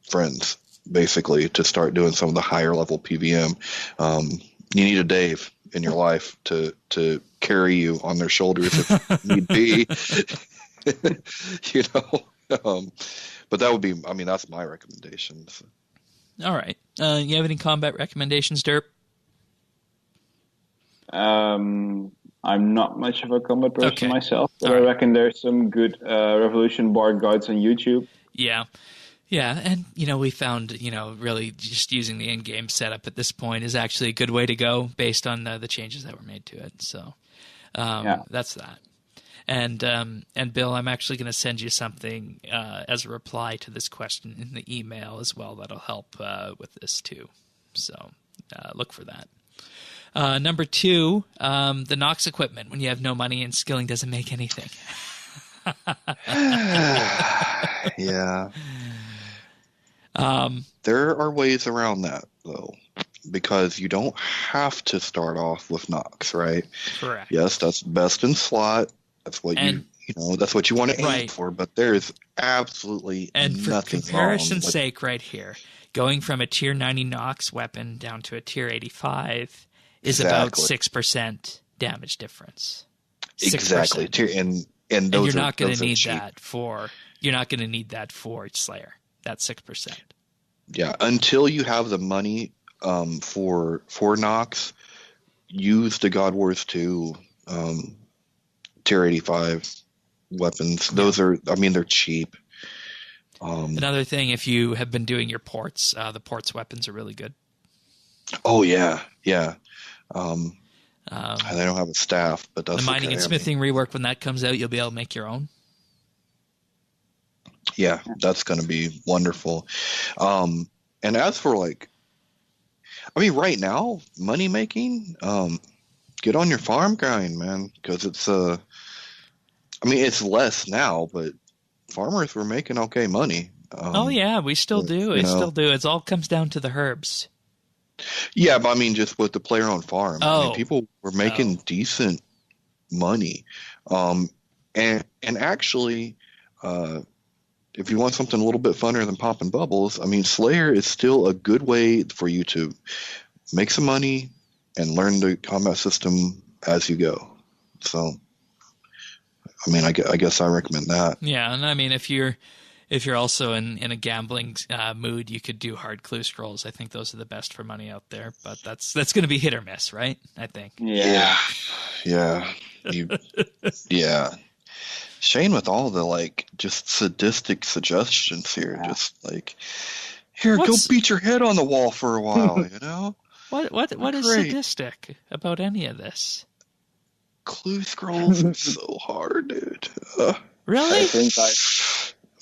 friends, basically, to start doing some of the higher level PVM. You need a Dave in your life to carry you on their shoulders if need be. But that would be, that's my recommendations. All right. You have any combat recommendations, Derp? I'm not much of a combat person myself, but I reckon there's some good Revolution Bard guides on YouTube. Yeah. Yeah, and, we found, really just using the in-game setup at this point is actually a good way to go based on the changes that were made to it. So that's that. And Bill, I'm actually going to send you something as a reply to this question in the email as well that'll help with this too. So look for that. Number 2, the Nox equipment. When you have no money and skilling doesn't make anything. Yeah. There are ways around that, though. because you don't have to start off with Nox, right? Correct. Yes, that's best in slot. That's what that's what you want to aim Right. for. But there's absolutely And for nothing comparison's wrong. sake, right here, going from a tier 90 Nox weapon down to a tier 85 is about Exactly. 6% damage difference. 6%. Exactly. And And those you're not going to are need cheap. that for Slayer. That's 6%. Yeah, until you have the money for Nox, use the God Wars 2 tier 85 weapons. Those are, I mean, they're cheap. Another thing, if you have been doing your ports, the ports weapons are really good. Oh yeah, yeah. They don't have a staff, but that's The mining okay. and smithing rework, when that comes out, you'll be able to make your own. Yeah, that's going to be wonderful. And as for like, I mean, right now, money making, get on your farm grind, man, because it's I mean, it's less now, but farmers were making okay money. Oh yeah, we still do. It all comes down to the herbs. Yeah, but I mean, just with the player on farm, I mean, Oh. people were making decent money. And actually, if you want something a little bit funner than popping bubbles, I mean, Slayer is still a good way for you to make some money and learn the combat system as you go. So, I mean, I guess I recommend that. Yeah, and I mean, if you're also in a gambling mood, you could do hard clue scrolls. I think those are the best for money out there, but that's going to be hit or miss, right? I think. Yeah. Yeah. Shane with all the like just sadistic suggestions here, just like go beat your head on the wall for a while, you know? What is sadistic about any of this? Clue scrolls are so hard, dude. Really? I think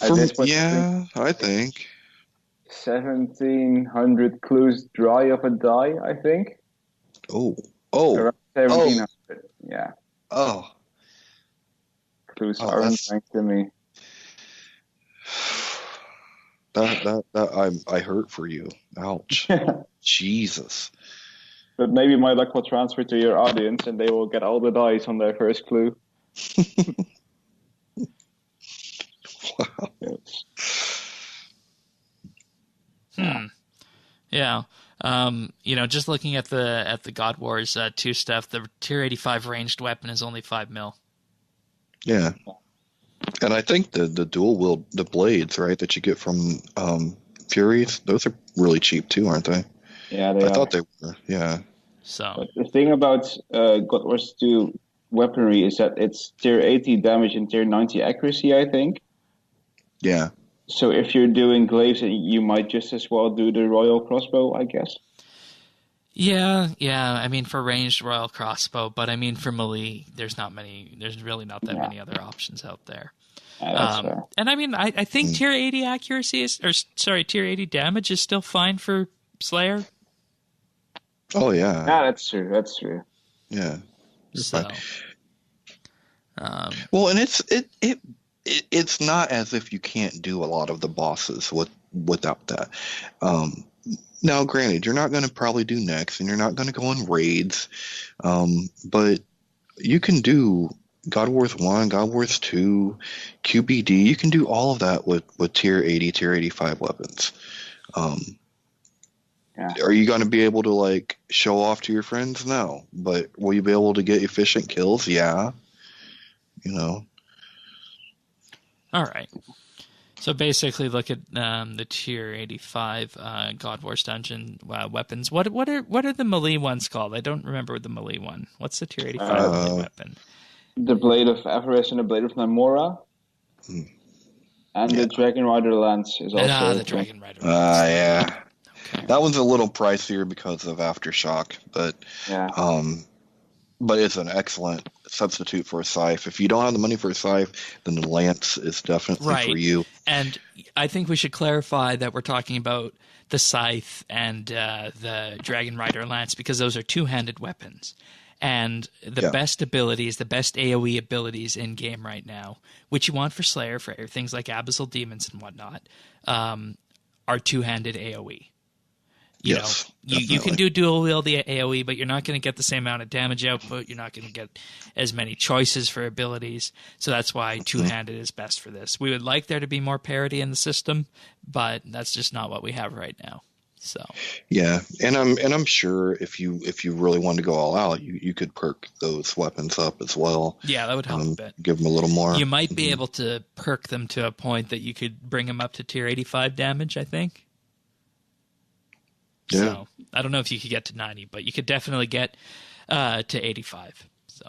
I think 1,700 clues dry of a die, I think. Oh. Around 1,700. Yeah. Oh. Clues aren't thanks to me. That I hurt for you. Ouch. Jesus. But maybe my luck will transfer to your audience and they will get all the dice on their first clue. Wow. Yeah. Just looking at the God Wars 2 stuff, the tier 85 ranged weapon is only 5 mil. Yeah. And I think the dual wield, the blades, right, that you get from Furies, those are really cheap too, aren't they? Yeah, they are. I thought they were. Yeah. So but the thing about God Wars 2 weaponry is that it's tier 80 damage and tier 90 accuracy, I think. Yeah. So if you're doing glaives, you might just as well do the royal crossbow, I guess. Yeah. I mean, for ranged royal crossbow, but I mean for melee, there's really not that many other options out there. That's fair. And I mean, I think tier 80 accuracy tier 80 damage is still fine for Slayer. Oh yeah. Yeah, that's true. Yeah. So, well, and it's not as if you can't do a lot of the bosses without that. Now, granted, you're not going to probably do next, and you're not going to go on raids, but you can do God Wars 1, God Wars 2, QBD. You can do all of that with tier 80, tier 85 weapons. Are you going to be able to like show off to your friends? No, but will you be able to get efficient kills? Yeah. All right. So basically, look at the tier 85 God Wars dungeon weapons. What are the melee ones called? I don't remember the melee one. What's the tier 85 melee weapon? The Blade of Avarice and the Blade of Namora. And the Dragon Rider Lance is also... the Dragon Rider Lance. Yeah. Okay. That one's a little pricier because of Aftershock, but but it's an excellent substitute for a scythe. If you don't have the money for a scythe, then the lance is definitely for you. And I think we should clarify that we're talking about the scythe and the Dragon Rider Lance because those are two-handed weapons. And the best abilities, the best AoE abilities in game right now, which you want for Slayer, for things like Abyssal Demons and whatnot, are two-handed AoE. You Yes, know, you can do dual wield the AoE, but you're not going to get the same amount of damage output. You're not going to get as many choices for abilities. So that's why two-handed is best for this. We would like there to be more parity in the system, but that's just not what we have right now. So yeah, and I'm sure if you really wanted to go all out, you could perk those weapons up as well. yeah, that would help a bit. Give them a little more. You might be able to perk them to a point that you could bring them up to tier 85 damage, I think. Yeah. So I don't know if you could get to 90, but you could definitely get to 85. So,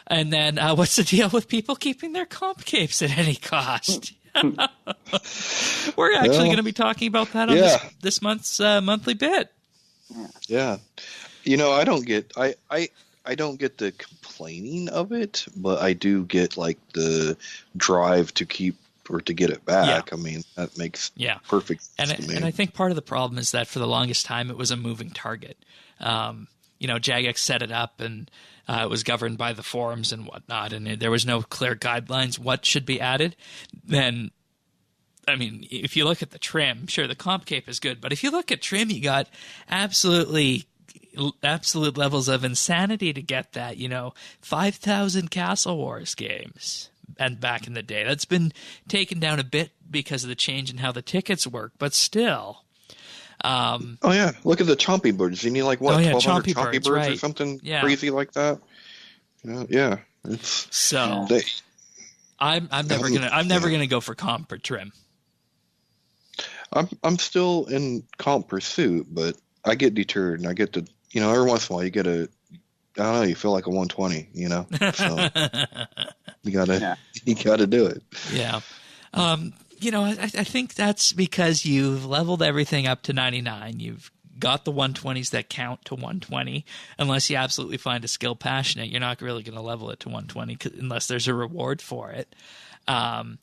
and then what's the deal with people keeping their comp capes at any cost? We're actually going to be talking about that on this month's monthly bit. Yeah, you know, I don't get the complaining of it, but I do get like the drive to keep or to get it back. I mean, that makes perfect sense to me. And I think part of the problem is that for the longest time it was a moving target. You know, Jagex set it up and it was governed by the forums and whatnot, and there was no clear guidelines what should be added. Then, I mean, if you look at the trim, sure, the comp cape is good, but if you look at trim, you got absolute levels of insanity to get that. You know, 5,000 Castle Wars games. And back in the day, that's been taken down a bit because of the change in how the tickets work, but still. Oh yeah, look at the chompy birds. You need like what 1,200 chompy birds right. or something crazy like that. Yeah, it's so. I'm never gonna go for comp or trim. I'm still in comp pursuit, but I get deterred, and I get to every once in a while you get a. I don't know. You feel like a 120, you know. So you gotta do it. Yeah. You know, I think that's because you've leveled everything up to 99. You've got the 120s that count to 120. Unless you absolutely find a skill passionate, you're not really going to level it to 120 unless there's a reward for it. And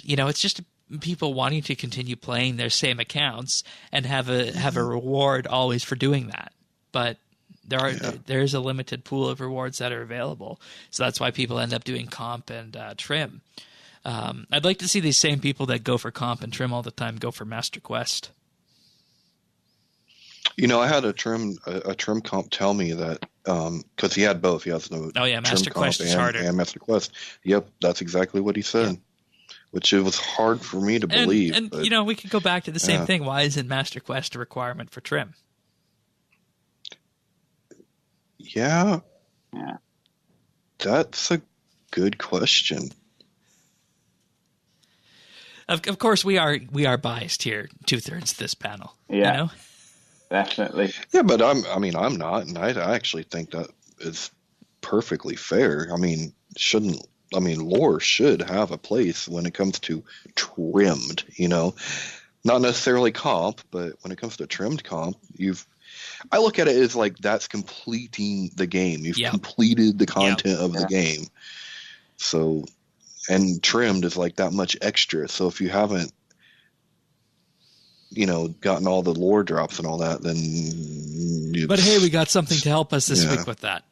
you know, it's just people wanting to continue playing their same accounts and have a reward always for doing that. But there's a limited pool of rewards that are available, so that's why people end up doing comp and trim. I'd like to see these same people that go for comp and trim all the time go for Master Quest. You know, I had a trim comp tell me that because he had both. He has no Master Quest is harder. And Master Quest. Yep, that's exactly what he said. Which it was hard for me to believe. And you know, we could go back to the same thing. Why isn't Master Quest a requirement for trim? Yeah. That's a good question. Of course, we are biased here. 2/3 this panel. Yeah, you know? Definitely. Yeah, but I'm not, and I actually think that is perfectly fair. I mean, lore should have a place when it comes to trimmed. You know, not necessarily comp, but when it comes to trimmed comp, I look at it as like that's completing the game. You've completed the content of the game. So, and trimmed is like that much extra. So if you haven't, gotten all the lore drops and all that, then. But hey, we got something to help us this week with that.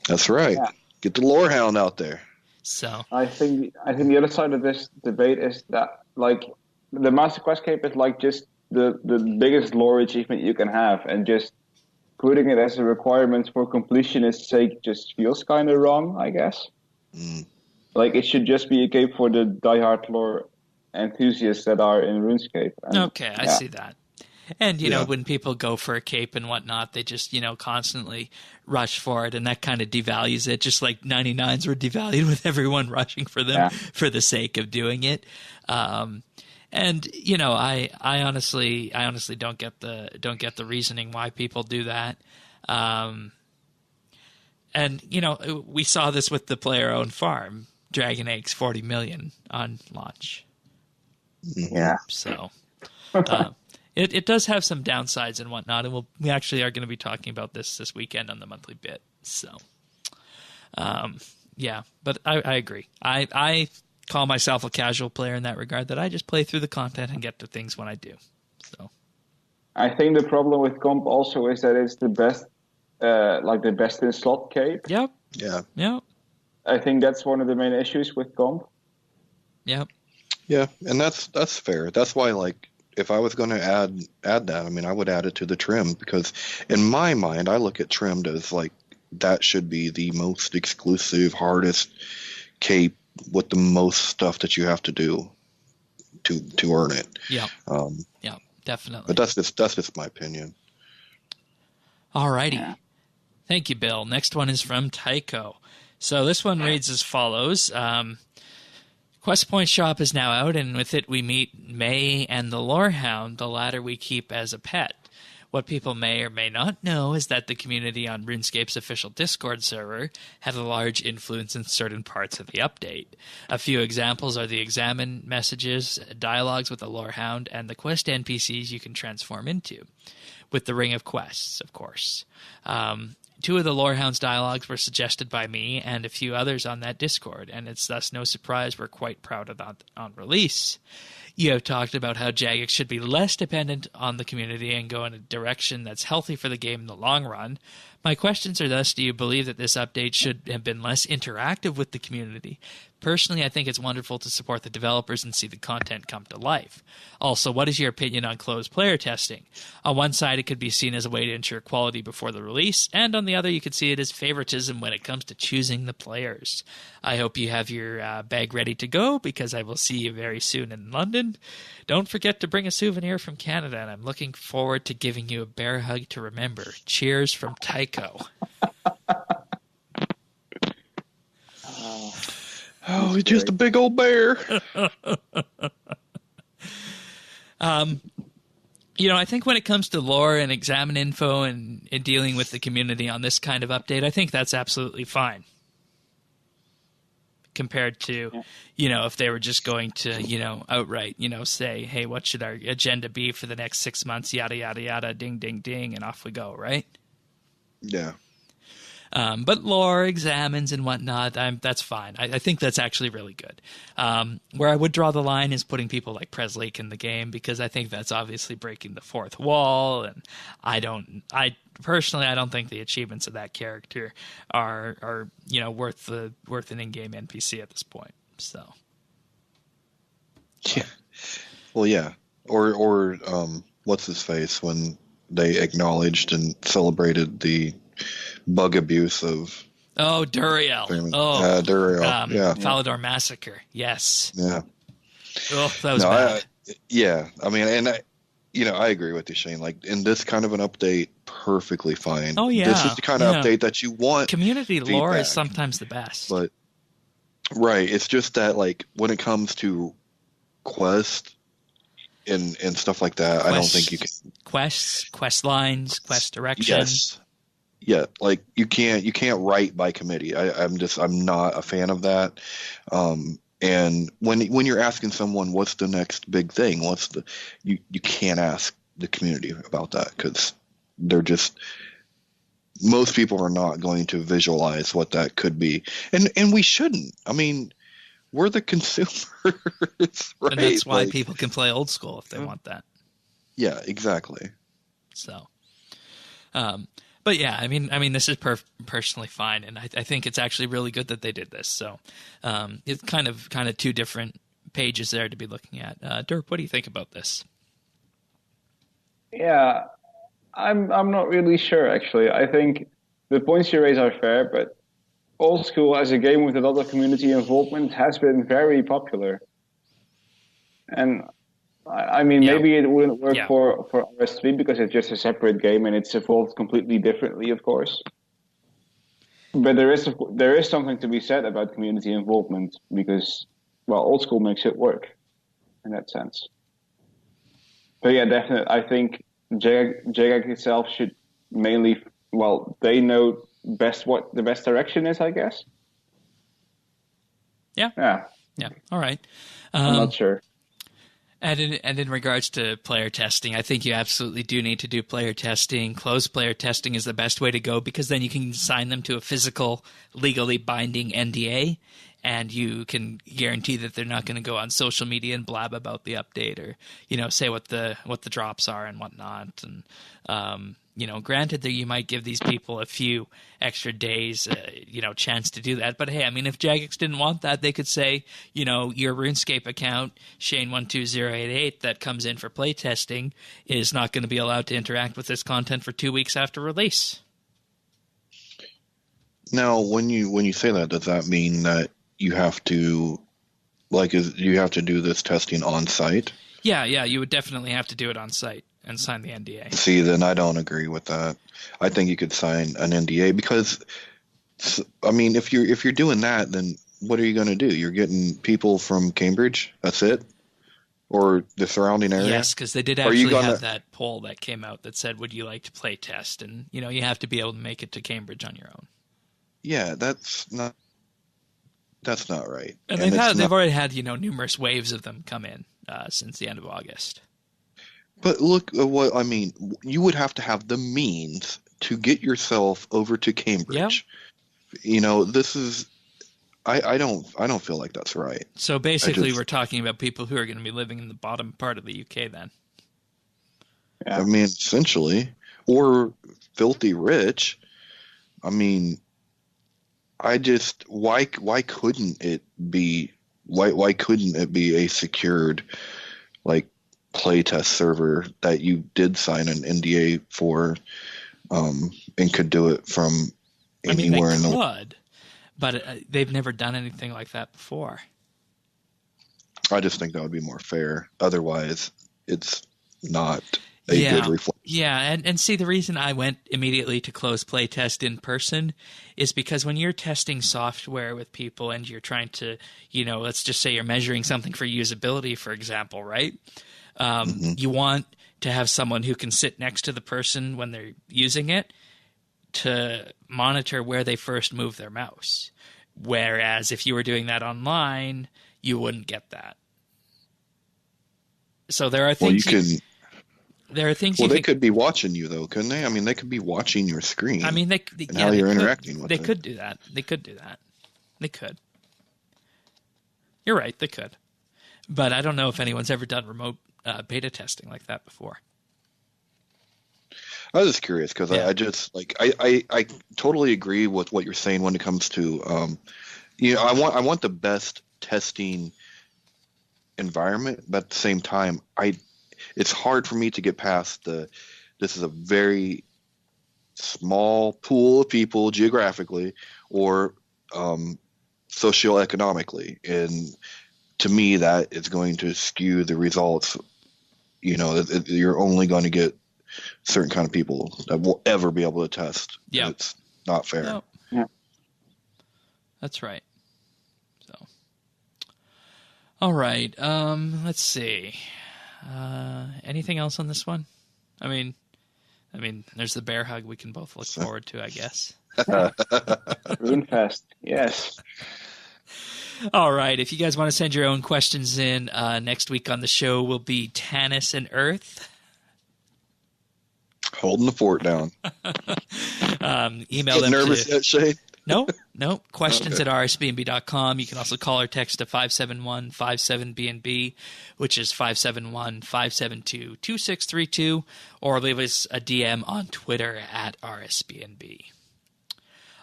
That's right. Yeah. Get the lore hound out there. So I think the other side of this debate is that like the Master Quest cape is like just the biggest lore achievement you can have, and just putting it as a requirement for completionist's sake just feels kind of wrong, I guess. Like it should just be a cape for the diehard lore enthusiasts that are in RuneScape. And, okay, I see that. And, you know, when people go for a cape and whatnot, they just, constantly rush for it, and that kind of devalues it, just like 99s were devalued with everyone rushing for them for the sake of doing it. And, I honestly don't get the reasoning why people do that. And, we saw this with the player-owned farm, Dragon Eggs 40 million on launch. Yeah. So... It does have some downsides and whatnot, and we actually are going to be talking about this weekend on the monthly bit. So, but I agree. I call myself a casual player in that regard, that I just play through the content and get to things when I do. So, I think the problem with comp also is that it's the best, the best in slot cape. Yep. Yeah. Yep. I think that's one of the main issues with comp. Yep. Yeah, and that's fair. That's why if I was going to add that, I mean, I would add it to the trim, because in my mind, I look at trimmed as like that should be the most exclusive, hardest cape with the most stuff that you have to do to earn it. Yeah. Yeah, definitely. But that's just my opinion. Alrighty. Yeah. Thank you, Bill. Next one is from Tycho. So this one reads as follows. Quest Point Shop is now out, and with it we meet May and the Lorehound, the latter we keep as a pet. What people may or may not know is that the community on RuneScape's official Discord server had a large influence in certain parts of the update. A few examples are the examine messages, dialogues with the Lorehound, and the quest NPCs you can transform into, with the Ring of Quests, of course. Two of the Lorehound's dialogues were suggested by me and a few others on that Discord, and it's thus no surprise we're quite proud of that on release. You have talked about how Jagex should be less dependent on the community and go in a direction that's healthy for the game in the long run. My questions are thus, do you believe that this update should have been less interactive with the community? Personally, I think it's wonderful to support the developers and see the content come to life. Also, what is your opinion on closed player testing? On one side, it could be seen as a way to ensure quality before the release, and on the other, you could see it as favoritism when it comes to choosing the players. I hope you have your bag ready to go, because I will see you very soon in London. Don't forget to bring a souvenir from Canada, and I'm looking forward to giving you a bear hug to remember. Cheers from Tycho. Oh, he's just a big old bear. I think when it comes to lore and examine info and dealing with the community on this kind of update, I think that's absolutely fine. Compared to, if they were just going to, outright, say, hey, what should our agenda be for the next 6 months, yada, yada, yada, ding, ding, ding, and off we go, right? Yeah. But lore, examines, and whatnot, that's fine. I think that's actually really good. Where I would draw the line is putting people like Preslake in the game, because I think that's obviously breaking the fourth wall, and personally, I don't think the achievements of that character are worth an in-game NPC at this point. So, yeah, well, yeah, or what's his face when they acknowledged and celebrated the bug abuse of Duriel. Duriel. Falador Massacre. Yes. Yeah. Oh, that was bad. I mean, and I agree with you, Shane. Like, in this kind of an update, perfectly fine. Oh, yeah. This is the kind of update that you want. Community lore is sometimes the best. But, right. It's just that, like, when it comes to quest and stuff like that, I don't think you can. Quests, quest lines, quest direction. Yes. Yeah, like you can't write by committee. I'm not a fan of that. And when you're asking someone what's the next big thing, you can't ask the community about that, because most people are not going to visualize what that could be, and we shouldn't. I mean, we're the consumers, right? And that's why people can play old school if they want that. Yeah, exactly. So, but yeah, I mean, this is personally fine, and I think it's actually really good that they did this. So, it's kind of two different pages there to be looking at. Derp, what do you think about this? Yeah, I'm not really sure, actually. I think the points you raise are fair, but Old School as a game with a lot of community involvement has been very popular, and I mean, maybe it wouldn't work for RS3 because it's just a separate game and it's evolved completely differently, of course. But there is something to be said about community involvement because, well, Old School makes it work in that sense. But yeah, definitely, I think JAG itself should mainly, they know best what the best direction is, I guess. Yeah. All right. I'm not sure. And in regards to player testing, I think you absolutely do need to do player testing. Closed player testing is the best way to go because then you can sign them to a physical, legally binding NDA, and you can guarantee that they're not going to go on social media and blab about the update, or say what the drops are and whatnot. And granted that you might give these people a few extra days, chance to do that. But hey, I mean, if Jagex didn't want that, they could say, your RuneScape account, Shane12088, that comes in for playtesting is not going to be allowed to interact with this content for 2 weeks after release. Now, when you say that, does that mean that you have to, you have to do this testing on site? Yeah, you would definitely have to do it on site and sign the NDA. See, then I don't agree with that. I think you could sign an NDA because, I mean, if you're doing that, then what are you going to do? You're getting people from Cambridge. That's it, or the surrounding area. Yes, because they did actually have that poll that came out that said, "Would you like to play test?" And you have to be able to make it to Cambridge on your own. Yeah, that's not right. And they've already had numerous waves of them come in since the end of August. But look, what I mean, you would have to have the means to get yourself over to Cambridge. Yep. This is, I don't feel like that's right. So basically, we're talking about people who are going to be living in the bottom part of the UK then. Yeah. I mean, essentially, or filthy rich. I mean, why couldn't it be a secured playtest server that you did sign an NDA for, and could do it from anywhere in the world? But they've never done anything like that before. I just think that would be more fair. Otherwise, it's not a good reflection. Yeah, and see, the reason I went immediately to close playtest in person is because when you're testing software with people and you're trying to, let's just say you're measuring something for usability, for example, right? You want to have someone who can sit next to the person when they're using it to monitor where they first move their mouse. Whereas if you were doing that online, you wouldn't get that. So there are things they could be watching you, though, couldn't they? I mean, they could be watching your screen. I mean, how you're interacting with it. They could do that. They could. You're right, they could. But I don't know if anyone's ever done remote beta testing like that before. I was just curious because I totally agree with what you're saying when it comes to I want the best testing environment, but at the same time it's hard for me to get past this is a very small pool of people geographically or socioeconomically, and to me that is going to skew the results. You're only going to get certain kind of people that will ever be able to test. Yeah, it's not fair. No. Yeah, that's right. So, all right. Let's see. Anything else on this one? I mean, there's the bear hug we can both look forward to, I guess. RuneFest, yes. All right. If you guys want to send your own questions in, next week on the show will be Tanis and Earth. Holding the fort down. Email them. Nervous yet, Shane? No. Questions at rsbnb.com. You can also call or text to 571-57BNB, which is 571-572-2632, or leave us a DM on Twitter at RSBNB.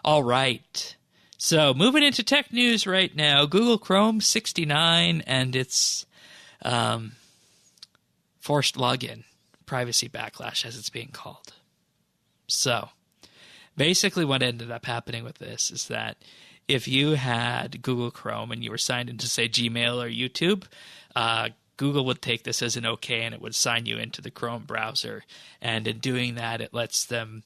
All right. So moving into tech news right now, Google Chrome 69 and its forced login, privacy backlash as it's being called. So basically what ended up happening with this is that if you had Google Chrome and you were signed into, say, Gmail or YouTube, Google would take this as an okay and it would sign you into the Chrome browser. And in doing that, it lets them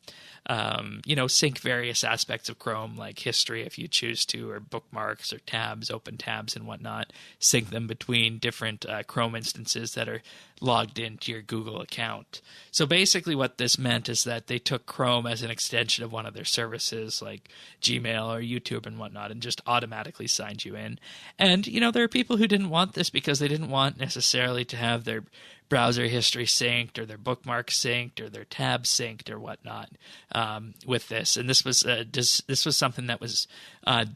sync various aspects of Chrome, like history if you choose to, or bookmarks or tabs, open tabs and whatnot, sync them between different Chrome instances that are logged into your Google account. So basically what this meant is that they took Chrome as an extension of one of their services like Gmail or YouTube and whatnot and just automatically signed you in. And, there are people who didn't want this because they didn't want necessarily to have their browser history synced, or their bookmarks synced, or their tabs synced, or whatnot with this. And this was something that was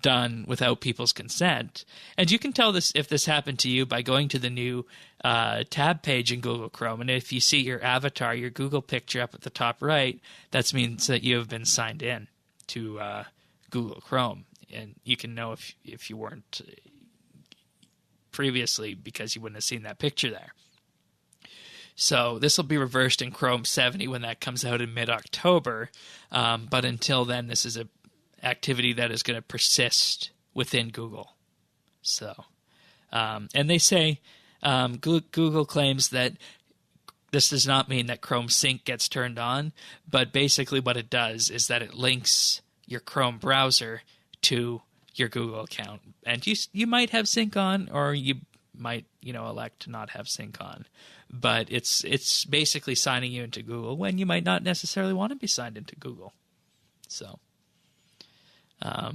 done without people's consent. And you can tell this if this happened to you by going to the new tab page in Google Chrome. And if you see your avatar, your Google picture up at the top right, that means that you have been signed in to Google Chrome. And you can know if you weren't previously, because you wouldn't have seen that picture there. So this will be reversed in Chrome 70 when that comes out in mid-October. But until then, this is an activity that is going to persist within Google. So, and they say Google claims that this does not mean that Chrome Sync gets turned on, but basically what it does is that it links your Chrome browser to your Google account. And you might have sync on, or you might, elect to not have sync on. But it's basically signing you into Google when you might not necessarily want to be signed into Google. So, I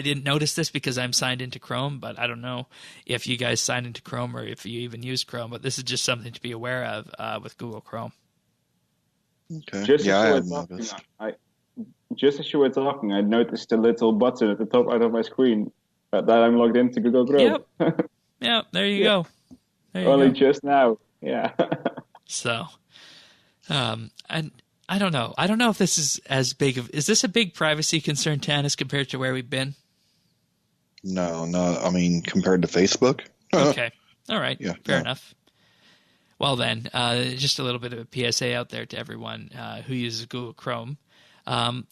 didn't notice this because I'm signed into Chrome, but I don't know if you guys sign into Chrome or if you even use Chrome. But this is just something to be aware of with Google Chrome. Okay. Just I as have you were talking, noticed. just as you were talking, I noticed a little button at the top right of my screen that I'm logged into Google Chrome. Yep. Yep. There you go. There you Only go. just now. Yeah. So, and I don't know. I don't know if this is as big of. Is this a big privacy concern, Tanis, compared to where we've been? No, I mean, compared to Facebook. Okay. All right. Yeah, Fair no. enough. Well, then, just a little bit of a PSA out there to everyone who uses Google Chrome.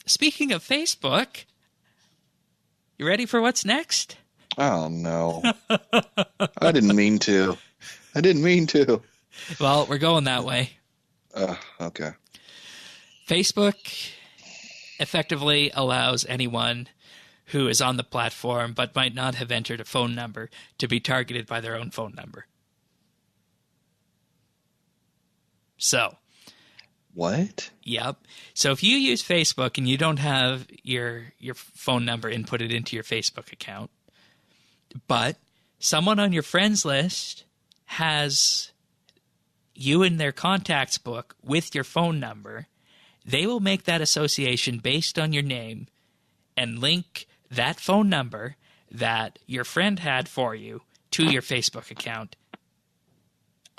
Speaking of Facebook, you ready for what's next? Oh, no. I didn't mean to. Well, we're going that way. Okay. Facebook effectively allows anyone who is on the platform but might not have entered a phone number to be targeted by their own phone number. So. What? Yep. So if you use Facebook and you don't have your phone number inputted into your Facebook account, but someone on your friends list has you in their contacts book with your phone number, they will make that association based on your name and link that phone number that your friend had for you to your Facebook account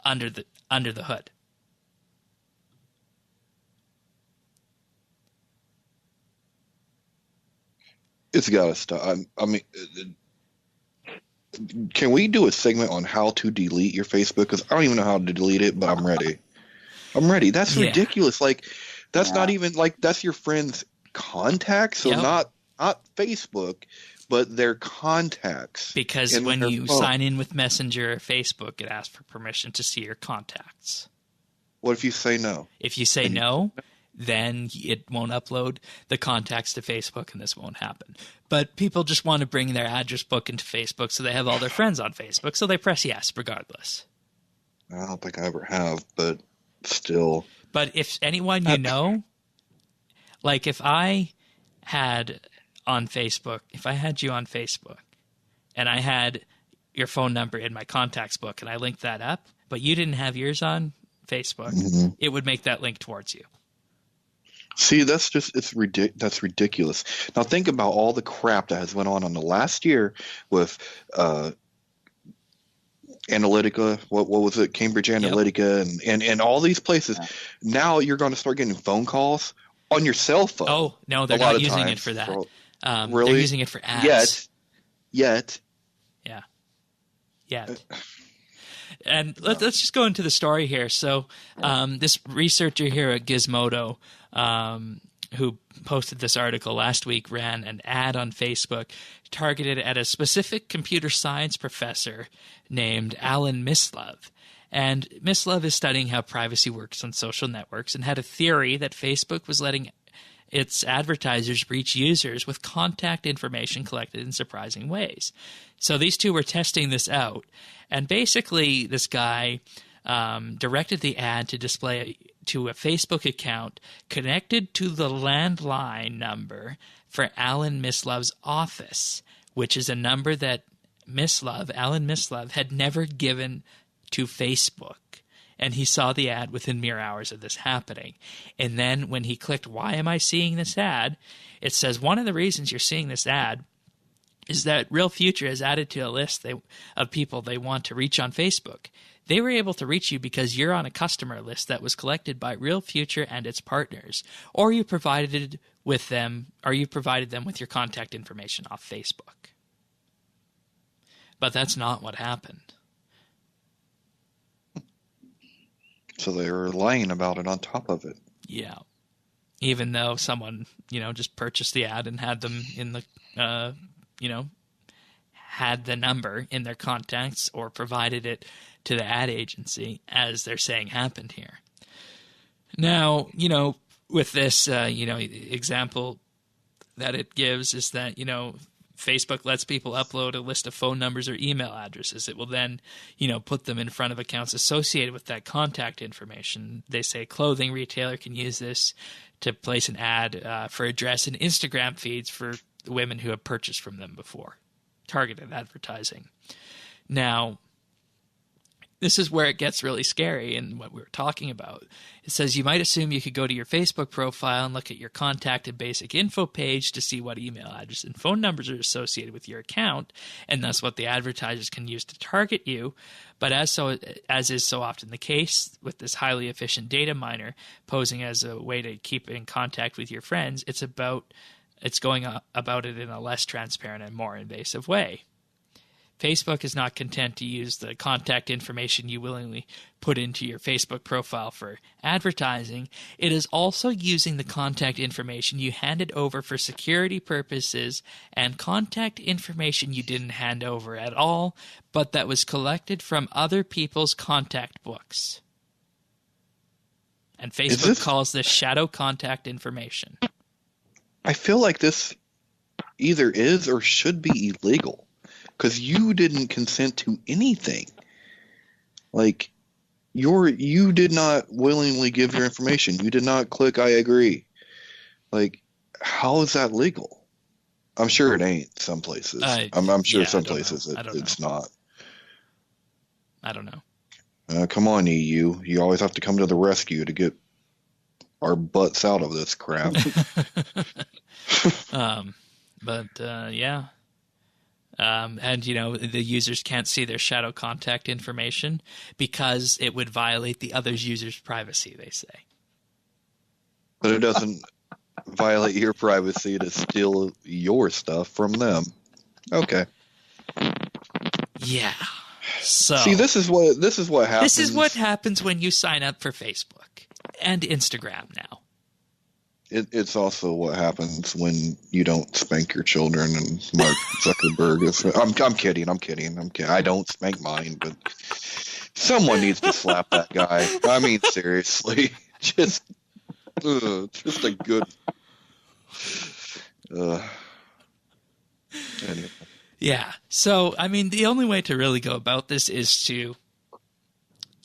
under the hood. It's got to stop. I mean, can we do a segment on how to delete your Facebook? Because I don't even know how to delete it, but I'm ready. That's ridiculous. Like, that's not even, like, that's your friend's contacts. So not Facebook, but their contacts. Because when you sign in with Messenger or Facebook, it asks for permission to see your contacts. What if you say no? If you say no, then it won't upload the contacts to Facebook, and this won't happen. But people just want to bring their address book into Facebook, so they have all their friends on Facebook, so they press yes regardless. I don't think I ever have, but still. But if anyone you know, like if I had on Facebook, if I had you on Facebook, and I had your phone number in my contacts book, and I linked that up, but you didn't have yours on Facebook, it would make that link towards you. See, that's that's ridiculous. Now think about all the crap that has went on the last year with Analytica. What was it? Cambridge Analytica and all these places. Yeah. Now you're going to start getting phone calls on your cell phone. Oh no, they're not using it for that. Really? They're using it for ads. Yet. Yeah. Yet. And let's just go into the story here. So this researcher here at Gizmodo, who posted this article last week, ran an ad on Facebook targeted at a specific computer science professor named Alan Mislove. And Mislove is studying how privacy works on social networks and had a theory that Facebook was letting its advertisers reach users with contact information collected in surprising ways. So these two were testing this out. And basically, this guy directed the ad to display to a Facebook account connected to the landline number for Alan Mislove's office, which is a number that Alan Mislove, had never given to Facebook. And he saw the ad within mere hours of this happening. And then when he clicked, why am I seeing this ad? It says one of the reasons you're seeing this ad is that Real Future has added to a list of people they want to reach on Facebook. They were able to reach you because you're on a customer list that was collected by Real Future and its partners, or you provided them with your contact information off Facebook. But that's not what happened. So they were lying about it on top of it. Yeah. Even though someone, just purchased the ad and had them in the, had the number in their contacts or provided it to the ad agency, as they're saying happened here. Now, with this, example that it gives is that, Facebook lets people upload a list of phone numbers or email addresses. It will then, put them in front of accounts associated with that contact information. They say clothing retailer can use this to place an ad for address in Instagram feeds for women who have purchased from them before. Targeted advertising. Now, this is where it gets really scary and what we were talking about. It says you might assume you could go to your Facebook profile and look at your contact and basic info page to see what email address and phone numbers are associated with your account, and thus what the advertisers can use to target you. But as is so often the case with this highly efficient data miner posing as a way to keep in contact with your friends, it's going about it in a less transparent and more invasive way. Facebook is not content to use the contact information you willingly put into your Facebook profile for advertising. It is also using the contact information you handed over for security purposes and contact information you didn't hand over at all, but that was collected from other people's contact books. And Facebook calls this shadow contact information. I feel like this either is or should be illegal. Because you didn't consent to anything. Like, you did not willingly give your information. You did not click I agree. Like, how is that legal? I'm sure it ain't some places. I'm sure some places it's not. I don't know. Come on, EU. You always have to come to the rescue to get our butts out of this crap. Yeah. And, the users can't see their shadow contact information because it would violate the other user's privacy, they say. But it doesn't violate your privacy to steal your stuff from them. Okay. Yeah. So see, this is what happens. This is what happens when you sign up for Facebook and Instagram now. It's also what happens when you don't spank your children, and Mark Zuckerberg is. I'm kidding. I don't spank mine, but someone needs to slap that guy. I mean, seriously, just a good. Anyway. Yeah. So, I mean, the only way to really go about this is to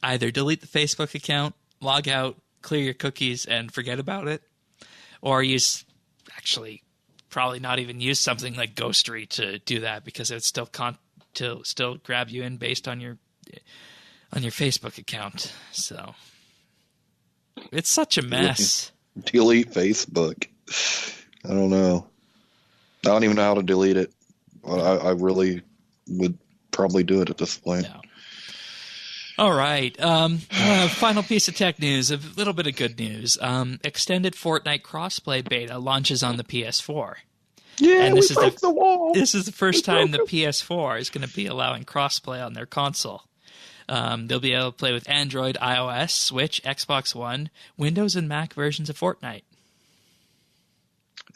either delete the Facebook account, log out, clear your cookies, and forget about it. Or probably not even use something like Ghostery to do that, because it would still grab you in based on your Facebook account. So it's such a mess. Delete Facebook. I don't know. I don't even know how to delete it. I really would probably do it at this point. No. All right. Final piece of tech news, a little bit of good news. Extended Fortnite crossplay beta launches on the PS4. Yeah, and this broke the wall. This is the first time the PS4 is going to be allowing crossplay on their console. They'll be able to play with Android, iOS, Switch, Xbox One, Windows, and Mac versions of Fortnite.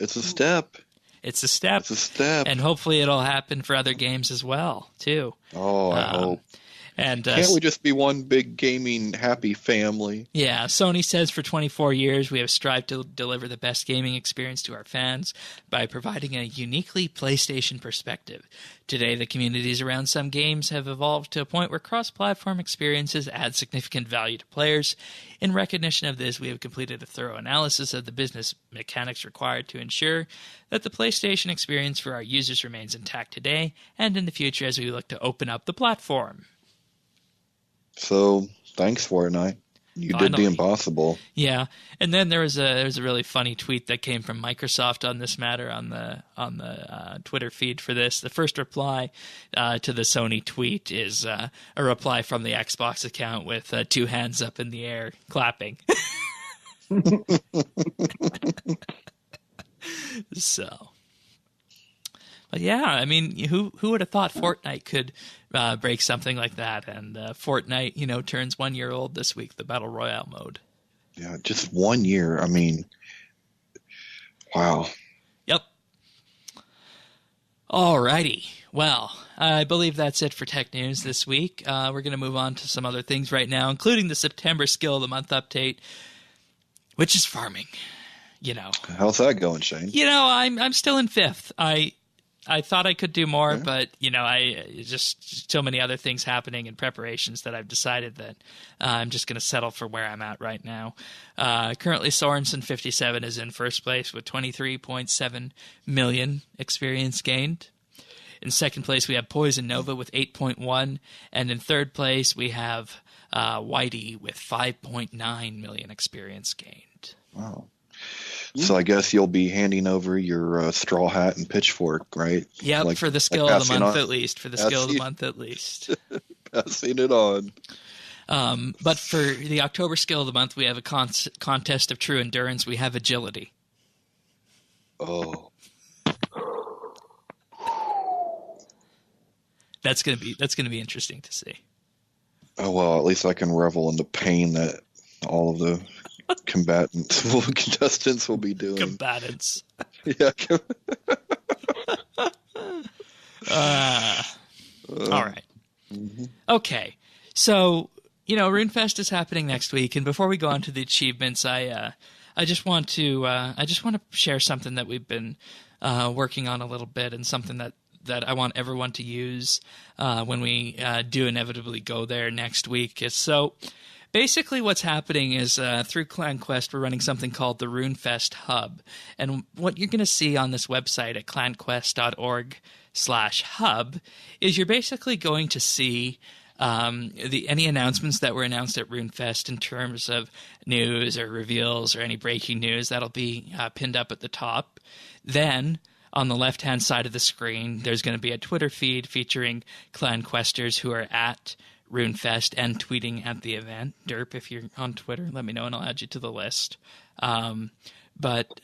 It's a step. It's a step. And hopefully it'll happen for other games as well, too. Oh, I hope. And can't we just be one big gaming happy family? Yeah, Sony says for 24 years we have strived to deliver the best gaming experience to our fans by providing a uniquely PlayStation perspective. Today, the communities around some games have evolved to a point where cross-platform experiences add significant value to players. In recognition of this, we have completed a thorough analysis of the business mechanics required to ensure that the PlayStation experience for our users remains intact today and in the future as we look to open up the platform. So thanks, Fortnite. You did the Finally. impossible. Yeah, and then there was a really funny tweet that came from Microsoft on this matter on the Twitter feed for this. The first reply to the Sony tweet is a reply from the Xbox account with 2 hands up in the air clapping. So, but yeah, I mean, who would have thought Fortnite could break something like that? And Fortnite, turns 1 year old this week, the Battle Royale mode. Yeah, just 1 year. I mean, wow. Yep. Alrighty. Well, I believe that's it for tech news this week. We're going to move on to some other things right now, including the September Skill of the Month update, which is farming. How's that going, Shane? I'm still in 5th. I thought I could do more, but I just so many other things happening in preparations that I've decided that I'm just going to settle for where I'm at right now. Currently, Sorensen 57 is in first place with 23.7 million experience gained. In second place, we have Poison Nova with 8.1, and in third place, we have Whitey with 5.9 million experience gained. Wow. So I guess you'll be handing over your straw hat and pitchfork, right? Yep, for the skill of the month at least. For the skill of the month at least. Passing it on. But for the October skill of the month, we have a contest of true endurance. We have agility. Oh. That's gonna be interesting to see. Oh well, at least I can revel in the pain that all of the contestants will be doing. Combatants. Yeah. All right. Mm-hmm. Okay. So, RuneFest is happening next week, and before we go on to the achievements, I just want to share something that we've been working on a little bit, and something that I want everyone to use when we do inevitably go there next week. So basically what's happening is through ClanQuest, we're running something called the RuneFest Hub. And what you're going to see on this website at clanquest.org/hub is you're basically going to see any announcements that were announced at RuneFest in terms of news or reveals or any breaking news. That'll be pinned up at the top. Then on the left-hand side of the screen, there's going to be a Twitter feed featuring ClanQuesters who are at RuneFest and tweeting at the event. Derp, if you're on Twitter, let me know and I'll add you to the list. But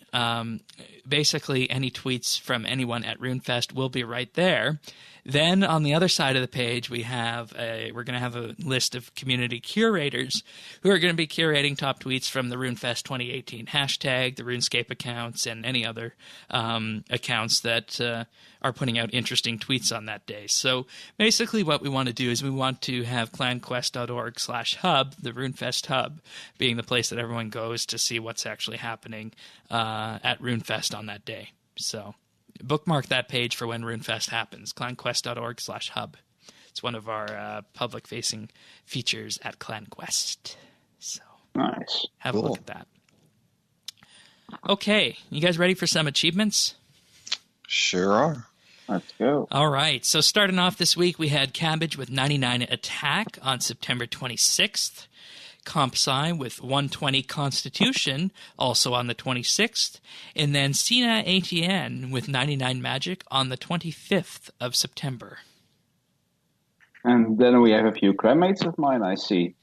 basically, any tweets from anyone at RuneFest will be right there. Then on the other side of the page, we're going to have a list of community curators who are going to be curating top tweets from the RuneFest 2018 hashtag, the RuneScape accounts, and any other accounts that are putting out interesting tweets on that day. So basically what we want to do is we want to have clanquest.org/hub, the RuneFest hub, being the place that everyone goes to see what's actually happening at RuneFest on that day. So bookmark that page for when RuneFest happens, clanquest.org/hub. It's one of our public-facing features at ClanQuest. So nice. Have a look at that. Okay, you guys ready for some achievements? Sure are. Let's go. All right, so starting off this week, we had Cabbage with 99 attack on September 26th. CompSci with 120 Constitution, also on the 26th. And then Sina ATN with 99 Magic on the 25th of September. And then we have a few crewmates of mine, I see.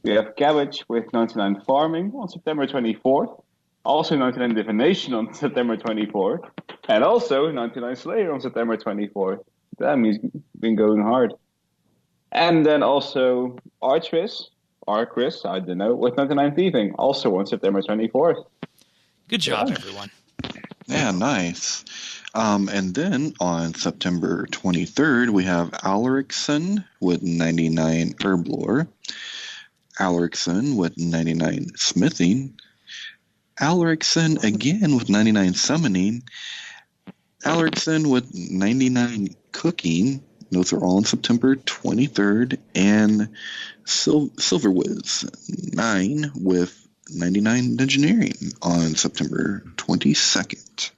We have Cabbage with 99 Farming on September 24th. Also 99 Divination on September 24th. And also 99 Slayer on September 24th. Damn, he's been going hard. And then also Archris, I don't know, with 99 Thieving, also on September 24th. Good job, everyone. Yeah, nice. And then on September 23rd, we have Alrickson with 99 Herblore, Alrickson with 99 Smithing, Alrickson again with 99 Summoning, Alrickson with 99 Cooking. Those are all on September 23rd. And Silverwiz 9 with 99 Engineering on September 22nd.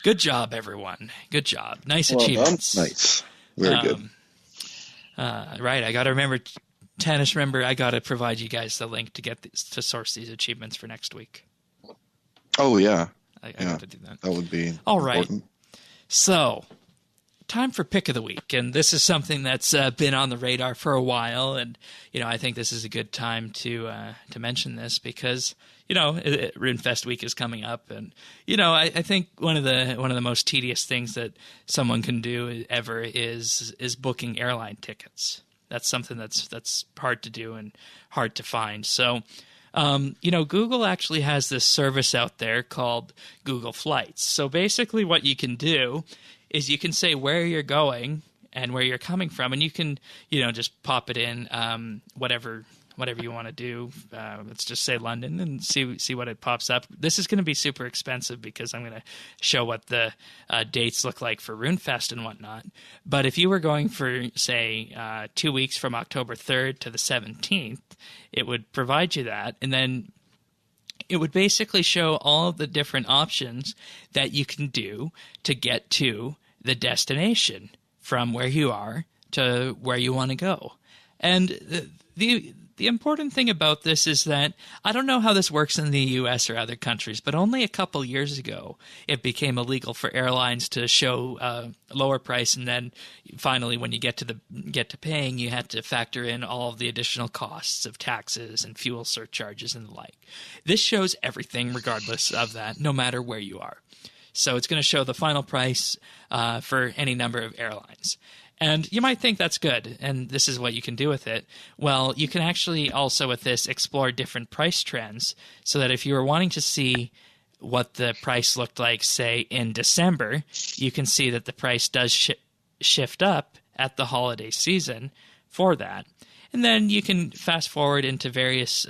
Good job, everyone. Good job. Nice achievements. Nice. Very good. Right, I got to remember Tannis, remember, I got to provide you guys the link to get to source these achievements for next week. Oh, yeah. I got to do that. That would be all important. Right. So, time for pick of the week, and this is something that's been on the radar for a while, and I think this is a good time to mention this because RuneFest week is coming up, and I think one of the most tedious things that someone can do ever is booking airline tickets. That's something that's hard to do and hard to find. So, Google actually has this service out there called Google Flights. So basically, what you can do is you can say where you're going and where you're coming from, and you can, just pop it in, whatever you want to do. Let's just say London and see what it pops up. This is going to be super expensive because I'm going to show what the dates look like for RuneFest and whatnot. But if you were going for, say, 2 weeks from October 3rd to the 17th, it would provide you that, and then it would basically show all of the different options that you can do to get to the destination from where you are to where you want to go. And the important thing about this is that I don't know how this works in the U.S. or other countries, but only a couple years ago it became illegal for airlines to show a lower price, and then finally, when you get to paying, you had to factor in all of the additional costs of taxes and fuel surcharges and the like. This shows everything, regardless of that, no matter where you are. So it's going to show the final price for any number of airlines. And you might think that's good, and this is what you can do with it. Well, you can actually also with this explore different price trends so that if you were wanting to see what the price looked like, say, in December, you can see that the price does shift up at the holiday season for that. And then you can fast forward into various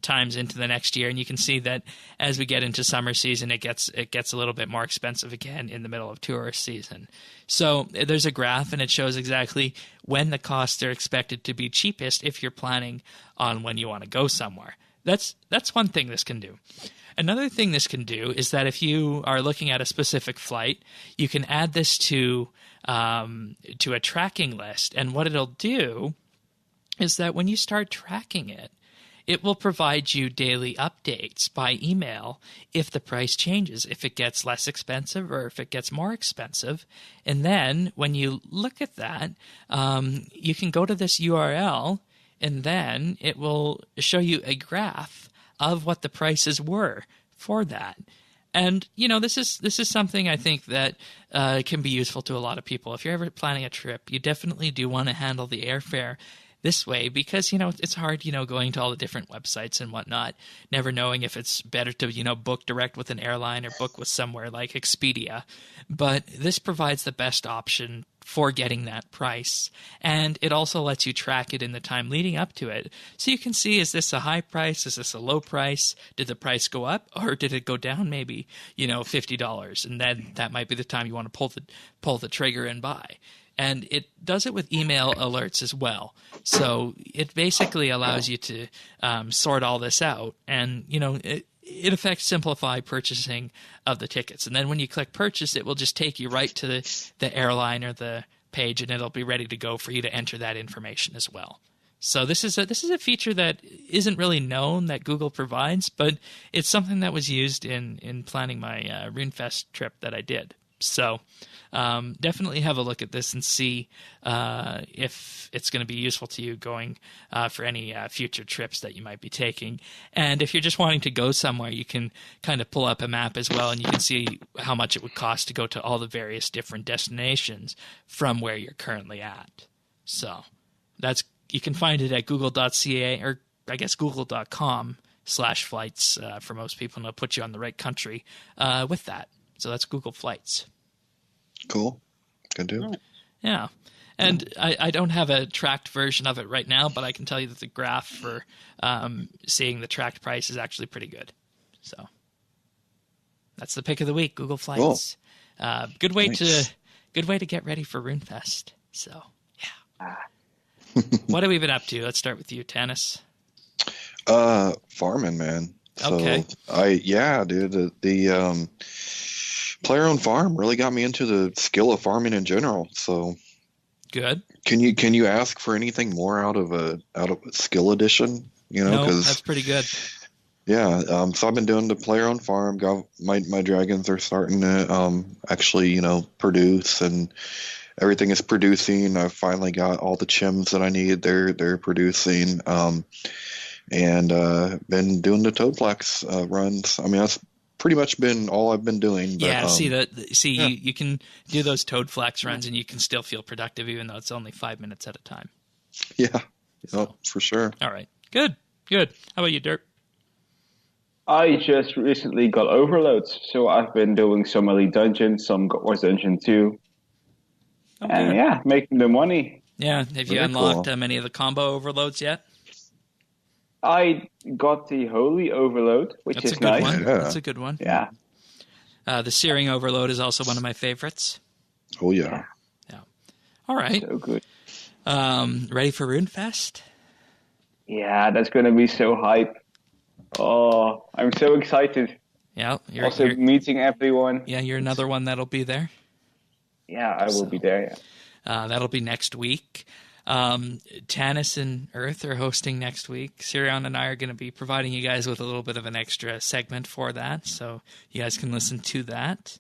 times into the next year, and you can see that as we get into summer season, it gets a little bit more expensive again in the middle of tourist season. So there's a graph, and it shows exactly when the costs are expected to be cheapest if you're planning on when you want to go somewhere. That's one thing this can do. Another thing this can do is that if you are looking at a specific flight, you can add this to a tracking list, and what it'll do is that when you start tracking it, it will provide you daily updates by email if the price changes, if it gets less expensive or if it gets more expensive. And then when you look at that, you can go to this URL, and then it will show you a graph of what the prices were for that. And, this is something I think that can be useful to a lot of people. If you're ever planning a trip, you definitely do want to handle the airfare this way because, it's hard, going to all the different websites and whatnot, never knowing if it's better to, book direct with an airline or book with somewhere like Expedia. But this provides the best option for getting that price. And it also lets you track it in the time leading up to it. So you can see, is this a high price? Is this a low price? Did the price go up or did it go down maybe, $50? And then that might be the time you want to pull the trigger and buy. And it does it with email alerts as well. So it basically allows you to sort all this out. And, it affects simplify purchasing of the tickets. And then when you click purchase, it will just take you right to the airline or the page, and it'll be ready to go for you to enter that information as well. So this is a feature that isn't really known that Google provides, but it's something that was used in planning my RuneFest trip that I did. So definitely have a look at this and see if it's going to be useful to you going for any future trips that you might be taking. And if you're just wanting to go somewhere, you can kind of pull up a map as well, and you can see how much it would cost to go to all the various different destinations from where you're currently at. So you can find it at google.ca, or I guess google.com/flights for most people, and it'll put you on the right country with that. So that's Google Flights. Cool. Good do. Yeah. And I don't have a tracked version of it right now, but I can tell you that the graph for seeing the tracked price is actually pretty good. So that's the pick of the week, Google Flights. Cool. Good way to get ready for RuneFest. So, yeah. What have we been up to? Let's start with you, Tannis. Farming, man. Okay. Dude, the player-owned farm really got me into the skill of farming in general. So Good. Can you ask for anything more out of a skill edition? You know, No, because that's pretty good. yeah. So I've been doing the player-owned farm. Got my dragons are starting to actually produce, and everything is producing. I've finally got all the chims that I need. They're producing. And been doing the Toadflax runs. I mean, that's pretty much been all I've been doing. But, yeah, you can do those Toadflax runs and you can still feel productive even though it's only 5 minutes at a time. Yeah, for sure. All right, good. How about you, Dirk? I just recently got overloads, so I've been doing some elite dungeons, some God Wars Dungeon 2, and yeah, making the money. Yeah, have you unlocked many of the combo overloads yet? I got the Holy Overload, which is nice. One. Yeah. That's a good one. Yeah. The Searing Overload is also one of my favorites. Oh, yeah. Yeah. All right. So good. Ready for RuneFest? Yeah, that's going to be so hype. Oh, I'm so excited. Yeah. You're meeting everyone. Yeah, you're another one that'll be there. Yeah, I will be there, yeah. That'll be next week. Tanis and Earth are hosting next week. Sirion and I are going to be providing you guys with a little bit of an extra segment for that, so you guys can listen to that.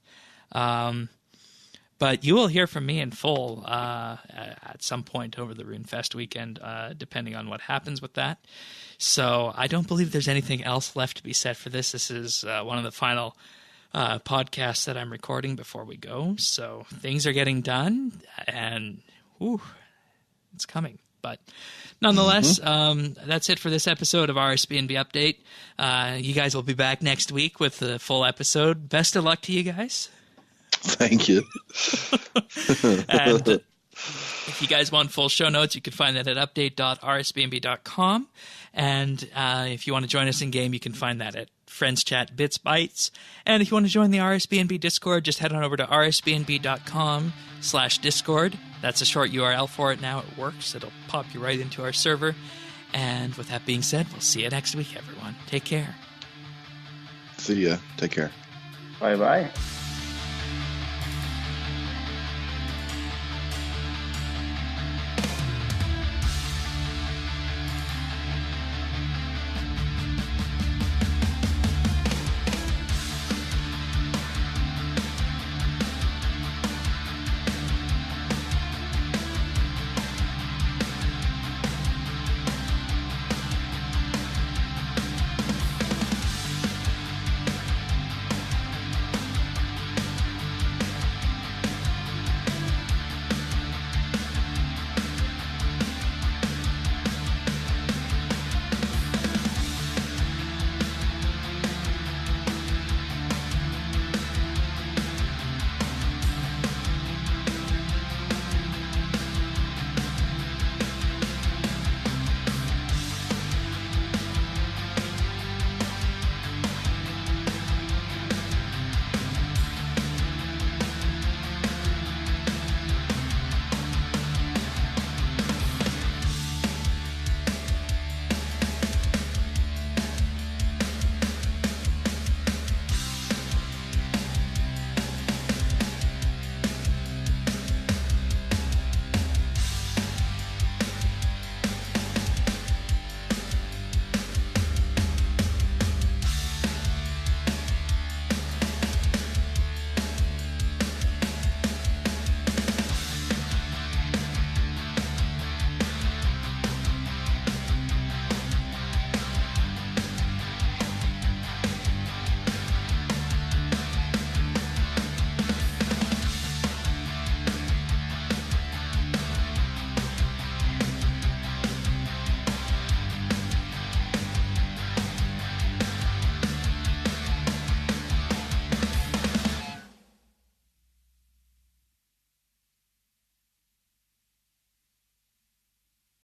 But you will hear from me in full at some point over the RuneFest weekend, depending on what happens with that. So I don't believe there's anything else left to be said for this. This is one of the final podcasts that I'm recording before we go. So things are getting done, and it's coming. But nonetheless, that's it for this episode of RSBANDB Update. You guys will be back next week with the full episode. Best of luck to you guys. Thank you. And if you guys want full show notes, you can find that at update.rsbnb.com. And if you want to join us in game, you can find that at Friends Chat Bits Bytes. And if you want to join the RSBNB Discord, just head on over to rsbnb.com/Discord. That's a short URL for it now. It works. It'll pop you right into our server. And with that being said, we'll see you next week, everyone. Take care. See ya. Take care. Bye-bye.